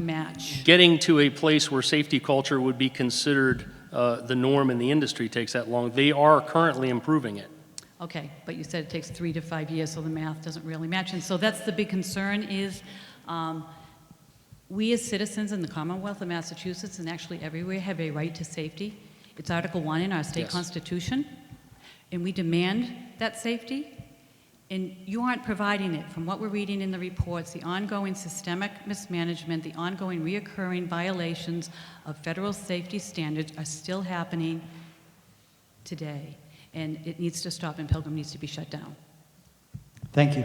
match. Getting to a place where safety culture would be considered the norm in the industry takes that long. They are currently improving it. Okay, but you said it takes 3 to 5 years, so the math doesn't really match. And so that's the big concern is we as citizens in the Commonwealth of Massachusetts and actually everywhere have a right to safety. It's Article 1 in our state constitution, and we demand that safety. And you aren't providing it. From what we're reading in the reports, the ongoing systemic mismanagement, the ongoing reoccurring violations of federal safety standards are still happening today. And it needs to stop, and Pilgrim needs to be shut down. Thank you.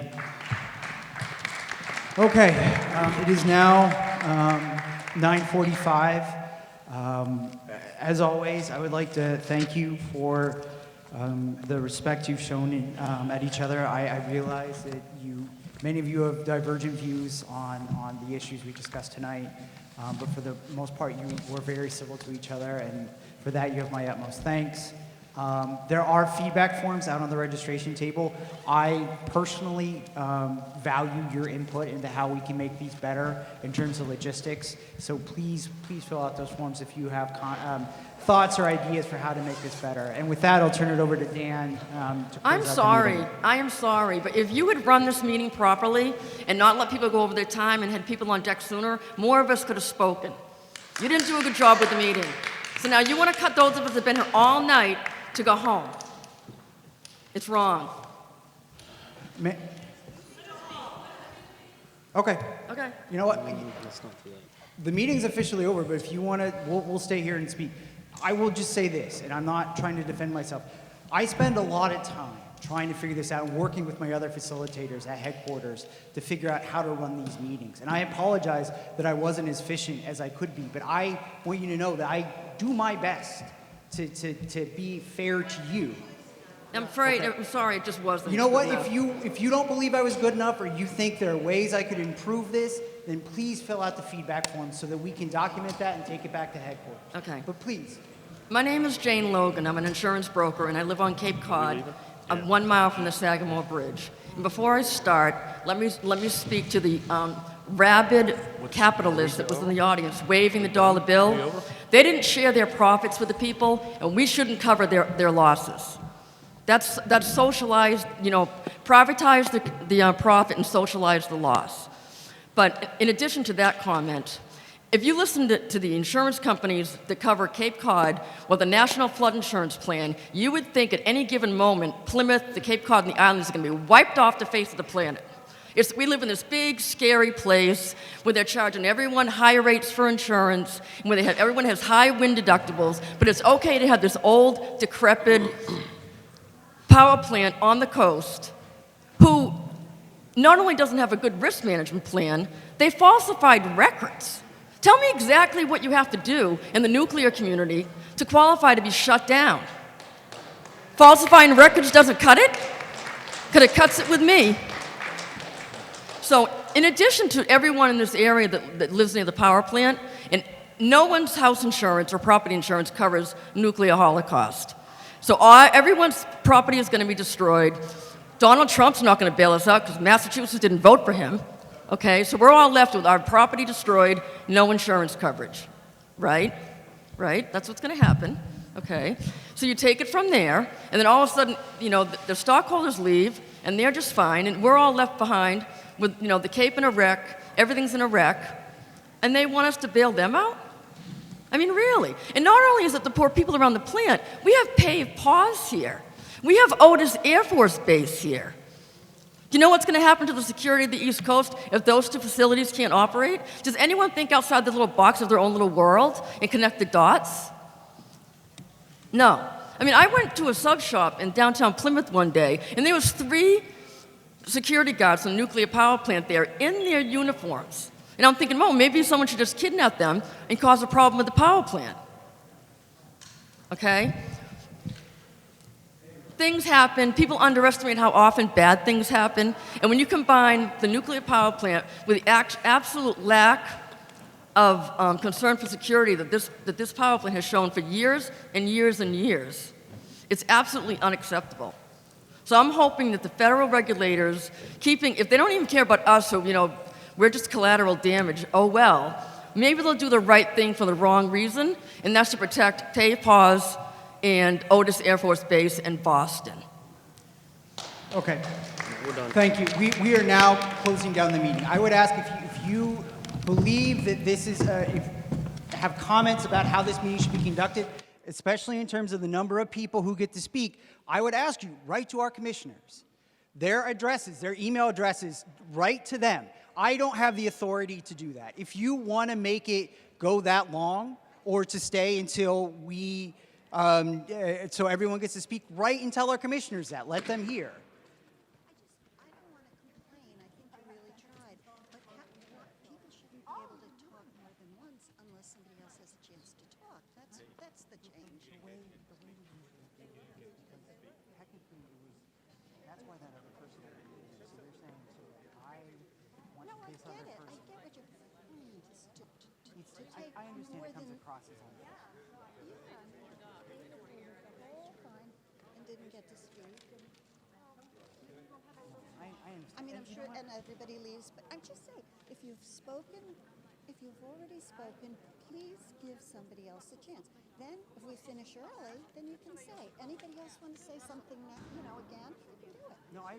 Okay, it is now 9:45. As always, I would like to thank you for the respect you've shown at each other. I realize that many of you have divergent views on the issues we discussed tonight, but for the most part, you were very civil to each other, and for that, you have my utmost thanks. There are feedback forms out on the registration table. I personally value your input into how we can make these better in terms of logistics. So please fill out those forms if you have thoughts or ideas for how to make this better. And with that, I'll turn it over to Dan. I'm sorry. I am sorry. But if you had run this meeting properly and not let people go over their time and had people on deck sooner, more of us could have spoken. You didn't do a good job with the meeting. So now you want to cut those of us that have been here all night to go home. It's wrong. Okay. Okay. You know what? The meeting's officially over, but if you want to, we'll stay here and speak. I will just say this, and I'm not trying to defend myself. I spend a lot of time trying to figure this out and working with my other facilitators at headquarters to figure out how to run these meetings. And I apologize that I wasn't as efficient as I could be, but I want you to know that I do my best to be fair to you. I'm afraid, Okay. I'm sorry, it just wasn't. You know what? good enough. If you don't believe I was good enough, or you think there are ways I could improve this, then please fill out the feedback form so that we can document that and take it back to headquarters. Okay. But please. My name is Jane Logan. I'm an insurance broker, and I live on Cape Cod. I'm 1 mile from the Sagamore Bridge. And before I start, let me speak to the rabid capitalist that was in the audience waving the dollar bill. They didn't share their profits with the people, and we shouldn't cover their losses. That's socialized, privatize the profit and socialize the loss. But in addition to that comment, if you listen to the insurance companies that cover Cape Cod or the National Flood Insurance Plan, you would think at any given moment, Plymouth, the Cape Cod, and the islands are going to be wiped off the face of the planet. We live in this big, scary place where they're charging everyone higher rates for insurance, and where everyone has high wind deductibles, but it's okay to have this old, decrepit power plant on the coast who not only doesn't have a good risk management plan, they falsified records. Tell me exactly what you have to do in the nuclear community to qualify to be shut down. Falsifying records doesn't cut it? Because it cuts it with me. So in addition to everyone in this area that lives near the power plant, and no one's house insurance or property insurance covers nuclear holocaust. So everyone's property is going to be destroyed. Donald Trump's not going to bail us out because Massachusetts didn't vote for him. Okay, so we're all left with our property destroyed, no insurance coverage, right? Right, that's what's going to happen. Okay, so you take it from there, and then all of a sudden, the stockholders leave, and they're just fine, and we're all left behind with, the Cape in a wreck, everything's in a wreck, and they want us to bail them out? I mean, really. And not only is it the poor people around the plant, we have paved paws here. We have Otis Air Force Base here. Do you know what's going to happen to the security of the East Coast if those two facilities can't operate? Does anyone think outside the little box of their own little world and connect the dots? No. I mean, I went to a sub shop in downtown Plymouth one day, and there was 3 security guards from the nuclear power plant there in their uniforms. And I'm thinking, well, maybe someone should just kidnap them and cause a problem with the power plant. Okay? Things happen. People underestimate how often bad things happen. And when you combine the nuclear power plant with the absolute lack of concern for security that this power plant has shown for years and years and years, it's absolutely unacceptable. So I'm hoping that the federal regulators, if they don't even care about us, so, we're just collateral damage, oh well, maybe they'll do the right thing for the wrong reason, and that's to protect PAWS and Otis Air Force Base in Boston. Okay. We're done. Thank you. We are now closing down the meeting. I would ask if you believe that this is, have comments about how this meeting should be conducted, especially in terms of the number of people who get to speak, I would ask you, write to our commissioners. Their addresses, their email addresses, write to them. I don't have the authority to do that. If you want to make it go that long or to stay until so everyone gets to speak, write and tell our commissioners that. Let them hear. I don't want to complain. I think you really tried. But people shouldn't be able to talk more than once unless somebody else has a chance to talk. That's the change. That's why that other person. So they're saying, I want No, I this get other it. I person. get what you're saying. To take I understand more it comes than across as unfair. the whole time and didn't get to speak. I understand. I mean, I'm And you sure, know what? and everybody leaves, but I'm just saying, if you've already spoken, please give somebody else a chance. Then, if we finish early, then you can say. Anybody else want to say something now, again? You can do it. No, I